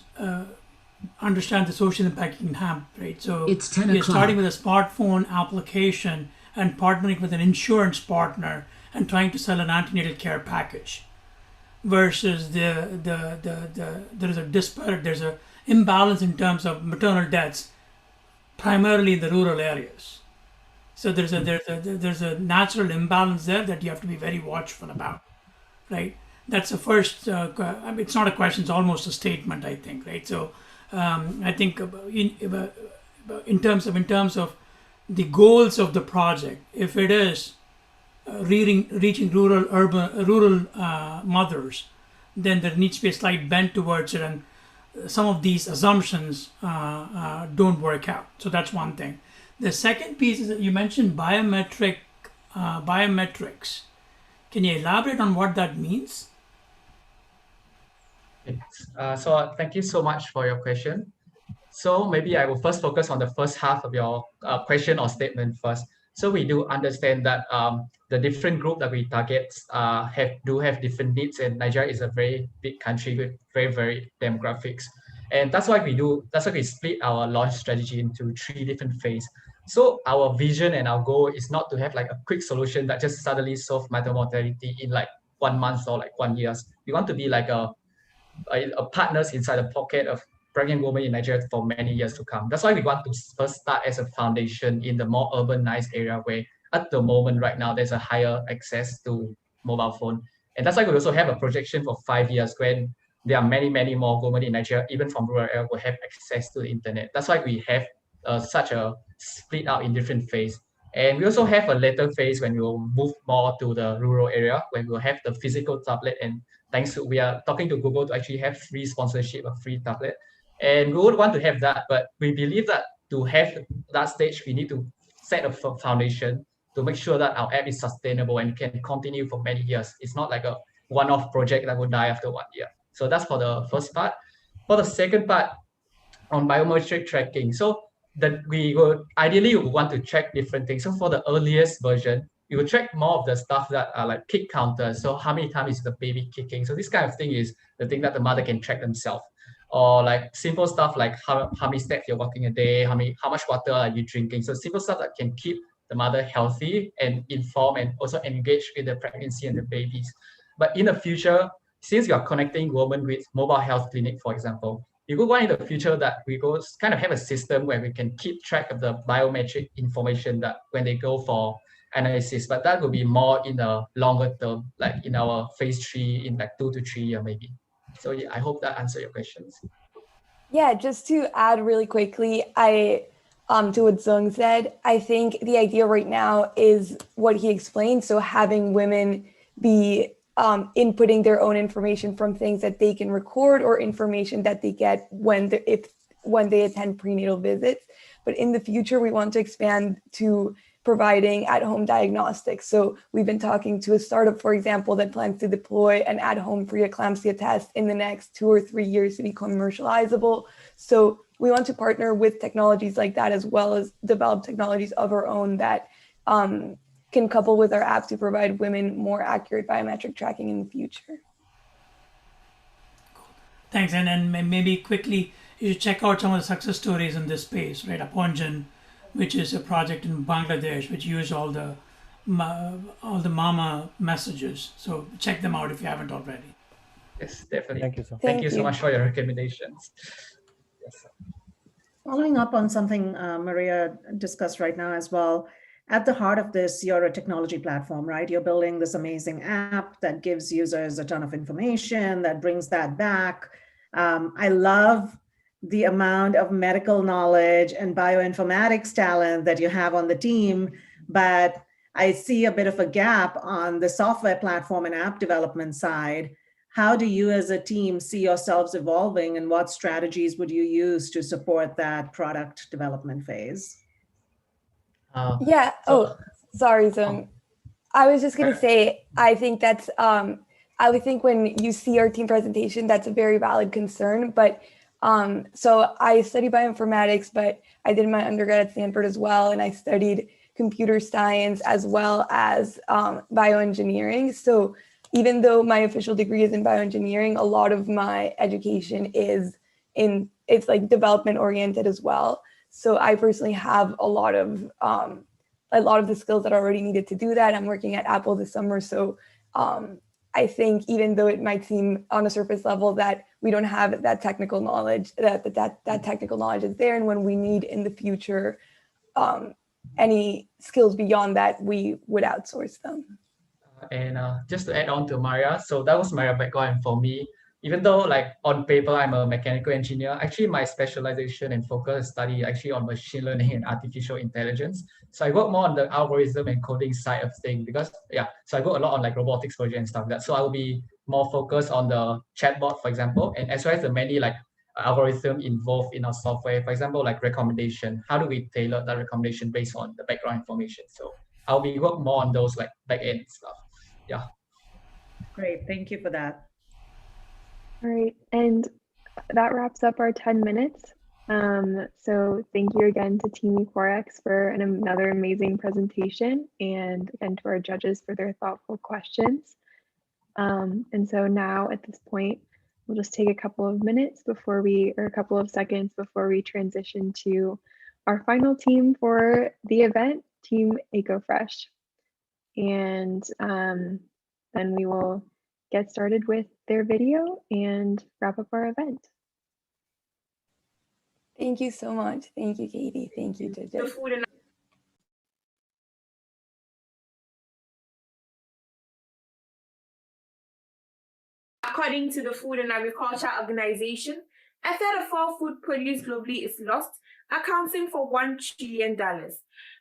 understand the social impact you can have, right? So It's 10 you're o'clock. starting with a smartphone application and partnering with an insurance partner and trying to sell an antenatal care package, versus there's a imbalance in terms of maternal deaths, primarily in the rural areas. So there's a natural imbalance there that you have to be very watchful about, right? That's the first. It's not a question; it's almost a statement, I think, right? So I think in terms of the goals of the project, if it is reaching rural mothers, then there needs to be a slight bend towards it, and some of these assumptions don't work out. So that's one thing. The second piece is that you mentioned biometrics. Can you elaborate on what that means? So thank you so much for your question. So maybe I will first focus on the first half of your question or statement first. So we do understand that the different group that we target have different needs, and Nigeria is a very big country with very demographics, and that's why we split our launch strategy into 3 different phases. So our vision and our goal is not to have like a quick solution that just suddenly solve maternal mortality in like 1 month or like 1 year. We want to be like a partners inside the pocket of pregnant women in Nigeria for many years to come. That's why we want to first start as a foundation in the more urbanized area where at the moment right now there's a higher access to mobile phone. And that's why we also have a projection for 5 years when there are many more women in Nigeria, even from rural area, will have access to the internet. That's why we have such a split out in different phases. And we also have a later phase when we will move more to the rural area, when we'll have the physical tablet. And thanks to, we are talking to Google to actually have free sponsorship of free tablet. And we would want to have that, but we believe that to have that stage, we need to set a foundation to make sure that our app is sustainable and can continue for many years. It's not like a one-off project that will die after 1 year. So that's for the first part. For the second part, on biometric tracking. So that we would ideally want to track different things. So for the earliest version, we will track more of the stuff that are like kick counters. So how many times is the baby kicking? So this kind of thing is the thing that the mother can track themselves. Or like simple stuff like how many steps you're walking a day, how much water are you drinking. So simple stuff that can keep the mother healthy and informed and also engaged with the pregnancy and the babies. But in the future, since we are connecting women with mobile health clinic, for example, we could want in the future that we go kind of have a system where we can keep track of the biometric information that when they go for analysis, but that will be more in the longer term, like in our phase 3 in like 2 to 3 years maybe. So yeah, I hope that answers your questions. Yeah, just to add really quickly, to what Zung said, I think the idea right now is what he explained. So having women be inputting their own information from things that they can record or information that they get when they attend prenatal visits. But in the future, we want to expand to providing at-home diagnostics. So we've been talking to a startup, for example, that plans to deploy an at-home preeclampsia test in the next 2 or 3 years to be commercializable. So we want to partner with technologies like that, as well as develop technologies of our own that can couple with our app to provide women more accurate biometric tracking in the future. Thanks. And then maybe quickly, you should check out some of the success stories in this space, right? Aponjan, which is a project in Bangladesh, which use all the mama messages. So check them out if you haven't already. Yes, definitely. Thank you, sir. Thank you so much for your recommendations. Yes. Following up on something Maria discussed right now as well, at the heart of this, you're a technology platform, right? You're building this amazing app that gives users a ton of information, that brings that back. I love the amount of medical knowledge and bioinformatics talent that you have on the team, but I see a bit of a gap on the software platform and app development side. How do you as a team see yourselves evolving, and what strategies would you use to support that product development phase? Yeah. Sorry, Zung. I was just going to say, I think that's, I would think when you see our team presentation, that's a very valid concern. But so I study bioinformatics, but I did my undergrad at Stanford as well. And I studied computer science as well as bioengineering. So even though my official degree is in bioengineering, a lot of my education is it's like development oriented as well. So I personally have a lot of the skills that are already needed to do that. I'm working at Apple this summer. So I think even though it might seem on a surface level that we don't have that technical knowledge, that technical knowledge is there. And when we need in the future any skills beyond that, we would outsource them. And just to add on to Maria, so that was Maria's background for me. Even though like on paper, I'm a mechanical engineer, actually my specialization and focus study actually on machine learning and artificial intelligence. So I work more on the algorithm and coding side of things because so I work a lot on like robotics project and stuff like that. So I will be more focused on the chatbot, for example, and as well as the many like algorithm involved in our software. For example, like recommendation, how do we tailor that recommendation based on the background information? So I'll be work more on those like back end stuff. Yeah. Great, thank you for that. All right, and that wraps up our 10 minutes. So thank you again to Team Ecorex for another amazing presentation, and again to our judges for their thoughtful questions. And so now at this point, we'll just take a couple of minutes before a couple of seconds before we transition to our final team for the event, Team EcoFresh. And then we will get started with their video and wrap up our event. Thank you so much. Thank you, Katie. Thank you, judges. According to the Food and Agriculture Organization, a third of all food produced globally is lost, accounting for $1 trillion.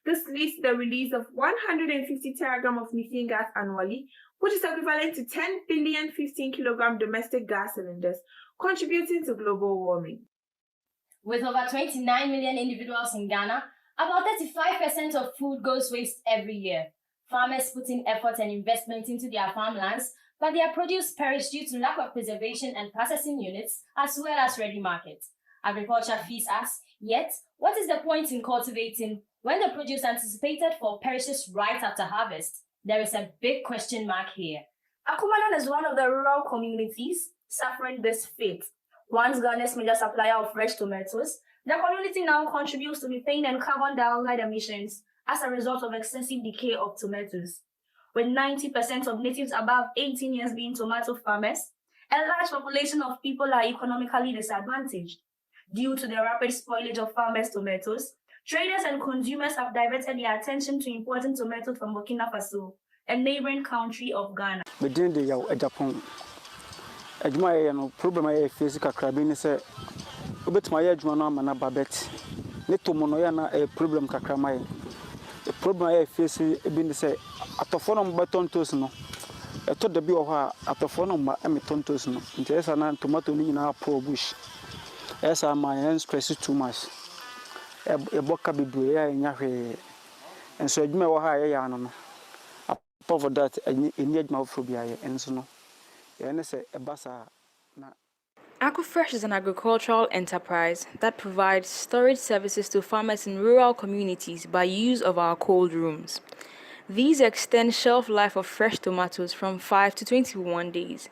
This leads to the release of 150 teragram of methane gas annually, which is equivalent to 10 billion 15 kilogram domestic gas cylinders, contributing to global warming. With over 29 million individuals in Ghana, about 35% of food goes waste every year. Farmers put in effort and investment into their farmlands, but their produce perish due to lack of preservation and processing units, as well as ready markets. Agriculture feeds us, yet what is the point in cultivating when the produce anticipated for perishes right after harvest? There is a big question mark here. Akumadan is one of the rural communities suffering this fate. Once Ghana's major supplier of fresh tomatoes, the community now contributes to methane and carbon dioxide emissions as a result of excessive decay of tomatoes. With 90% of natives above 18 years being tomato farmers, a large population of people are economically disadvantaged. Due to the rapid spoilage of farmers' tomatoes, traders and consumers have diverted their attention to importing tomatoes from Burkina Faso, a neighboring country of Ghana. Within the Japan, a problem I face Kakrabin say, Ubet Maya Juana Mana Babet, Netomonoyana a problem Kakramai. The problem I face been to say, at the phone of Baton Tosno, I thought the bill of her at the phone of my Emiton Tosno, and there's an tomato in our poor bush. As are my hands stressed too much. A boca be brea in Yahweh, and so you may have higher yarn. Apart from that, I need my phobia, and so no. And say a bassa. Ecorex is an agricultural enterprise that provides storage services to farmers in rural communities by use of our cold rooms. These extend shelf life of fresh tomatoes from 5 to 21 days.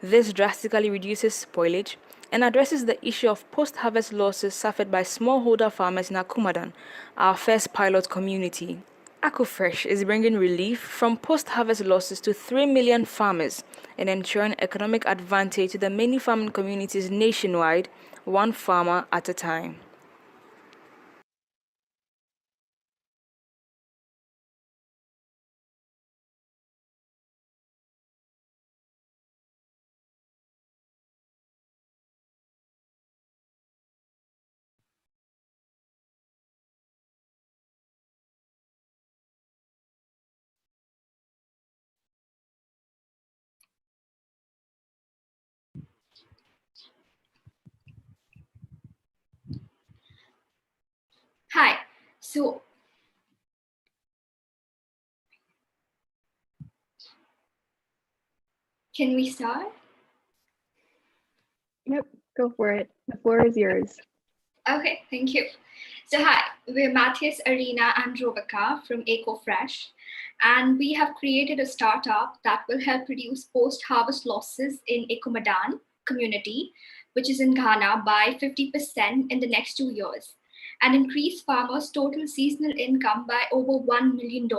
This drastically reduces spoilage and addresses the issue of post-harvest losses suffered by smallholder farmers in Akumadan, our first pilot community. Ecorex is bringing relief from post-harvest losses to 3 million farmers and ensuring economic advantage to the many farming communities nationwide, one farmer at a time. Hi, so can we start? Yep, go for it. The floor is yours. Okay, thank you. So hi, we're Matthias, Arena, and Rovaka from Ecorex, and we have created a startup that will help reduce post-harvest losses in Ecomadan community, which is in Ghana, by 50% in the next 2 years, and increase farmers' total seasonal income by over $1 million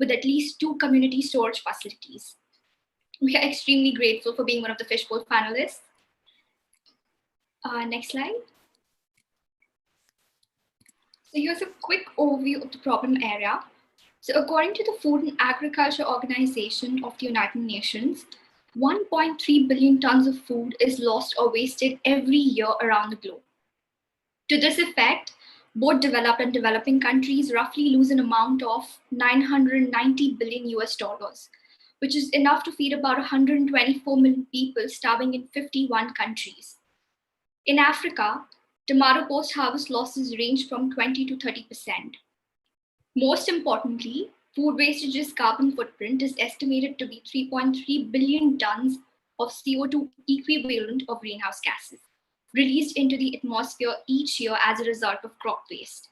with at least 2 community storage facilities. We are extremely grateful for being one of the Fishbowl finalists. Next slide. So here's a quick overview of the problem area. So according to the Food and Agriculture Organization of the United Nations, 1.3 billion tons of food is lost or wasted every year around the globe. To this effect, both developed and developing countries roughly lose an amount of 990 billion US dollars, which is enough to feed about 124 million people starving in 51 countries. In Africa, tomato post-harvest losses range from 20 to 30%. Most importantly, food wastage's carbon footprint is estimated to be 3.3 billion tons of CO2 equivalent of greenhouse gases released into the atmosphere each year as a result of crop waste.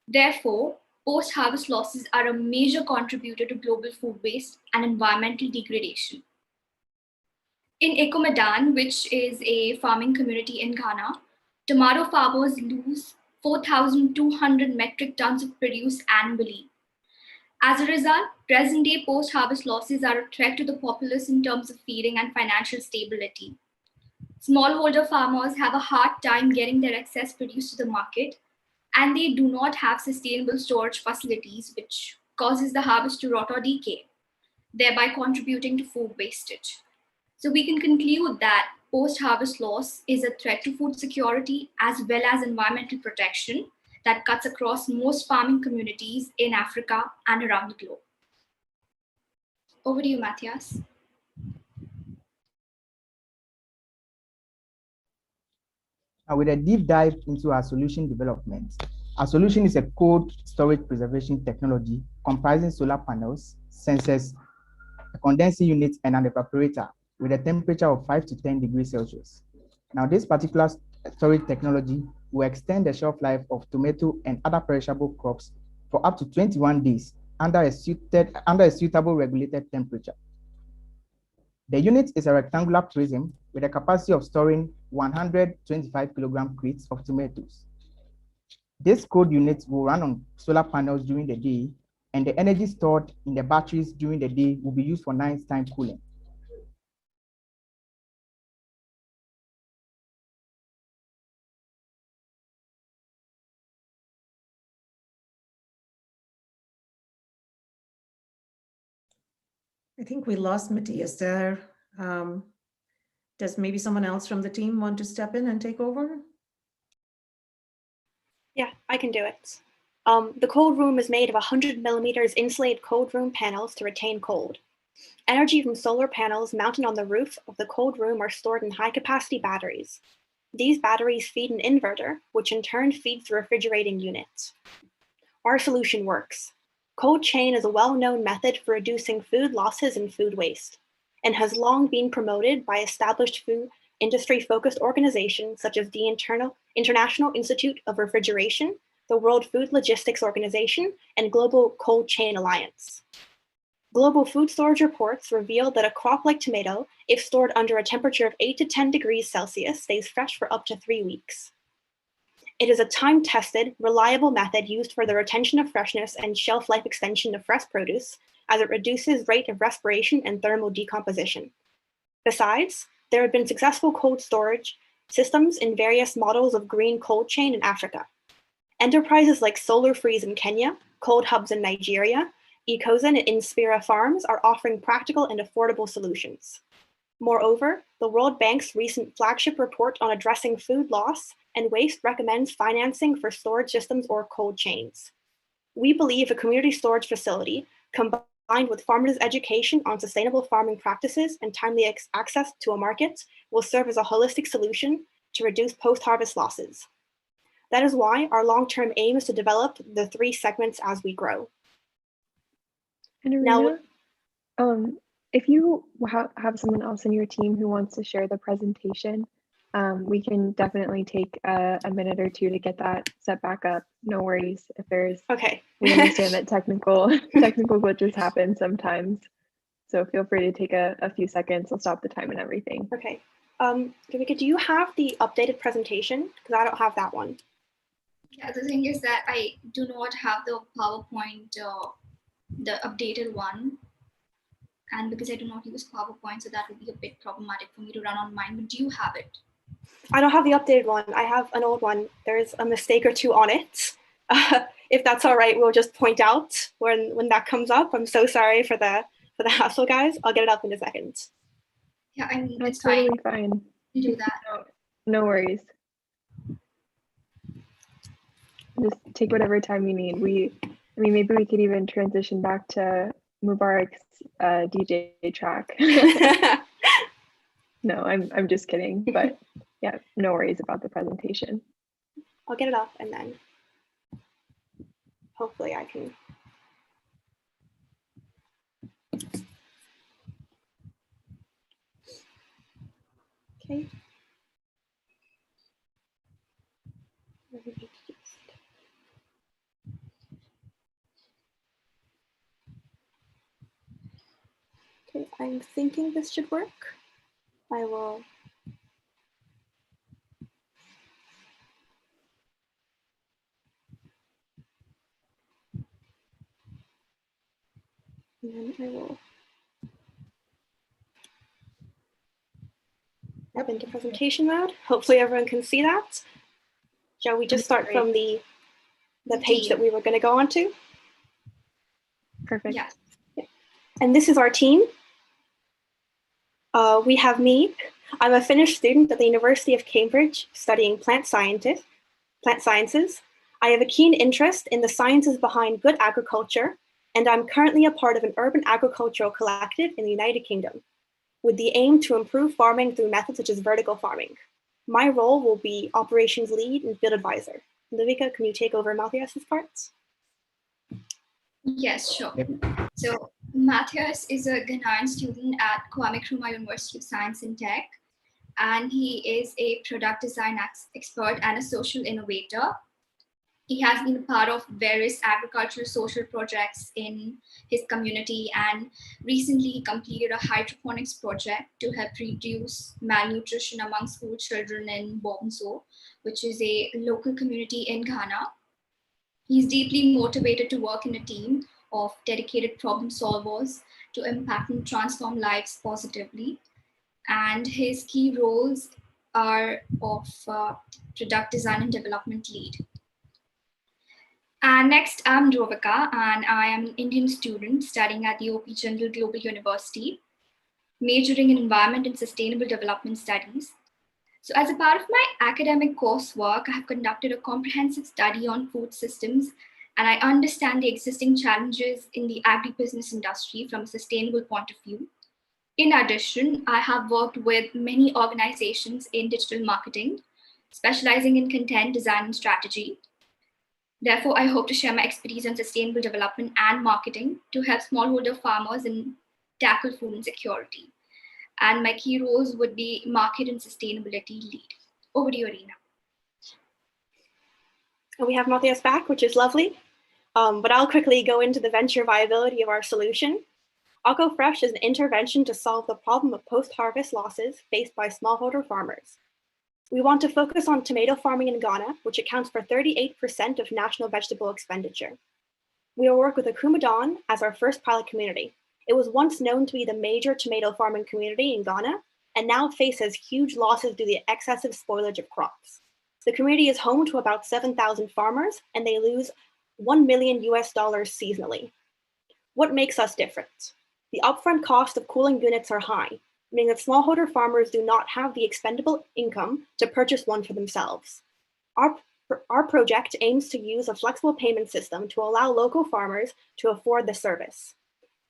Therefore, post-harvest losses are a major contributor to global food waste and environmental degradation. In Ecomadan, which is a farming community in Ghana, tomato farmers lose 4,200 metric tons of produce annually. As a result, present-day post-harvest losses are a threat to the populace in terms of feeding and financial stability. Smallholder farmers have a hard time getting their excess produce to the market, and they do not have sustainable storage facilities, which causes the harvest to rot or decay, thereby contributing to food wastage. So we can conclude that post-harvest loss is a threat to food security as well as environmental protection that cuts across most farming communities in Africa and around the globe. Over to you, Matthias. With a deep dive into our solution development. Our solution is a cold storage preservation technology comprising solar panels, sensors, a condensing unit, and an evaporator with a temperature of 5 to 10 degrees Celsius. Now, this particular storage technology will extend the shelf life of tomato and other perishable crops for up to 21 days under a suitable regulated temperature. The unit is a rectangular prism with a capacity of storing 125 kilogram crates of tomatoes. This cold unit will run on solar panels during the day, and the energy stored in the batteries during the day will be used for nighttime cooling. I think we lost Matthias there. Does maybe someone else from the team want to step in and take over? Yeah, I can do it. The cold room is made of 100 millimeters insulated cold room panels to retain cold. Energy from solar panels mounted on the roof of the cold room are stored in high-capacity batteries. These batteries feed an inverter, which in turn feeds the refrigerating unit. Our solution works. Cold chain is a well-known method for reducing food losses and food waste, and has long been promoted by established food industry-focused organizations such as the International Institute of Refrigeration, the World Food Logistics Organization, and Global Cold Chain Alliance. Global food storage reports reveal that a crop like tomato, if stored under a temperature of 8 to 10 degrees Celsius, stays fresh for up to 3 weeks. It is a time-tested, reliable method used for the retention of freshness and shelf life extension of fresh produce, as it reduces rate of respiration and thermal decomposition. Besides, there have been successful cold storage systems in various models of green cold chain in Africa. Enterprises like Solar Freeze in Kenya, Cold Hubs in Nigeria, Ecozen and Inspira Farms are offering practical and affordable solutions. Moreover, the World Bank's recent flagship report on addressing food loss and waste recommends financing for storage systems or cold chains. We believe a community storage facility, combined with farmers' education on sustainable farming practices and timely access to a market, will serve as a holistic solution to reduce post-harvest losses. That is why our long-term aim is to develop the 3 segments as we grow. And Arena, if you have someone else in your team who wants to share the presentation, We can definitely take a minute or two to get that set back up. No worries if there's. Okay. We understand that technical glitches happen sometimes. So feel free to take a few seconds. I'll stop the time and everything. Okay. Devika, do you have the updated presentation? Because I don't have that one. Yeah, the thing is that I do not have the PowerPoint, the updated one. And because I do not use PowerPoint, so that would be a bit problematic for me to run on mine. But do you have it? I don't have the updated one. I have an old one. There's a mistake or two on it. If that's all right, we'll just point out when that comes up. I'm so sorry for the hassle, guys. I'll get it up in a second. Yeah, I mean, That's it's totally fine. You do that. No worries. Just take whatever time you need. Maybe we could even transition back to Mubarak's DJ track. No, I'm just kidding. But yeah, no worries about the presentation. I'll get it up and then hopefully I can. Okay. Okay, I'm thinking this should work. I will. And then I will up into presentation mode. Hopefully everyone can see that. Shall we just start from the page that we were going to go on to? Perfect. Yes. And this is our team. We have me. I'm a Finnish student at the University of Cambridge studying plant sciences. I have a keen interest in the sciences behind good agriculture, and I'm currently a part of an urban agricultural collective in the United Kingdom, with the aim to improve farming through methods such as vertical farming. My role will be operations lead and field advisor. Livika, can you take over Matthias's parts? Yes, sure. So Matthias is a Ghanaian student at Kwame Nkrumah University of Science and Tech, and he is a product design expert and a social innovator. He has been a part of various agricultural social projects in his community, and recently he completed a hydroponics project to help reduce malnutrition among school children in Bomso, which is a local community in Ghana. He's deeply motivated to work in a team of dedicated problem solvers to impact and transform lives positively. And his key roles are of product design and development lead. And next, I'm Drovika, and I am an Indian student studying at the OP Jindal Global University, majoring in environment and sustainable development studies. So as a part of my academic coursework, I have conducted a comprehensive study on food systems, and I understand the existing challenges in the agribusiness industry from a sustainable point of view. In addition, I have worked with many organizations in digital marketing, specializing in content design and strategy. Therefore, I hope to share my expertise on sustainable development and marketing to help smallholder farmers and tackle food insecurity. And my key roles would be market and sustainability lead. Over to you, Arina. And we have Matthias back, which is lovely. But I'll quickly go into the venture viability of our solution. Ecorex is an intervention to solve the problem of post-harvest losses faced by smallholder farmers. We want to focus on tomato farming in Ghana, which accounts for 38% of national vegetable expenditure. We will work with Akumadon as our first pilot community. It was once known to be the major tomato farming community in Ghana, and now faces huge losses due to the excessive spoilage of crops. The community is home to about 7,000 farmers, and they lose $1 million seasonally. What makes us different? The upfront cost of cooling units are high, meaning that smallholder farmers do not have the expendable income to purchase one for themselves. Our project aims to use a flexible payment system to allow local farmers to afford the service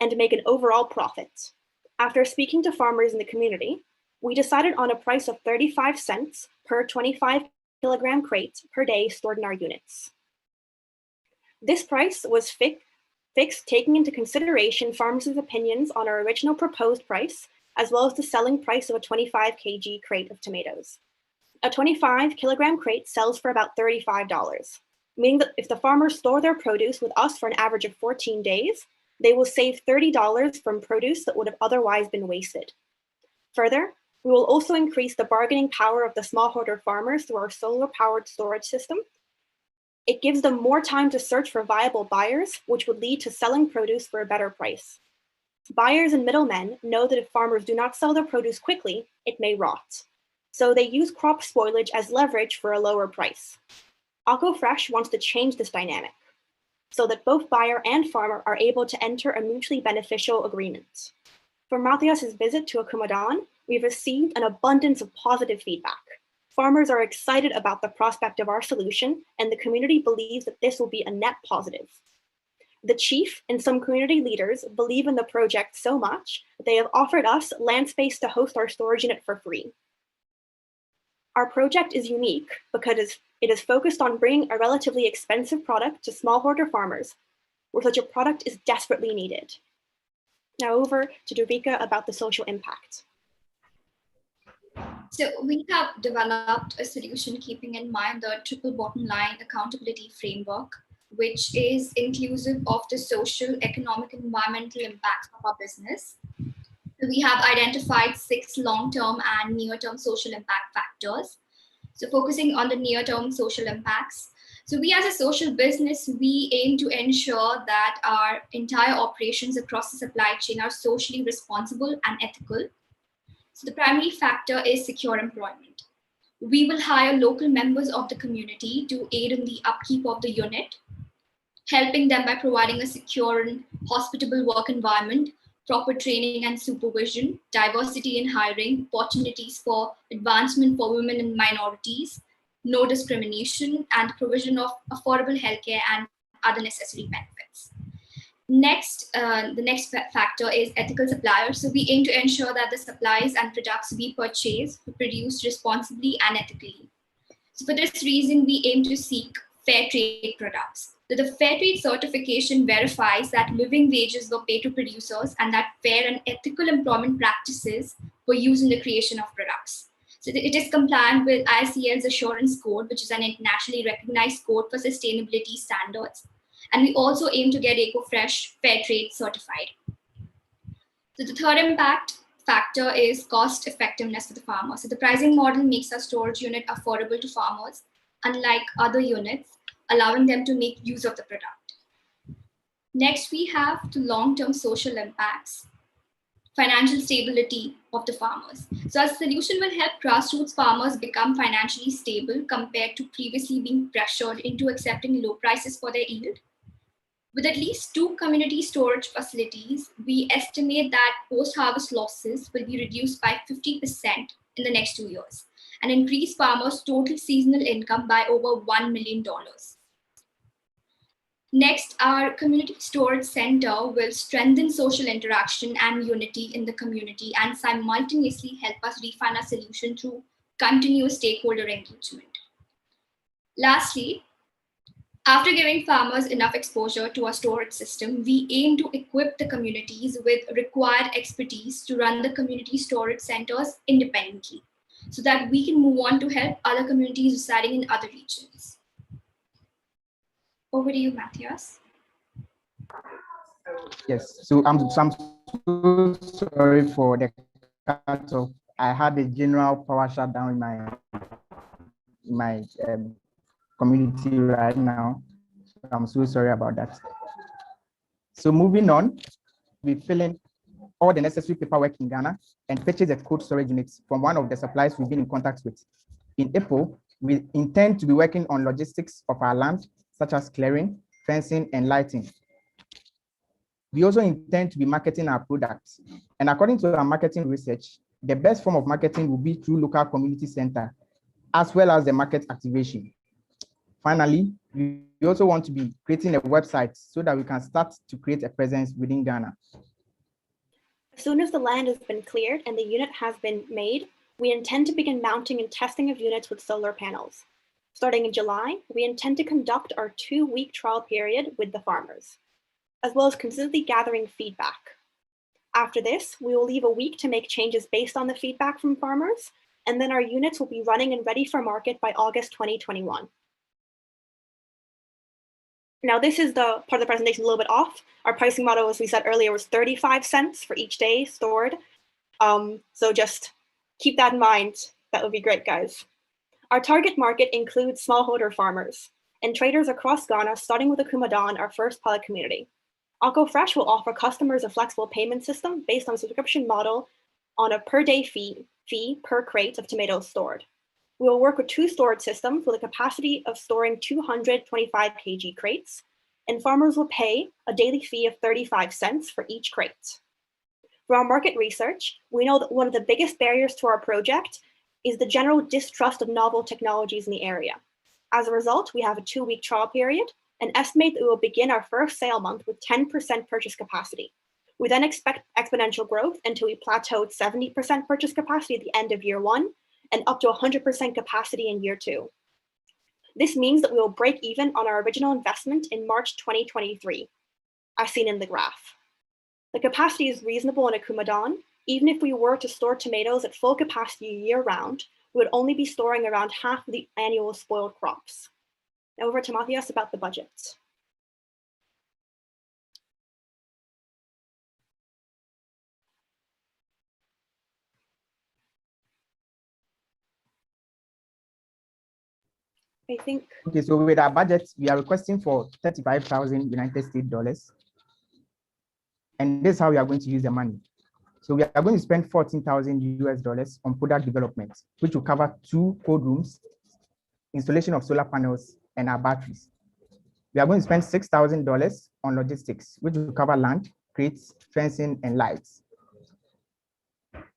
and to make an overall profit. After speaking to farmers in the community, we decided on a price of 35 cents per 25 kilogram crate per day stored in our units. This price was fixed taking into consideration farmers' opinions on our original proposed price, as well as the selling price of a 25 kg crate of tomatoes. A 25 kilogram crate sells for about $35, meaning that if the farmers store their produce with us for an average of 14 days, they will save $30 from produce that would have otherwise been wasted. Further, we will also increase the bargaining power of the smallholder farmers through our solar-powered storage system. It gives them more time to search for viable buyers, which would lead to selling produce for a better price. Buyers and middlemen know that if farmers do not sell their produce quickly, it may rot. So they use crop spoilage as leverage for a lower price. Ecofresh wants to change this dynamic so that both buyer and farmer are able to enter a mutually beneficial agreement. From Matthias's visit to Akumadan, we've received an abundance of positive feedback. Farmers are excited about the prospect of our solution, and the community believes that this will be a net positive. The chief and some community leaders believe in the project so much that they have offered us land space to host our storage unit for free. Our project is unique because it is focused on bringing a relatively expensive product to smallholder farmers, where such a product is desperately needed. Now over to Duvika about the social impact. So we have developed a solution keeping in mind the triple bottom line accountability framework, which is inclusive of the social, economic, and environmental impacts of our business. We have identified 6 long-term and near-term social impact factors. So focusing on the near-term social impacts. So we as a social business, we aim to ensure that our entire operations across the supply chain are socially responsible and ethical. So the primary factor is secure employment. We will hire local members of the community to aid in the upkeep of the unit, helping them by providing a secure and hospitable work environment, proper training and supervision, diversity in hiring, opportunities for advancement for women and minorities, no discrimination, and provision of affordable healthcare and other necessary benefits. Next, the next factor is ethical suppliers. So we aim to ensure that the supplies and products we purchase are produced responsibly and ethically. So for this reason, we aim to seek fair trade products. So the fair trade certification verifies that living wages were paid to producers and that fair and ethical employment practices were used in the creation of products. So it is compliant with ICL's Assurance Code, which is an internationally recognized code for sustainability standards. And we also aim to get Ecofresh Fair Trade certified. So the third impact factor is cost effectiveness for the farmer. So the pricing model makes our storage unit affordable to farmers, unlike other units, allowing them to make use of the product. Next, we have the long-term social impacts, financial stability of the farmers. So our solution will help grassroots farmers become financially stable compared to previously being pressured into accepting low prices for their yield. With at least 2 community storage facilities, we estimate that post-harvest losses will be reduced by 50% in the next 2 years and increase farmers' total seasonal income by over $1 million. Next, our community storage center will strengthen social interaction and unity in the community and simultaneously help us refine our solution through continuous stakeholder engagement. Lastly, after giving farmers enough exposure to our storage system, we aim to equip the communities with required expertise to run the community storage centers independently so that we can move on to help other communities residing in other regions. Over to you, Matthias. Yes, so I'm so sorry for the cut off. I had a general power shutdown in my community right now. So I'm so sorry about that. So moving on, we fill in all the necessary paperwork in Ghana and purchase the cold storage units from one of the suppliers we've been in contact with. In April, we intend to be working on logistics of our land, such as clearing, fencing, and lighting. We also intend to be marketing our products. And according to our marketing research, the best form of marketing will be through local community center, as well as the market activation. Finally, we also want to be creating a website so that we can start to create a presence within Ghana. As soon as the land has been cleared and the unit has been made, we intend to begin mounting and testing of units with solar panels. Starting in July, we intend to conduct our 2-week trial period with the farmers, as well as consistently gathering feedback. After this, we will leave a week to make changes based on the feedback from farmers, and then our units will be running and ready for market by August 2021. Now, this is the part of the presentation a little bit off. Our pricing model, as we said earlier, was 35 cents for each day stored. So just keep that in mind. That would be great, guys. Our target market includes smallholder farmers and traders across Ghana, starting with the Kumadan, our first pilot community. Ecorex will offer customers a flexible payment system based on a subscription model on a per-day fee per crate of tomatoes stored. We will work with 2 storage systems with a capacity of storing 225 kg crates, and farmers will pay a daily fee of 35 cents for each crate. For our market research, we know that one of the biggest barriers to our project is the general distrust of novel technologies in the area. As a result, we have a 2-week trial period and estimate that we will begin our first sale month with 10% purchase capacity. We then expect exponential growth until we plateau at 70% purchase capacity at the end of year 1 and up to 100% capacity in year 2. This means that we will break even on our original investment in March 2023, as seen in the graph. The capacity is reasonable in a Kumadan. Even if we were to store tomatoes at full capacity year-round, we would only be storing around half of the annual spoiled crops. Now over to Matthias about the budget. I think. Okay, so with our budget, we are requesting for 35,000 United States dollars. And this is how we are going to use the money. So we are going to spend 14,000 US dollars on product development, which will cover 2 cold rooms, installation of solar panels, and our batteries. We are going to spend $6,000 on logistics, which will cover land, crates, fencing, and lights.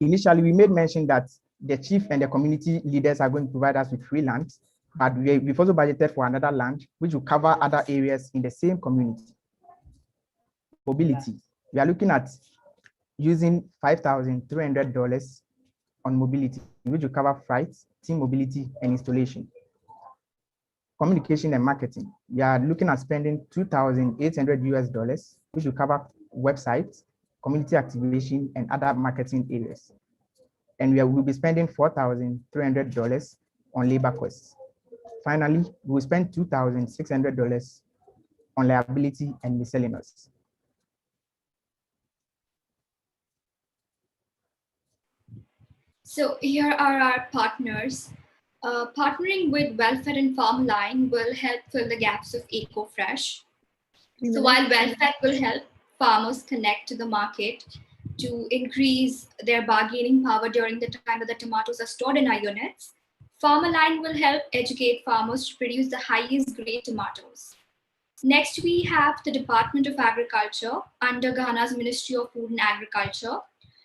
Initially, we made mention that the chief and the community leaders are going to provide us with free land, but we've also budgeted for another land, which will cover other areas in the same community. Mobility. We are looking at using $5,300 on mobility, which will cover flights, team mobility, and installation. Communication and marketing. We are looking at spending $2,800 US dollars, which will cover websites, community activation, and other marketing areas. And we will be spending $4,300 on labor costs. Finally, we will spend $2,600 on liability and miscellaneous. So here are our partners. Partnering with Welfare and Farm Line will help fill the gaps of Ecorex. So while Welfare will help farmers connect to the market to increase their bargaining power during the time that the tomatoes are stored in our units, Farmer Line will help educate farmers to produce the highest grade tomatoes. Next, we have the Department of Agriculture under Ghana's Ministry of Food and Agriculture,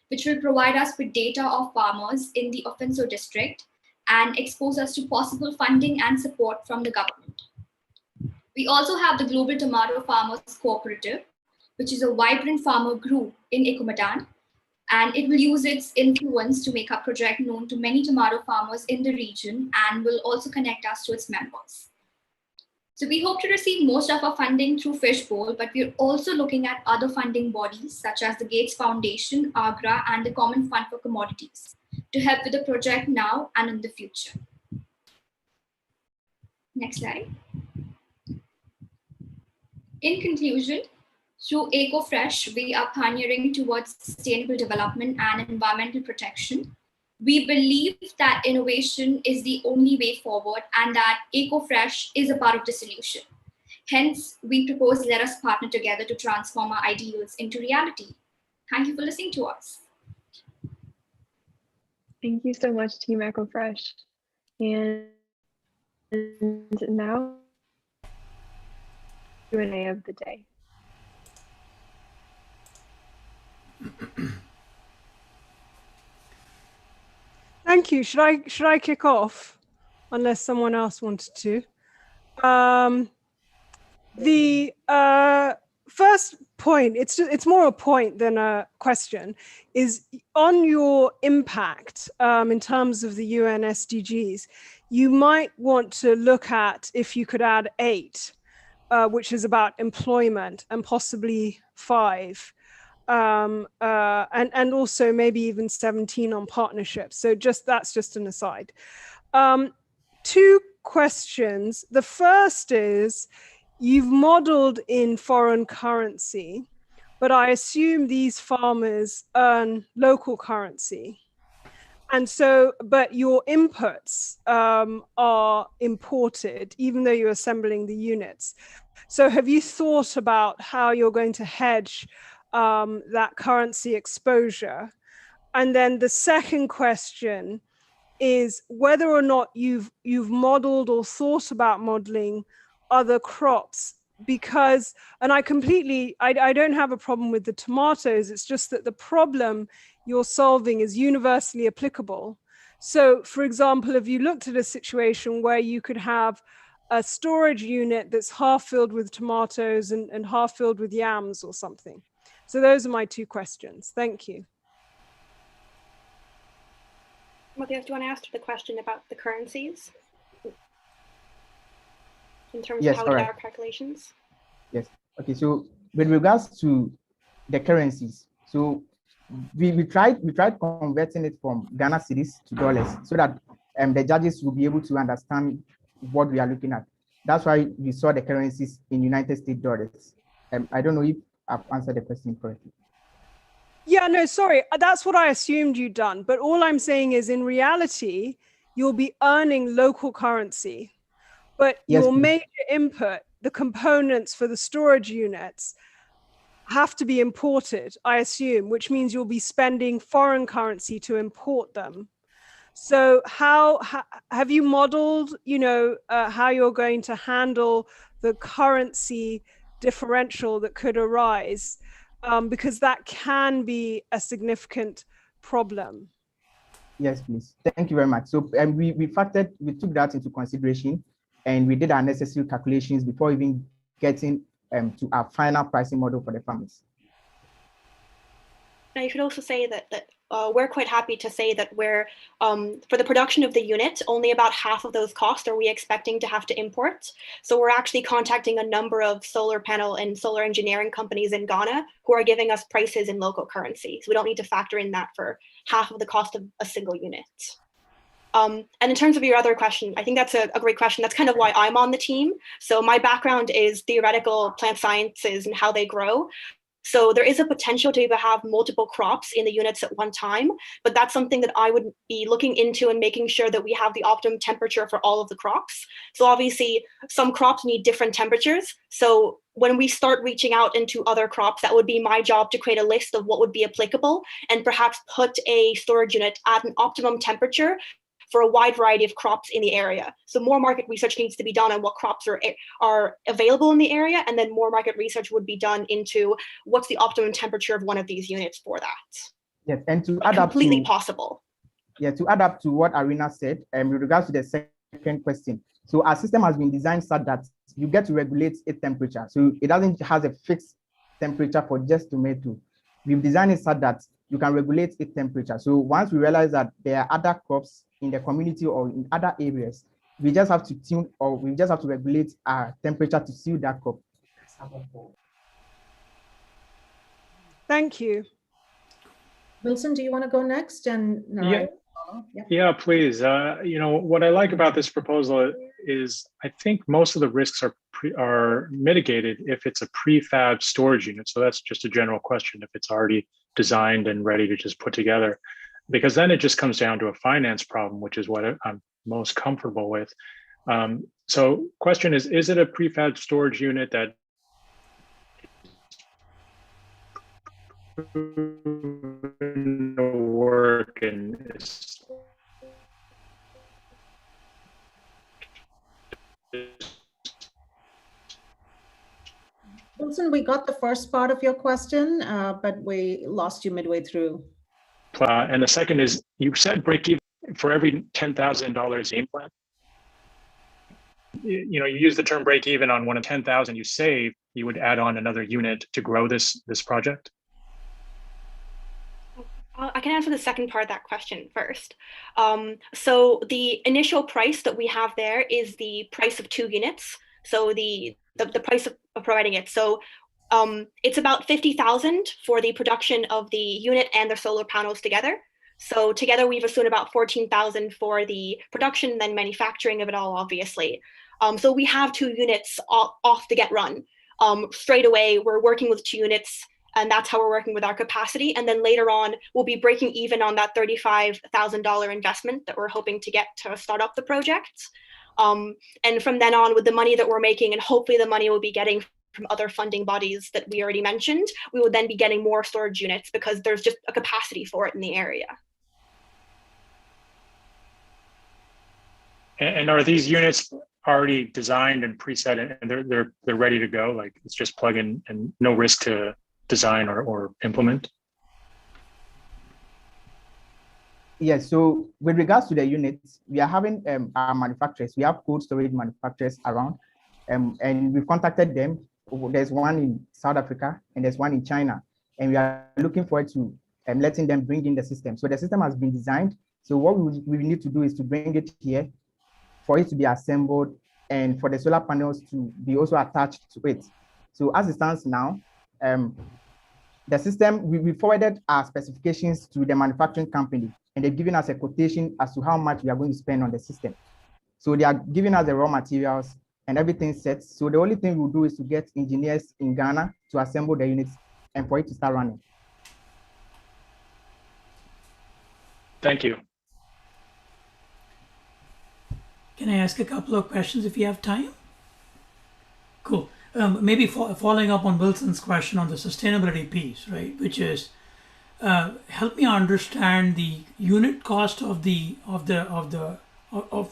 which will provide us with data of farmers in the Offenso district and expose us to possible funding and support from the government. We also have the Global Tomato Farmers Cooperative, which is a vibrant farmer group in Ecomadan, and it will use its influence to make our project known to many tomato farmers in the region and will also connect us to its members. So we hope to receive most of our funding through Fishbowl, but we're also looking at other funding bodies such as the Gates Foundation, AGRA, and the Common Fund for Commodities to help with the project now and in the future. Next slide. In conclusion, through Ecorex, we are pioneering towards sustainable development and environmental protection. We believe that innovation is the only way forward and that Ecorex is a part of the solution. Hence, we propose let us partner together to transform our ideals into reality. Thank you for listening to us. Thank you so much, Team Ecorex. And now, Q&A of the day. Thank you. Should I kick off, unless someone else wanted to? The first point, it's more a point than a question, is on your impact in terms of the UN SDGs. You might want to look at if you could add 8, which is about employment, and possibly 5, and also maybe even 17 on partnerships. So that's just an aside. Two questions. The first is, you've modeled in foreign currency, but I assume these farmers earn local currency. And so, but your inputs are imported, even though you're assembling the units. So have you thought about how you're going to hedge that currency exposure? And then the second question is whether or not you've modeled or thought about modeling other crops, because, and I don't have a problem with the tomatoes, it's just that the problem you're solving is universally applicable. So for example, if you looked at a situation where you could have a storage unit that's half filled with tomatoes and half filled with yams or something. So those are my two questions. Thank you. Matthias, do you want to answer the question about the currencies in terms Yes, of how we all do right. our calculations? Yes. Okay. So with regards to the currencies, so we tried converting it from Ghana cedis to dollars so that the judges will be able to understand what we are looking at. That's why we saw the currencies in United States dollars. I don't know if I've answered the question correctly. Yeah, no, sorry. That's what I assumed you'd done. But all I'm saying is, in reality, you'll be earning local currency, but Yes, your please. major input, the components for the storage units, have to be imported, I assume, which means you'll be spending foreign currency to import them. So how have you modeled, how you're going to handle the currency differential that could arise? Because that can be a significant problem. Yes, please. Thank you very much. So we took that into consideration, and we did our necessary calculations before even getting to our final pricing model for the farmers. Now, you should also say that we're quite happy to say that we're, for the production of the unit, only about half of those costs are we expecting to have to import. So we're actually contacting a number of solar panel and solar engineering companies in Ghana who are giving us prices in local currency. So we don't need to factor in that for half of the cost of a single unit. And in terms of your other question, I think that's a great question. That's kind of why I'm on the team. So my background is theoretical plant sciences and how they grow. So there is a potential to have multiple crops in the units at one time, but that's something that I would be looking into and making sure that we have the optimum temperature for all of the crops. So obviously some crops need different temperatures. So when we start reaching out into other crops, that would be my job to create a list of what would be applicable and perhaps put a storage unit at an optimum temperature for a wide variety of crops in the area. So more market research needs to be done on what crops are available in the area, and then more market research would be done into what's the optimum temperature of one of these units for that. Yes, and to add up completely possible. Yeah, to add up to what Arina said, with regards to the second question. So our system has been designed such that you get to regulate its temperature. So it doesn't have a fixed temperature for just tomato. We've designed it such that you can regulate its temperature. So once we realize that there are other crops in the community or in other areas, we just have to tune, or we just have to regulate our temperature to suit that crop. Thank you. Wilson, do you want to go next? And Yeah, please. What I like about this proposal is I think most of the risks are mitigated if it's a prefab storage unit. So that's just a general question, if it's already designed and ready to just put together, because then it just comes down to a finance problem, which is what I'm most comfortable with. So question is it a prefab storage unit that work and Wilson, we got the first part of your question, but we lost you midway through. And the second is, you said break even for every $10,000 implant. You use the term break even on one of 10,000 you save, you would add on another unit to grow this project? I can answer the second part of that question first. So the initial price that we have there is the price of 2 units. So the price of providing it. So It's about 50,000 for the production of the unit and the solar panels together. So together we've assumed about 14,000 for the production and then manufacturing of it all, obviously. So we have 2 units off the get run. Straight away, we're working with 2 units, and that's how we're working with our capacity. And then later on, we'll be breaking even on that $35,000 investment that we're hoping to get to start up the project. And from then on, with the money that we're making, and hopefully the money we'll be getting from other funding bodies that we already mentioned, we will then be getting more storage units because there's just a capacity for it in the area. And are these units already designed and preset and they're ready to go? Like it's just plug in and no risk to design or implement? Yes, so with regards to the units, we are having our manufacturers, we have cold storage manufacturers around, and we've contacted them. There's one in South Africa and there's one in China, and we are looking forward to letting them bring in the system. So the system has been designed. So what we need to do is to bring it here for it to be assembled and for the solar panels to be also attached to it. So as it stands now, the system, we forwarded our specifications to the manufacturing company, and they've given us a quotation as to how much we are going to spend on the system. So they are giving us the raw materials and everything set. So the only thing we'll do is to get engineers in Ghana to assemble the units and for it to start running. Thank you. Can I ask a couple of questions if you have time? Cool. Maybe following up on Wilson's question on the sustainability piece, right? Which is, help me understand the unit cost of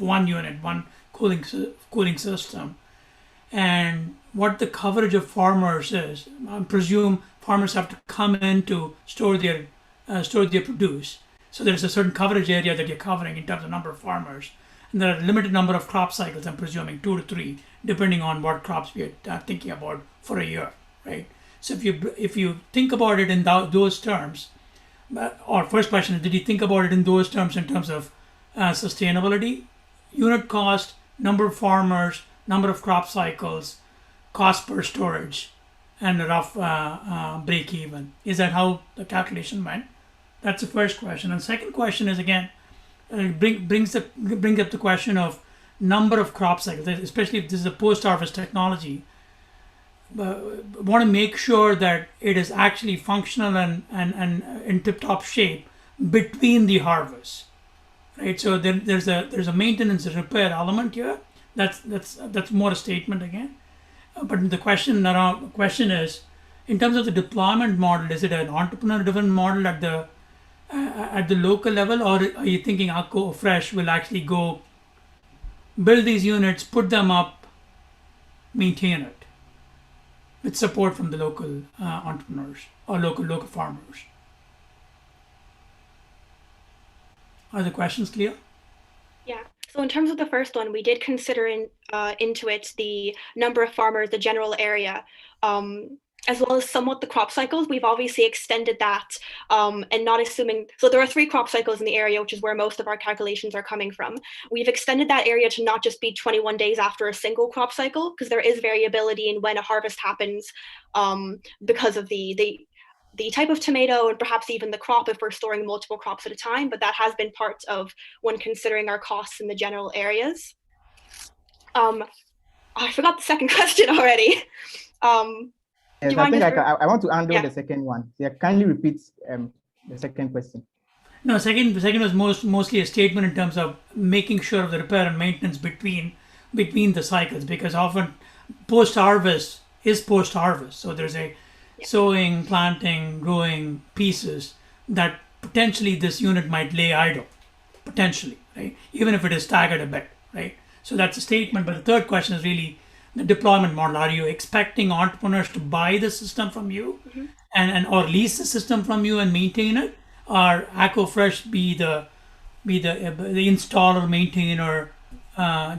one unit, one cooling system, and what the coverage of farmers is. I presume farmers have to come in to store their produce. So there's a certain coverage area that you're covering in terms of number of farmers. And there are a limited number of crop cycles, I'm presuming 2 to 3, depending on what crops we are thinking about for a year, right? So if you think about it in those terms, or first question is, did you think about it in those terms in terms of sustainability, unit cost, number of farmers, number of crop cycles, cost per storage, and a rough break even? Is that how the calculation went? That's the first question. And second question is, again, brings up the question of number of crop cycles, especially if this is a post-harvest technology. Want to make sure that it is actually functional and in tip-top shape between the harvests, right? So there's a maintenance and repair element here. That's more a statement again. But the question is, in terms of the deployment model, is it an entrepreneur-driven model at the local level, or are you thinking Ecorex will actually go build these units, put them up, maintain it with support from the local entrepreneurs or local farmers? Are the questions clear? Yeah. So in terms of the first one, we did consider into it the number of farmers, the general area, as well as somewhat the crop cycles. We've obviously extended that and not assuming, so there are 3 crop cycles in the area, which is where most of our calculations are coming from. We've extended that area to not just be 21 days after a single crop cycle, because there is variability in when a harvest happens because of the type of tomato and perhaps even the crop if we're storing multiple crops at a time, but that has been part of when considering our costs in the general areas. I forgot the second question already. Yes, I think I want to handle the second one. Yeah, kindly repeat the second question. No, second was mostly a statement in terms of making sure of the repair and maintenance between the cycles, because often post-harvest is post-harvest. So there's a sowing, planting, growing pieces that potentially this unit might lay idle, potentially, right? Even if it is staggered a bit, right? So that's a statement. But the third question is really the deployment model. Are you expecting entrepreneurs to buy the system from you and or lease the system from you and maintain it, or Ecorex be the installer, maintainer,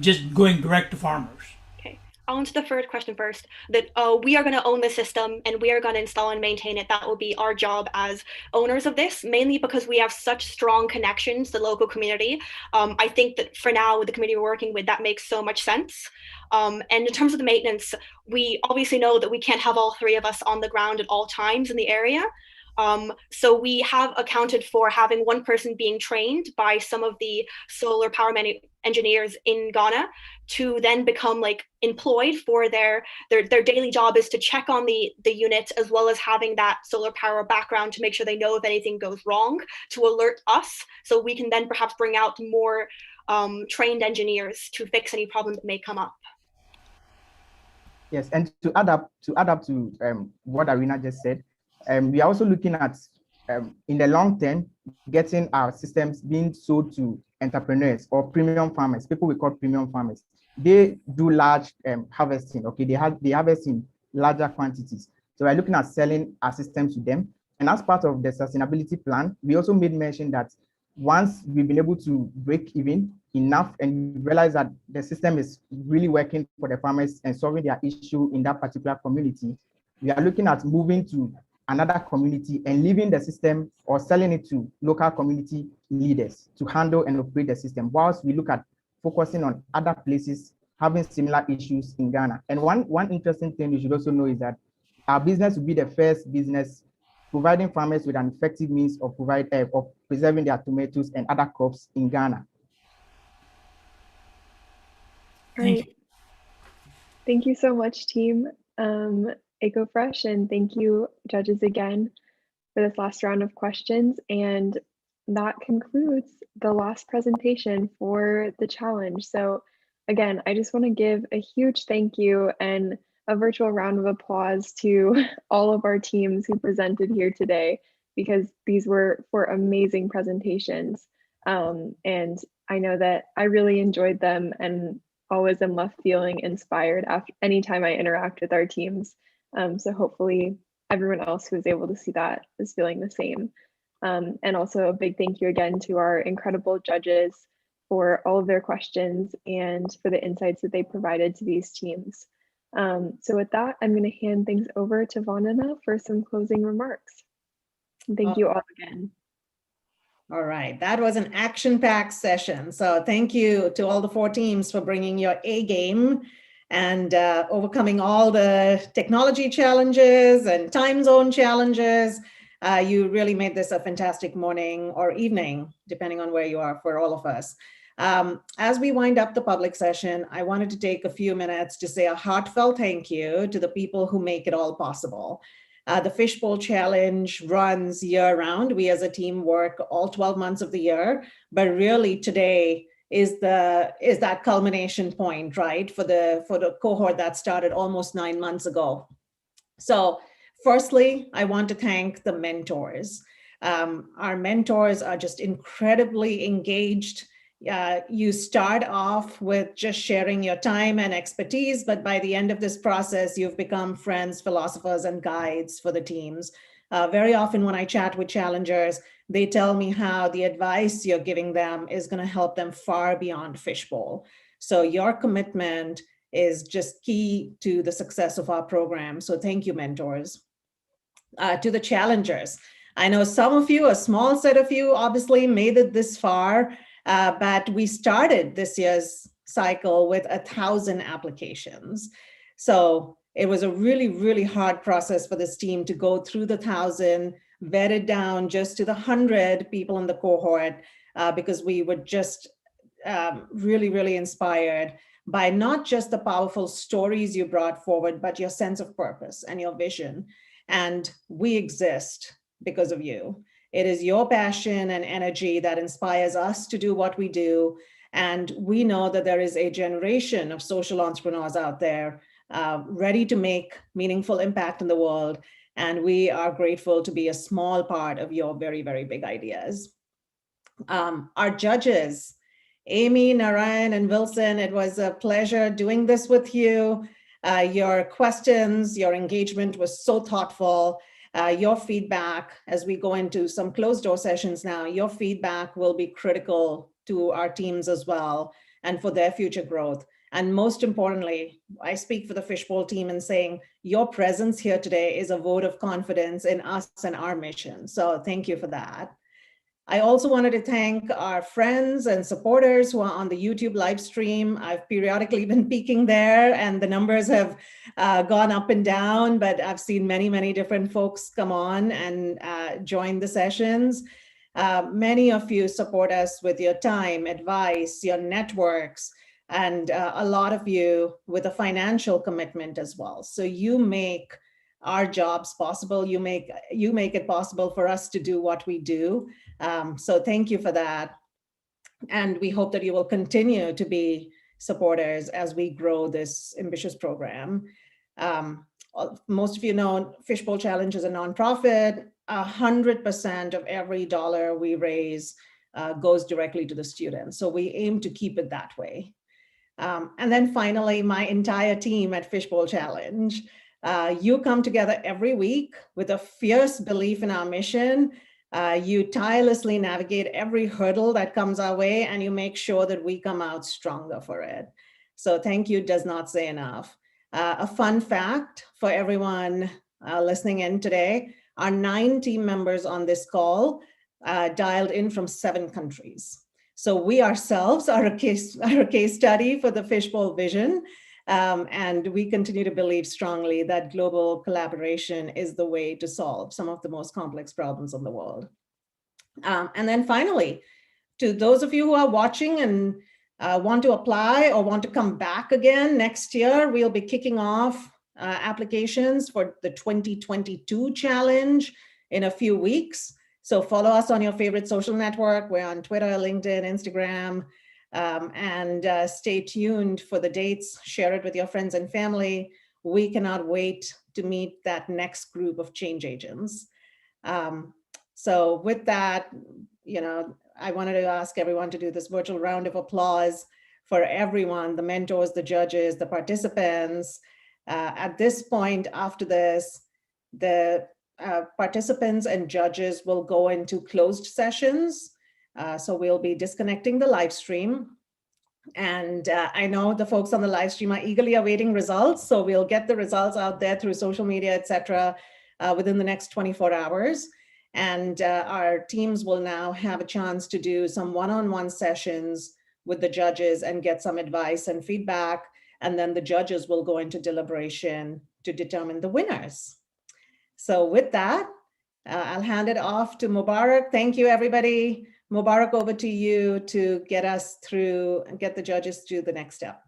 just going direct to farmers? Okay. I'll answer the third question first, that we are going to own the system and we are going to install and maintain it. That will be our job as owners of this, mainly because we have such strong connections to the local community. I think that for now, with the community we're working with, that makes so much sense. And in terms of the maintenance, we obviously know that we can't have all three of us on the ground at all times in the area. So we have accounted for having one person being trained by some of the solar power engineers in Ghana to then become like employed for their daily job is to check on the unit, as well as having that solar power background to make sure they know if anything goes wrong, to alert us, so we can then perhaps bring out more trained engineers to fix any problem that may come up. Yes, and to add up to what Arina just said, we are also looking at, in the long term, getting our systems being sold to entrepreneurs or premium farmers, people we call premium farmers. They do large harvesting, okay? They harvest in larger quantities. So we're looking at selling our systems to them. And as part of the sustainability plan, we also made mention that once we've been able to break even enough and realize that the system is really working for the farmers and solving their issue in that particular community, we are looking at moving to another community and leaving the system or selling it to local community leaders to handle and operate the system, whilst we look at focusing on other places having similar issues in Ghana. And one interesting thing you should also know is that our business will be the first business providing farmers with an effective means of preserving their tomatoes and other crops in Ghana. Thank you. Thank you so much, team. EcoFresh, and thank you, judges, again for this last round of questions. And that concludes the last presentation for the challenge. So again, I just want to give a huge thank you and a virtual round of applause to all of our teams who presented here today, because these were four amazing presentations. And I know that I really enjoyed them and always am left feeling inspired after anytime I interact with our teams. So hopefully everyone else who is able to see that is feeling the same. And also a big thank you again to our incredible judges for all of their questions and for the insights that they provided to these teams. So with that, I'm going to hand things over to Vandana for some closing remarks. Thank you all again. All right, that was an action-packed session. So thank you to all the four teams for bringing your A game and overcoming all the technology challenges and time zone challenges. You really made this a fantastic morning or evening, depending on where you are, for all of us. As we wind up the public session, I wanted to take a few minutes to say a heartfelt thank you to the people who make it all possible. The Fishbowl Challenge runs year-round. We as a team work all 12 months of the year, but really today is that culmination point, right, for the cohort that started almost 9 months ago. So firstly, I want to thank the mentors. Our mentors are just incredibly engaged. You start off with just sharing your time and expertise, but by the end of this process, you've become friends, philosophers, and guides for the teams. Very often when I chat with challengers, they tell me how the advice you're giving them is going to help them far beyond Fishbowl. So your commitment is just key to the success of our program. So thank you, mentors. To the challengers, I know some of you, a small set of you, obviously made it this far, but we started this year's cycle with 1,000 applications. So it was a really, really hard process for this team to go through the 1,000, vet it down just to the 100 people in the cohort, because we were just really, really inspired by not just the powerful stories you brought forward, but your sense of purpose and your vision. And we exist because of you. It is your passion and energy that inspires us to do what we do. And we know that there is a generation of social entrepreneurs out there ready to make meaningful impact in the world. And we are grateful to be a small part of your very, very big ideas. Our judges, Amy, Narayan, and Wilson, it was a pleasure doing this with you. Your questions, your engagement was so thoughtful. Your feedback, as we go into some closed door sessions now, your feedback will be critical to our teams as well and for their future growth. And most importantly, I speak for the Fishbowl team in saying your presence here today is a vote of confidence in us and our mission. So thank you for that. I also wanted to thank our friends and supporters who are on the YouTube live stream. I've periodically been peeking there and the numbers have gone up and down, but I've seen many, many different folks come on and join the sessions. Many of you support us with your time, advice, your networks, and a lot of you with a financial commitment as well. So you make our jobs possible. You make it possible for us to do what we do. So thank you for that. And we hope that you will continue to be supporters as we grow this ambitious program. Most of you know Fishbowl Challenge is a nonprofit. 100% of every dollar we raise goes directly to the students. So we aim to keep it that way. And then finally, my entire team at Fishbowl Challenge. You come together every week with a fierce belief in our mission. You tirelessly navigate every hurdle that comes our way, and you make sure that we come out stronger for it. So thank you does not say enough. A fun fact for everyone listening in today, our 9 team members on this call dialed in from 7 countries. So we ourselves are a case study for the Fishbowl vision. And we continue to believe strongly that global collaboration is the way to solve some of the most complex problems in the world. And then finally, to those of you who are watching and want to apply or want to come back again next year, we'll be kicking off applications for the 2022 challenge in a few weeks. So follow us on your favorite social network. We're on Twitter, LinkedIn, Instagram. And stay tuned for the dates, share it with your friends and family. We cannot wait to meet that next group of change agents. So with that, I wanted to ask everyone to do this virtual round of applause for everyone, the mentors, the judges, the participants. At this point, after this, the participants and judges will go into closed sessions. So we'll be disconnecting the live stream. And I know the folks on the live stream are eagerly awaiting results. So we'll get the results out there through social media, et cetera, within the next 24 hours. And our teams will now have a chance to do some one-on-one sessions with the judges and get some advice and feedback. And then the judges will go into deliberation to determine the winners. So with that, I'll hand it off to Mubarak. Thank you, everybody. Mubarak, over to you to get us through and get the judges through the next step.